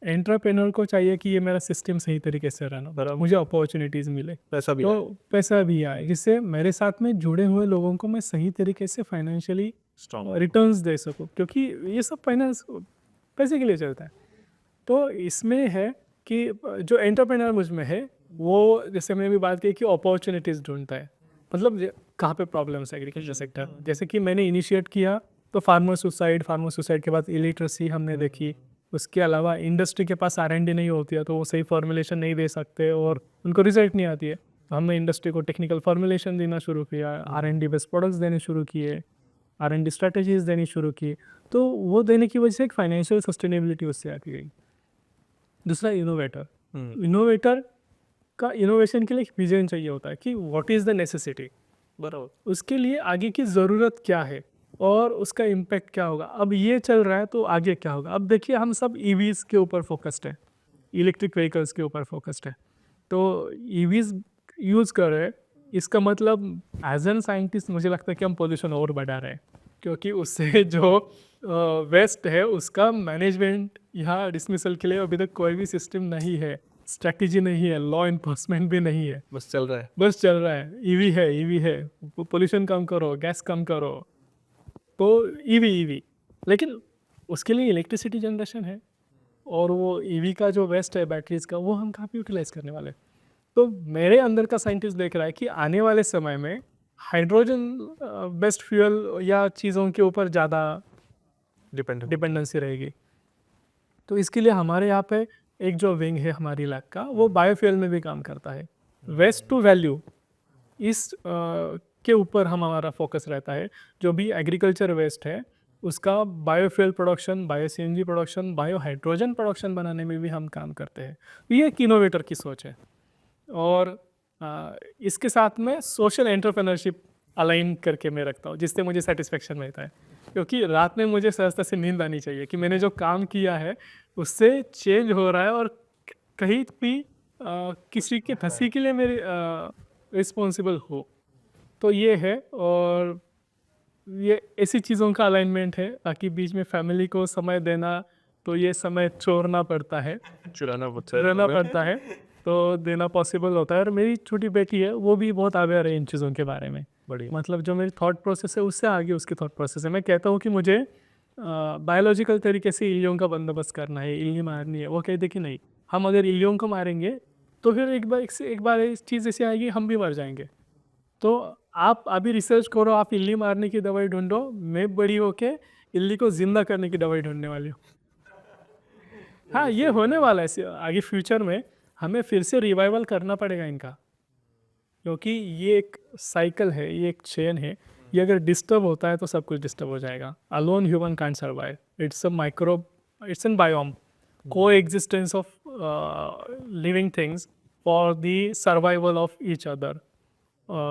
एंटरप्रेनर को चाहिए कि ये मेरा सिस्टम सही तरीके से रन हो, मुझे अपॉर्चुनिटीज़ मिले, पैसा भी तो पैसा भी आए, जिससे मेरे साथ में जुड़े हुए लोगों को मैं सही तरीके से फाइनेंशियली स्ट्रॉन्ग रिटर्न्स दे सकूं, क्योंकि ये सब फाइनेंस पैसे के लिए चलता है। तो इसमें है कि जो एंटरप्रेनर मुझ में है वो, जैसे मैंने भी बात की कि अपॉर्चुनिटीज़ ढूंढता है, मतलब कहाँ पे प्रॉब्लम्स है एग्रीकल्चर सेक्टर। जैसे कि मैंने इनिशिएट किया तो फार्मर सुसाइड के बाद इलिटरेसी हमने देखी, उसके अलावा इंडस्ट्री के पास R&D नहीं होती है तो वो सही फॉर्मुलेशन नहीं दे सकते और उनको रिजल्ट नहीं आती है, तो हमने इंडस्ट्री को टेक्निकल फॉर्मुलेशन देना शुरू किया, R&D बेस्ड प्रोडक्ट्स देने शुरू किए, R&D स्ट्रेटजीज देनी शुरू की, तो वो देने की वजह से एक फाइनेंशियल सस्टेनेबिलिटी उससे आती गई। दूसरा इनोवेटर का इनोवेशन के लिए एक विजन चाहिए होता है कि व्हाट इज़ द नेसेसिटी, बराबर, उसके लिए आगे की ज़रूरत क्या है और उसका इम्पैक्ट क्या होगा। अब ये चल रहा है तो आगे क्या होगा। अब देखिए हम सब EVs के ऊपर फोकस्ड है, इलेक्ट्रिक व्हीकल्स के ऊपर फोकस्ड है, तो EVs यूज़ कर रहे हैं, इसका मतलब एज एन साइंटिस्ट मुझे लगता है कि हम पोल्यूशन और बढ़ा रहे हैं, क्योंकि उससे जो वेस्ट है उसका मैनेजमेंट या डिसमिसल के लिए अभी तक कोई भी सिस्टम नहीं है, स्ट्रैटेजी नहीं है, लॉ इन्फोर्समेंट भी नहीं है, बस चल रहा है। बस चल रहा है। ईवी है, पोल्यूशन कम करो, गैस कम करो, तो ईवी, लेकिन उसके लिए इलेक्ट्रिसिटी जनरेशन है और वो ईवी का जो वेस्ट है बैटरीज का, वो हम कहाँ पे यूटिलाइज करने वाले। तो मेरे अंदर का साइंटिस्ट देख रहा है कि आने वाले समय में हाइड्रोजन बेस्ड फ्यूल या चीज़ों के ऊपर ज़्यादा डिपेंडेंसी रहेगी। तो इसके लिए हमारे यहाँ पे एक जो विंग है हमारी लैब का, वो बायोफ्यूल में भी काम करता है। वेस्ट टू वैल्यू इस के ऊपर हमारा फोकस रहता है। जो भी एग्रीकल्चर वेस्ट है उसका biofuel production, bio CNG production, bio hydrogen production बनाने में भी हम काम करते हैं। ये एक इनोवेटर की सोच है। और इसके साथ में सोशल एंटरप्रेन्योरशिप अलाइन करके मैं रखता हूँ, जिससे मुझे सेटिस्फेक्शन मिलता है, क्योंकि रात में मुझे सहजता से नींद आनी चाहिए कि मैंने जो काम किया है उससे चेंज हो रहा है और कहीं भी किसी के हंसी के लिए मेरी रिस्पॉन्सिबल हो। तो ये है, और ये ऐसी चीज़ों का अलाइनमेंट है ताकि बीच में फैमिली को समय देना, तो ये समय चोरना पड़ता है, चुराना रहना पड़ता है, तो देना पॉसिबल होता है। और मेरी छोटी बेटी है, वो भी बहुत अवेयर है इन चीज़ों के बारे में। बढ़िया। मतलब जो मेरी थॉट प्रोसेस है उससे आगे उसकी थॉट प्रोसेस है। मैं कहता हूँ कि मुझे बायोलॉजिकल तरीके से इल्लियों का बंदोबस्त करना है, इल्ली मारनी है। वो कहते कि नहीं, हम अगर इल्लियों को मारेंगे तो फिर एक बार इस चीज़ ऐसी आएगी, हम भी मर जाएंगे। तो आप अभी रिसर्च करो, आप इल्ली मारने की दवाई ढूंढो, मैं बड़ी होके इल्ली को जिंदा करने की दवाई ढूंढने वाली हूँ। हाँ, ये होने वाला है आगे फ्यूचर में, हमें फिर से रिवाइवल करना पड़ेगा इनका, क्योंकि ये एक साइकिल है, ये एक चेन है। ये अगर डिस्टर्ब होता है तो सब कुछ डिस्टर्ब हो जाएगा। Alone human can't survive, it's a microbe, it's an biome, coexistence of living things for the survival of each other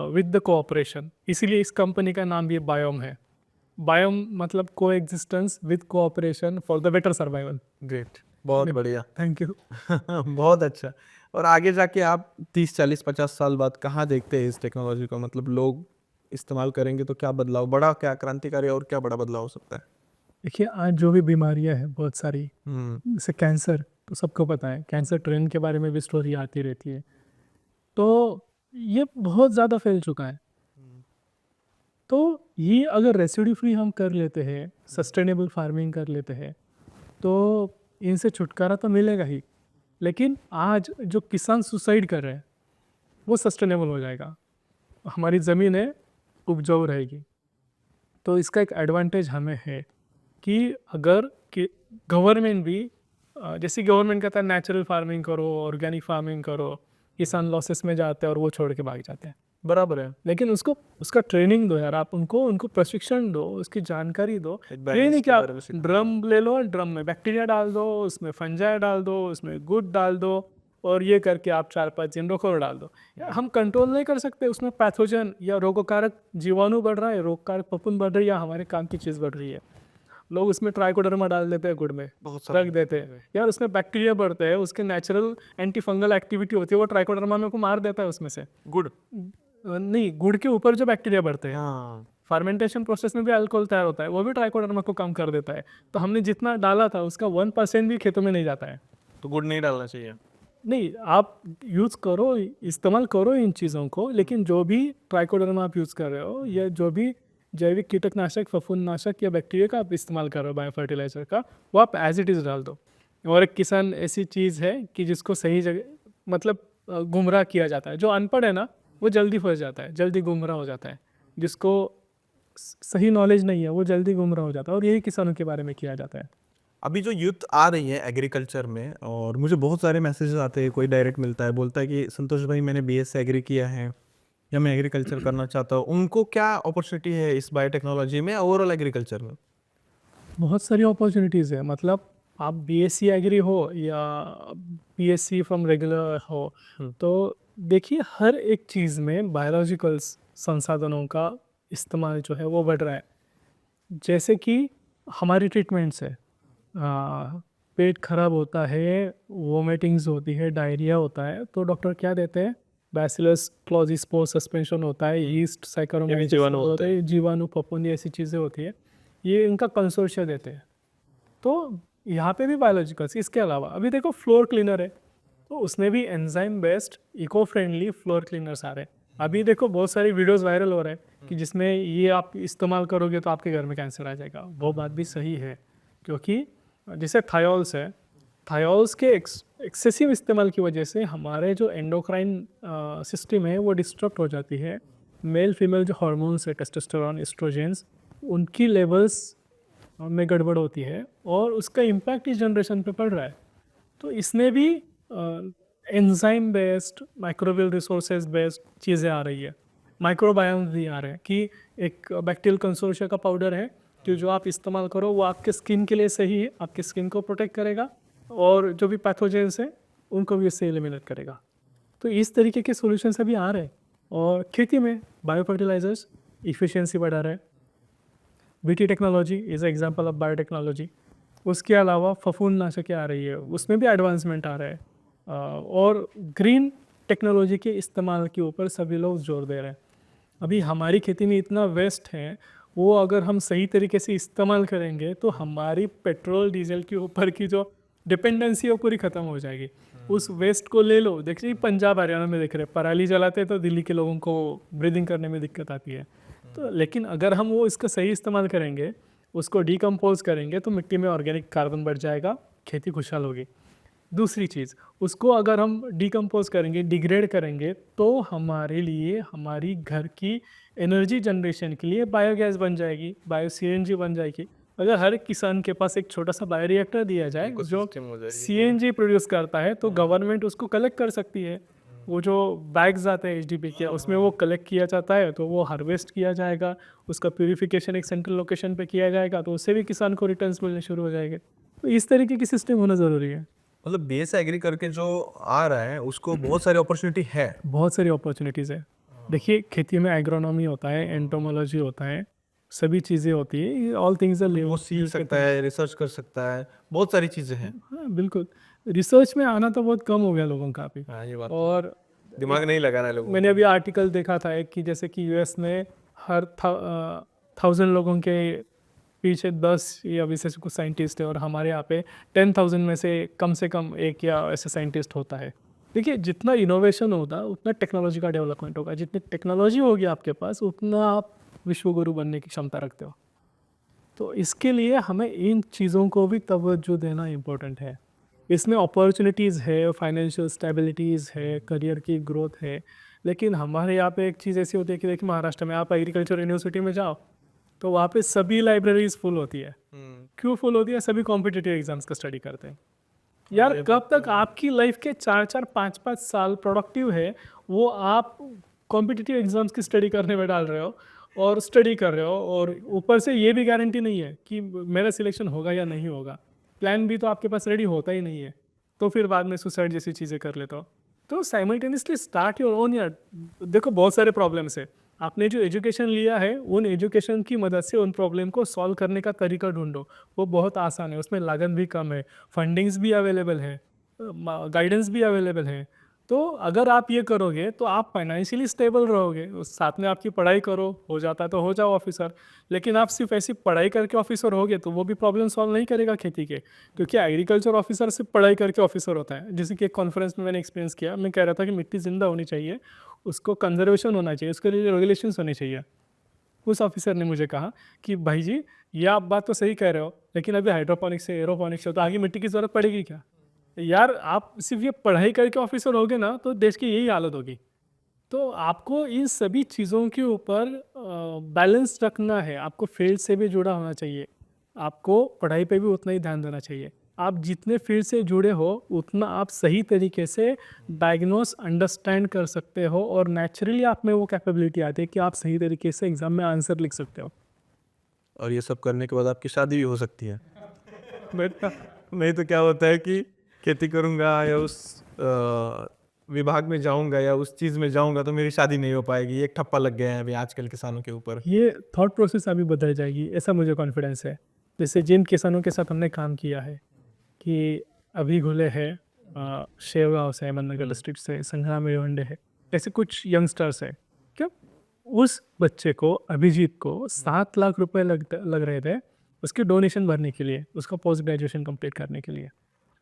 with the cooperation. इसीलिए इस कंपनी का नाम भी बायोम है। बायोम मतलब को existence with cooperation for the better survival. Great, बहुत बढ़िया। Thank you. बहुत अच्छा। और आगे जाके आप 30, 40, 50 साल बाद कहाँ देखते हैं इस टेक्नोलॉजी को? मतलब लोग इस्तेमाल करेंगे तो क्या बदलाव, बड़ा क्या क्रांतिकारी और क्या बड़ा बदलाव हो सकता है? देखिए, आज जो भी बीमारियां हैं बहुत सारी, जैसे कैंसर, तो सबको पता है, कैंसर ट्रेंड के बारे में भी स्टोरी आती रहती है। तो ये बहुत ज़्यादा फैल चुका है। तो ये अगर रेसिड्यू फ्री हम कर लेते हैं, सस्टेनेबल फार्मिंग कर लेते हैं, तो इनसे छुटकारा तो मिलेगा ही। लेकिन आज जो किसान सुसाइड कर रहे हैं वो सस्टेनेबल हो जाएगा, हमारी ज़मीन है उपजाऊ रहेगी। तो इसका एक एडवांटेज हमें है कि अगर कि गवर्नमेंट भी जैसे गवर्नमेंट कहता है नेचुरल फार्मिंग करो, ऑर्गेनिक फार्मिंग करो, किसान लॉसेस में जाते हैं और वो छोड़ के भाग जाते हैं, बराबर है। लेकिन उसका ट्रेनिंग दो यार, आप उनको प्रशिक्षण दो, उसकी जानकारी दो। ये नहीं क्या ड्रम ले लो, ड्रम में बैक्टीरिया डाल दो, उसमें फंजाई डाल दो, उसमें गुड डाल दो, और ये करके आप 4-5 दिन रोको डाल दो। हम कंट्रोल नहीं कर सकते, उसमें पैथोजन या रोगकारक जीवाणु बढ़ रहा है, रोगकारक फफूंद बढ़ रही है, या हमारे काम की चीज़ बढ़ रही है। लोग उसमें ट्राइकोडर्मा डाल देते हैं, गुड़ में रख देते हैं यार, उसमें बैक्टीरिया बढ़ते हैं, उसके नेचुरल एंटी फंगल एक्टिविटी होती है, वो ट्राइकोडर्मा में को मार देता है उसमें से। गुड़ नहीं, गुड़ के ऊपर जो बैक्टीरिया बढ़ते हैं, फर्मेंटेशन प्रोसेस में भी अल्कोहल तैयार होता है, वो भी ट्राइकोडर्मा को कम कर देता है। तो हमने जितना डाला था उसका 1% भी खेतों में नहीं जाता है। तो गुड़ नहीं डालना चाहिए। नहीं, आप यूज़ करो, इस्तेमाल करो इन चीज़ों को, लेकिन जो भी ट्राइकोडर्मा आप यूज़ कर रहे हो या जो भी जैविक कीटकनाशक, फफूंदनाशक या बैक्टीरिया का आप इस्तेमाल कर रहे हो बायो फर्टिलाइज़र का, वो आप एज इट इज़ डाल दो। और एक किसान ऐसी चीज़ है कि जिसको सही जगह मतलब गुमराह किया जाता है। जो अनपढ़ है ना, वो जल्दी फंस जाता है, जल्दी गुमराह हो जाता है। जिसको सही नॉलेज नहीं है वो जल्दी गुमराह हो जाता है, और यही किसानों के बारे में किया जाता है। अभी जो यूथ आ रही है एग्रीकल्चर में, और मुझे बहुत सारे मैसेजेस आते हैं, कोई डायरेक्ट मिलता है, बोलता है कि संतोष भाई मैंने बीएससी एग्री किया है या मैं एग्रीकल्चर करना चाहता हूँ, उनको क्या अपॉर्चुनिटी है इस बायोटेक्नोलॉजी में, ओवरऑल एग्रीकल्चर में? बहुत सारी अपॉर्चुनिटीज़ है। मतलब आप बीएससी एग्री हो या बीएससी फ्रॉम रेगुलर हो, तो देखिए हर एक चीज़ में बायोलॉजिकल संसाधनों का इस्तेमाल जो है वो बढ़ रहा है। जैसे कि हमारी ट्रीटमेंट्स है, पेट खराब होता है, वोमिटिंग्स होती है, डायरिया होता है, तो डॉक्टर क्या देते हैं? बैसिलस क्लोजिस्पोर सस्पेंशन होता है, यीस्ट साइकोरोमाइसिस जीवाणु होते होते हैं, जीवाणु फफूंदी ऐसी चीज़ें होती है, ये इनका कंसोर्शिया देते हैं। तो यहाँ पे भी बायोलॉजिकल्स, इसके अलावा अभी देखो फ्लोर क्लीनर है, तो उसमें भी enzyme based eco friendly floor cleaners आ रहे हैं। अभी देखो बहुत सारी वीडियोस वायरल हो रहे हैं कि जिसमें ये आप इस्तेमाल करोगे तो आपके घर में कैंसर आ जाएगा। वो बात भी सही है, क्योंकि जैसे थायोल्स है, थायोल्स के एक्सेसिव इस्तेमाल की वजह से हमारे जो एंडोक्राइन सिस्टम है वो डिस्टर्ब हो जाती है। मेल फीमेल जो हार्मोन्स है, टेस्टोस्टेरोन, एस्ट्रोजेंस, उनकी लेवल्स में गड़बड़ होती है और उसका इम्पैक्ट इस जनरेशन पे पड़ रहा है। तो इसमें भी enzyme based, microbial resources based चीज़ें आ रही है। माइक्रोबायोम भी आ रहे हैं कि एक बैक्टीरियल कंसोर्शिया का पाउडर है कि जो आप इस्तेमाल करो वो आपके स्किन के लिए सही है, आपके स्किन को प्रोटेक्ट करेगा और जो भी पैथोजेंस हैं उनको भी इससे एलिमिनेट करेगा। तो इस तरीके के सॉल्यूशंस अभी आ रहे हैं और खेती में बायो फर्टिलाइजर्स इफ़िशियंसी बढ़ा रहे हैं। BT technology is example of biotechnology. उसके अलावा फफूंदनाशकें आ रही है, उसमें भी एडवांसमेंट आ रहा है और ग्रीन टेक्नोलॉजी के इस्तेमाल के ऊपर सभी लोग जोर दे रहे हैं। अभी हमारी खेती में इतना वेस्ट है, वो अगर हम सही तरीके से इस्तेमाल करेंगे तो हमारी पेट्रोल डीजल के ऊपर की जो डिपेंडेंसी है वो पूरी ख़त्म हो जाएगी। उस वेस्ट को ले लो, देखिए पंजाब हरियाणा में देख रहे हैं, पराली जलाते हैं तो दिल्ली के लोगों को ब्रीदिंग करने में दिक्कत आती है। तो लेकिन अगर हम वो इसका सही इस्तेमाल करेंगे, उसको डिकम्पोज करेंगे तो मिट्टी में ऑर्गेनिक कार्बन बढ़ जाएगा, खेती खुशहाल होगी। दूसरी चीज़, उसको अगर हम डिकम्पोज करेंगे, डिग्रेड करेंगे, तो हमारे लिए, हमारी घर की एनर्जी जनरेशन के लिए बायोगैस बन जाएगी, बायो सीएनजी बन जाएगी। अगर हर किसान के पास एक छोटा सा बायो रिएक्टर दिया जाए जो सीएनजी प्रोड्यूस करता है, तो गवर्नमेंट उसको कलेक्ट कर सकती है। वो जो बैग्स आते हैं एचडीपी के, उसमें वो कलेक्ट किया जाता है, तो वो हार्वेस्ट किया जाएगा, उसका प्यूरिफिकेशन एक सेंट्रल लोकेशन पे किया जाएगा, तो उससे भी किसान को रिटर्न्स मिलने शुरू हो जाएंगे। तो इस तरीके की सिस्टम होना ज़रूरी है। मतलब बीएससी एग्री करके जो आ रहा है उसको बहुत सारी अपॉर्चुनिटी है। बहुत सारी अपॉर्चुनिटीज़ है। देखिए खेती में एग्रोनॉमी होता है, एंटोमोलॉजी होता है, सभी चीज़ें होती है, ऑल थिंग्स आर वो सीख सकता है, रिसर्च कर सकता है, बहुत सारी चीज़ें हैं। हाँ बिल्कुल, रिसर्च में आना तो बहुत कम हो गया लोगों का अभी। हाँ, ये बात और दिमाग नहीं लगाना है लोगों मैंने अभी आर्टिकल देखा था एक कि जैसे कि यूएस में हर 1000 लोगों के पीछे 10 या 20 ऐसे कुछ साइंटिस्ट है, और हमारे यहाँ पे 10,000 में से कम एक या ऐसे साइंटिस्ट होता है। देखिए जितना इनोवेशन होगा उतना टेक्नोलॉजी का डेवलपमेंट होगा, जितनी टेक्नोलॉजी होगी आपके पास उतना आप विश्वगुरु बनने की क्षमता रखते हो। तो इसके लिए हमें इन चीज़ों को भी तवज्जो देना इम्पोर्टेंट है। इसमें अपॉर्चुनिटीज़ है, फाइनेंशियल स्टेबिलिटीज़ है, करियर की ग्रोथ है, लेकिन हमारे यहाँ पे एक चीज़ ऐसी होती है कि देखिए महाराष्ट्र में आप एग्रीकल्चर यूनिवर्सिटी में जाओ तो वहाँ पे सभी लाइब्रेरीज फुल होती है। क्यों फुल होती है? सभी कॉम्पिटिटिव एग्जाम्स का स्टडी करते हैं। यार कब तक आपकी लाइफ के 4-4, 5-5 साल प्रोडक्टिव है वो आप कॉम्पिटिटिव एग्जाम्स की स्टडी करने में डाल रहे हो और स्टडी कर रहे हो, और ऊपर से ये भी गारंटी नहीं है कि मेरा सिलेक्शन होगा या नहीं होगा। प्लान भी तो आपके पास रेडी होता ही नहीं है, तो फिर बाद में सुसाइड जैसी चीज़ें कर लेते हो। तो साइमल्टेनियसली स्टार्ट योर ओन। यार देखो बहुत सारे प्रॉब्लम्स है, आपने जो एजुकेशन लिया है उन एजुकेशन की मदद से उन प्रॉब्लम को सॉल्व करने का तरीका ढूंढो। वो बहुत आसान है, उसमें लागत भी कम है, फंडिंग्स भी अवेलेबल है, गाइडेंस भी अवेलेबल है, तो अगर आप ये करोगे तो आप फाइनेंशियली स्टेबल रहोगे, उस साथ में आपकी पढ़ाई करो, हो जाता है तो हो जाओ ऑफिसर। लेकिन आप सिर्फ ऐसी पढ़ाई करके ऑफिसर होगे तो वो भी प्रॉब्लम सॉल्व नहीं करेगा खेती के, क्योंकि एग्रीकल्चर ऑफिसर सिर्फ पढ़ाई करके ऑफिसर होता है। जैसे कि एक कॉन्फ्रेंस में मैंने एक्सपीरियंस किया, मैं कह रहा था कि मिट्टी ज़िंदा होनी चाहिए, उसको कंजर्वेशन होना चाहिए, उसके लिए रेगुलेशंस होने चाहिए। उस ऑफिसर ने मुझे कहा कि भाई जी, ये आप बात तो सही कह रहे हो, लेकिन अभी हाइड्रोपोनिक्स से एरोपोनिक्स से तो आगे मिट्टी की ज़रूरत पड़ेगी क्या? यार आप सिर्फ ये पढ़ाई करके ऑफिसर होगे ना तो देश की यही हालत होगी। तो आपको इन सभी चीज़ों के ऊपर बैलेंस रखना है, आपको फील्ड से भी जुड़ा होना चाहिए, आपको पढ़ाई पे भी उतना ही ध्यान देना चाहिए। आप जितने फील्ड से जुड़े हो उतना आप सही तरीके से डायग्नोस अंडरस्टैंड कर सकते हो और नेचुरली आप में वो कैपेबिलिटी आती है कि आप सही तरीके से एग्ज़ाम में आंसर लिख सकते हो। और ये सब करने के बाद आपकी शादी भी हो सकती है। बेटा नहीं तो क्या होता है कि खेती करूँगा या उस विभाग में जाऊँगा या उस चीज़ में जाऊँगा तो मेरी शादी नहीं हो पाएगी। एक ठप्पा लग गया है अभी आजकल किसानों के ऊपर। ये थॉट प्रोसेस अभी बदल जाएगी, ऐसा मुझे कॉन्फिडेंस है। जैसे जिन किसानों के साथ हमने काम किया है कि अभी घुले हैं शेरगांव से, अहमदनगर डिस्ट्रिक्ट से, संग्राम रेवंडे है, ऐसे कुछ यंगस्टर्स है क्या, उस बच्चे को, अभिजीत को 7 लाख रुपए लग रहे थे उसके डोनेशन भरने के लिए, उसका पोस्ट ग्रेजुएशन कंप्लीट करने के लिए,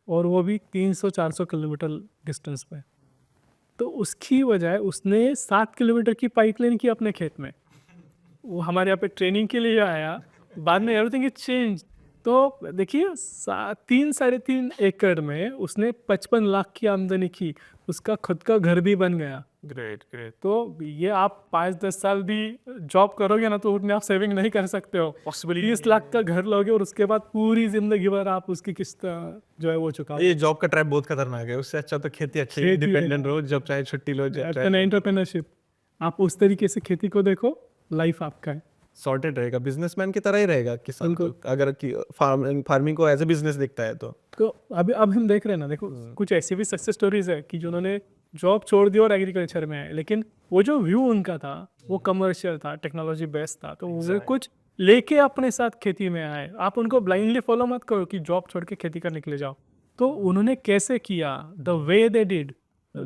और वो भी 300-400 किलोमीटर डिस्टेंस पे। तो उसकी बजाय उसने 7 किलोमीटर की पाइपलाइन की अपने खेत में। वो हमारे यहाँ पे ट्रेनिंग के लिए आया, बाद में एवरीथिंग इज चेंज। तो देखिए 3-3.5 एकड़ में उसने 55 लाख की आमदनी की, उसका खुद का घर भी बन गया। Great great. तो ये आप 5-10 साल भी जॉब करोगे ना तो उतने आप सेविंग नहीं कर सकते हो। 30 लाख का घर लोगे और उसके बाद पूरी जिंदगी भर आप उसकी किस्त जो है वो चुकाओ। ये जॉब का ट्रैप बहुत खतरनाक है, उससे अच्छा तो खेती अच्छी खेती है। डिपेंडेंट रहो, जब चाहे छुट्टी लो, जब चाहे एंटरप्रेन्योरशिप, आप उस तरीके से खेती को देखो, लाइफ आपका है। सॉर्टेड रहेगा, बिजनेसमैन की तरह ही रहेगा किसान को, बिल्कुल। अगर फार्मिंग को एज ए बिजनेस देखता है तो। तो अब हम देख रहे हैं ना, देखो कुछ ऐसी भी सक्सेस स्टोरीज है कि जिन्होंने जॉब छोड़ दी और एग्रीकल्चर में आए, लेकिन वो जो व्यू उनका था वो कमर्शियल था, टेक्नोलॉजी बेस्ड था, तो वो कुछ लेके अपने साथ खेती में आए। आप उनको ब्लाइंडली फॉलो मत करो कि जॉब छोड़ के खेती करने के लिए जाओ। तो उन्होंने कैसे किया, the way they did,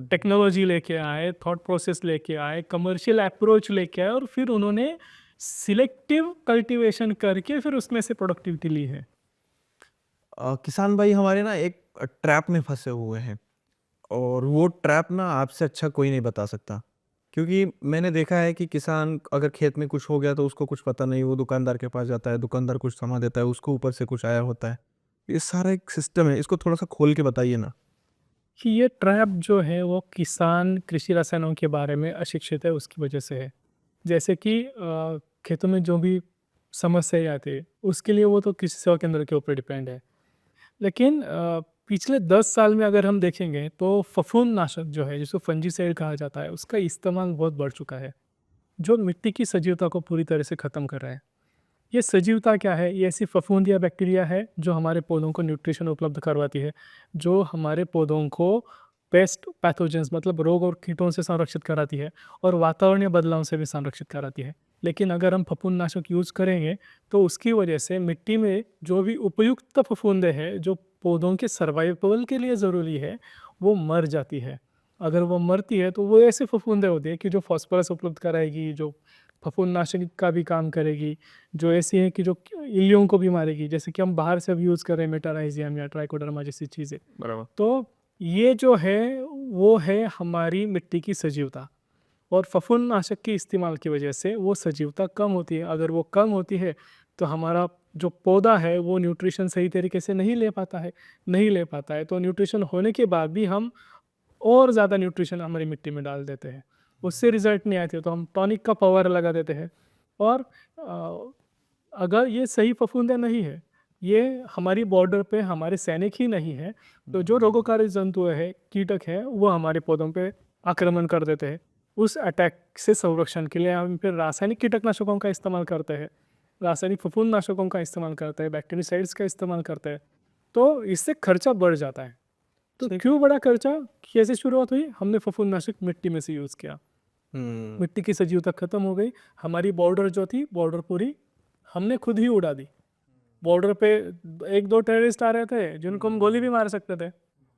technology लेके आए, थॉट प्रोसेस लेके आए, कमर्शियल अप्रोच लेके आए, और फिर उन्होंने सिलेक्टिव कल्टीवेशन करके फिर उसमें से प्रोडक्टिविटी ली है। किसान भाई हमारे ना एक ट्रैप में फंसे हुए हैं, और वो ट्रैप ना आपसे अच्छा कोई नहीं बता सकता, क्योंकि मैंने देखा है कि किसान अगर खेत में कुछ हो गया तो उसको कुछ पता नहीं, वो दुकानदार के पास जाता है, दुकानदार कुछ सामान देता है, उसको ऊपर से कुछ आया होता है। ये सारा एक सिस्टम है, इसको थोड़ा सा खोल के बताइए ना। कि ये ट्रैप जो है वो किसान कृषि रसायनों के बारे में अशिक्षित है, उसकी वजह से है। जैसे कि खेतों में जो भी समस्याएं आती है उसके लिए वो तो कृषि सेवा केंद्र के ऊपर डिपेंड है। लेकिन पिछले 10 साल में अगर हम देखेंगे तो फफूंद नाशक जो है, जिसको फंजीसाइड कहा जाता है, उसका इस्तेमाल बहुत बढ़ चुका है, जो मिट्टी की सजीवता को पूरी तरह से ख़त्म कर रहा है। ये सजीवता क्या है? ये ऐसी फफूंद या बैक्टीरिया है जो हमारे पौधों को न्यूट्रिशन उपलब्ध करवाती है, जो हमारे पौधों को पेस्ट पैथोजेंस मतलब रोग और कीटों से संरक्षित कराती है, और वातावरणीय बदलाव से भी संरक्षित कराती है। लेकिन अगर हम फफूंदनाशक यूज़ करेंगे तो उसकी वजह से मिट्टी में जो भी उपयुक्त फफूंदें हैं, जो पौधों के सर्वाइवल के लिए ज़रूरी है, वो मर जाती है। अगर वो मरती है तो वो ऐसे फफूंदें होती है कि जो फॉस्फोरस उपलब्ध कराएगी, जो फफूंदनाशक का भी काम करेगी, जो ऐसी है कि जो इल्लियों को भी मारेगी, जैसे कि हम बाहर से अब यूज़ कर रहे हैं मेटाराइजियम या ट्राइकोडर्मा जैसी चीज़ें। बराबर। तो ये जो है वो है हमारी मिट्टी की सजीवता, और फफूंदनाशक के इस्तेमाल की वजह से वो सजीवता कम होती है। अगर वो कम होती है तो हमारा जो पौधा है वो न्यूट्रिशन सही तरीके से नहीं ले पाता है। तो न्यूट्रिशन होने के बाद भी हम और ज़्यादा न्यूट्रिशन हमारी मिट्टी में डाल देते हैं, उससे रिजल्ट नहीं आते तो हम टॉनिक का पावर लगा देते हैं। और अगर ये सही फफूंदे नहीं है, ये हमारी बॉर्डर पे हमारे सैनिक ही नहीं है, तो जो रोगकारी जंतु है, कीटक है, वो हमारे पौधों पे आक्रमण कर देते हैं। उस अटैक से संरक्षण के लिए हम फिर रासायनिक कीटनाशकों का इस्तेमाल करते हैं, रासायनिक फफूंदनाशकों का इस्तेमाल करते हैं, बैक्टीरिसाइड्स का इस्तेमाल करते हैं। तो इससे खर्चा बढ़ जाता है। तो क्यों बड़ा खर्चा, कैसे शुरुआत हुई? हमने फफूंदनाशक मिट्टी में से यूज़ किया, मिट्टी की सजीवता खत्म हो गई, हमारी बॉर्डर जो थी, बॉर्डर पूरी हमने खुद ही उड़ा दी। बॉर्डर पे 1-2 टेररिस्ट आ रहे थे जिनको हम गोली भी मार सकते थे,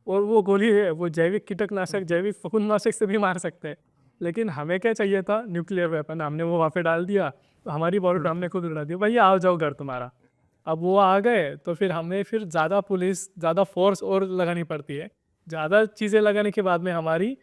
और वो गोली है वो जैविक कीटकनाशक जैविक फफूंदनाशक से भी मार सकते हैं। लेकिन हमें क्या चाहिए था, न्यूक्लियर वेपन। हमने वो वहाँ पे डाल दिया, तो हमारी बॉर्डर हमने खुद उड़ा दिया, भैया आओ जाओ घर तुम्हारा। अब वो आ गए तो फिर हमें फिर ज़्यादा पुलिस ज़्यादा फोर्स और लगानी पड़ती है। ज़्यादा चीज़ें लगाने के बाद में हमारी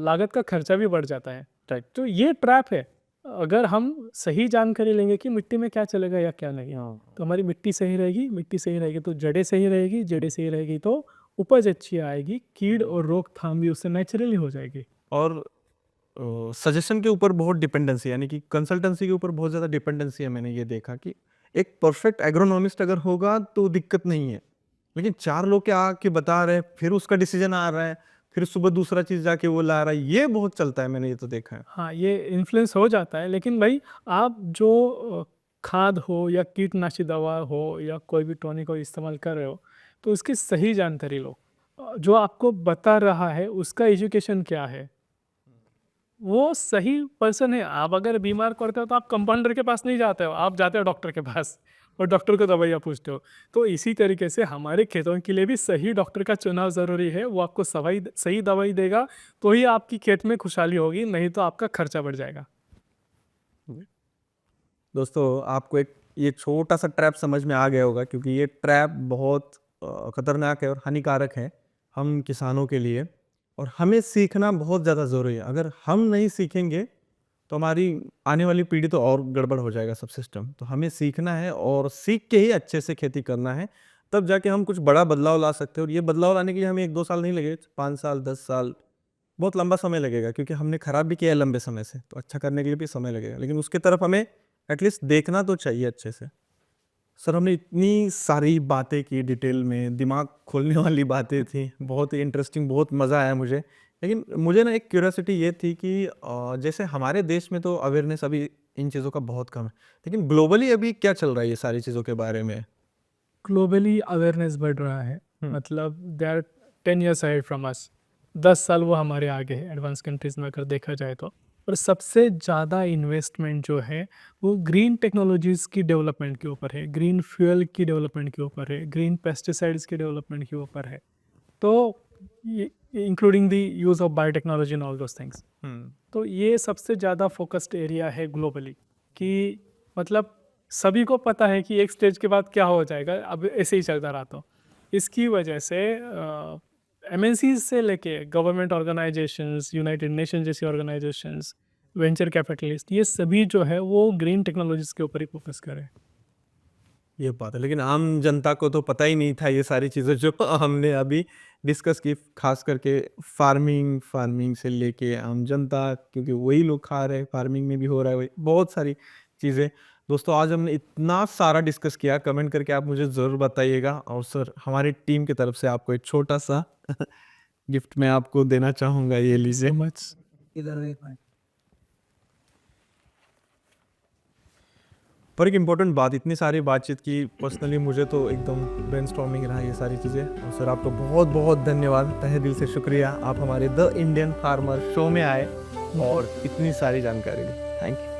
लागत का खर्चा भी बढ़ जाता है। राइट। तो ये ट्रैप है। अगर हम सही जानकारी लेंगे कि मिट्टी में क्या चलेगा या क्या नहीं, तो हमारी मिट्टी सही रहेगी, मिट्टी सही रहेगी तो जड़ें सही रहेगी, जड़ें सही रहेगी तो उपज अच्छी आएगी, कीड़ और रोकथाम भी उससे नेचुरली हो जाएगी। और सजेशन के ऊपर बहुत डिपेंडेंसी, यानी कि कंसल्टेंसी के ऊपर बहुत ज़्यादा डिपेंडेंसी है। मैंने ये देखा कि एक परफेक्ट एग्रोनॉमिस्ट अगर होगा तो दिक्कत नहीं है, लेकिन 4 लोग के आके बता रहे हैं, फिर उसका डिसीजन आ रहा है, फिर सुबह दूसरा चीज़ जाके वो ला रहा है, ये बहुत चलता है। मैंने ये तो देखा है। हाँ, ये इन्फ्लुएंस हो जाता है, लेकिन भाई आप जो खाद हो या कीटनाशी दवा हो या कोई भी टॉनिक को इस्तेमाल कर रहे हो, तो उसकी सही जानकारी लो। जो आपको बता रहा है उसका एजुकेशन क्या है, वो सही पर्सन है। आप अगर बीमार पड़ते हो तो आप कंपाउंडर के पास नहीं जाते हो, आप जाते हो डॉक्टर के पास और डॉक्टर को दवाइयाँ पूछते हो। तो इसी तरीके से हमारे खेतों के लिए भी सही डॉक्टर का चुनाव ज़रूरी है। वो आपको सही दवाई देगा तो ही आपकी खेत में खुशहाली होगी, नहीं तो आपका खर्चा बढ़ जाएगा। दोस्तों, आपको एक ये छोटा सा ट्रैप समझ में आ गया होगा, क्योंकि ये ट्रैप बहुत खतरनाक है और हानिकारक है हम किसानों के लिए, और हमें सीखना बहुत ज़्यादा ज़रूरी है। अगर हम नहीं सीखेंगे तो हमारी आने वाली पीढ़ी तो और गड़बड़ हो जाएगा सब सिस्टम। तो हमें सीखना है और सीख के ही अच्छे से खेती करना है, तब जाके हम कुछ बड़ा बदलाव ला सकते हैं। और ये बदलाव लाने के लिए हमें 1-2 साल नहीं लगे, 5 साल 10 साल, बहुत लंबा समय लगेगा, क्योंकि हमने ख़राब भी किया है लंबे समय से, तो अच्छा करने के लिए भी समय लगेगा। लेकिन उसकी तरफ हमें एटलीस्ट देखना तो चाहिए अच्छे से। सर, हमने इतनी सारी बातें की डिटेल में, दिमाग खोलने वाली बातें थी, बहुत ही इंटरेस्टिंग, बहुत मज़ा आया मुझे। लेकिन मुझे ना एक क्यूरियोसिटी ये थी कि जैसे हमारे देश में तो अवेयरनेस अभी इन चीज़ों का बहुत कम है, लेकिन ग्लोबली अभी क्या चल रहा है ये सारी चीज़ों के बारे में? ग्लोबली अवेयरनेस बढ़ रहा है, मतलब they are 10 years ahead from us. 10 साल वो हमारे आगे है एडवांस कंट्रीज में अगर देखा जाए तो। और सबसे ज़्यादा इन्वेस्टमेंट जो है वो ग्रीन टेक्नोलॉजीज़ की डेवलपमेंट के ऊपर है, ग्रीन फ्यूल की डेवलपमेंट के ऊपर है, ग्रीन पेस्टिसाइड्स की डेवलपमेंट के ऊपर है। तो including the use of biotechnology and all those things. तो ये सबसे ज़्यादा फोकस्ड एरिया है ग्लोबली, कि मतलब सभी को पता है कि एक स्टेज के बाद क्या हो जाएगा, अब ऐसे ही चलता रहा। तो इसकी वजह से MNCs से लेके गवर्नमेंट ऑर्गेनाइजेशंस, यूनाइटेड नेशन जैसी ऑर्गेनाइजेशंस, वेंचर कैपिटलिस्ट, ये सभी जो है वो ग्रीन टेक्नोलॉजीज के ऊपर ही फोकस करें। ये बात है, लेकिन आम जनता को तो पता ही नहीं था ये सारी चीज़ें जो हमने अभी डिस्कस की, खास करके फार्मिंग से लेके आम जनता, क्योंकि वही लोग खा रहे हैं, फार्मिंग में भी हो रहा है वही बहुत सारी चीज़ें। दोस्तों, आज हमने इतना सारा डिस्कस किया, कमेंट करके आप मुझे ज़रूर बताइएगा। और सर, हमारी टीम की तरफ से आपको एक छोटा सा गिफ्ट मैं आपको देना चाहूँगा, ये लीजिए। मच पर एक इम्पोर्टेंट बात, इतनी सारी बातचीत की, पर्सनली मुझे तो एकदम ब्रेनस्टॉर्मिंग रहा ये सारी चीज़ें। और सर, आपका बहुत बहुत धन्यवाद, तहे दिल से शुक्रिया। आप हमारे द इंडियन फार्मर शो में आए और इतनी सारी जानकारी दी। Thank you.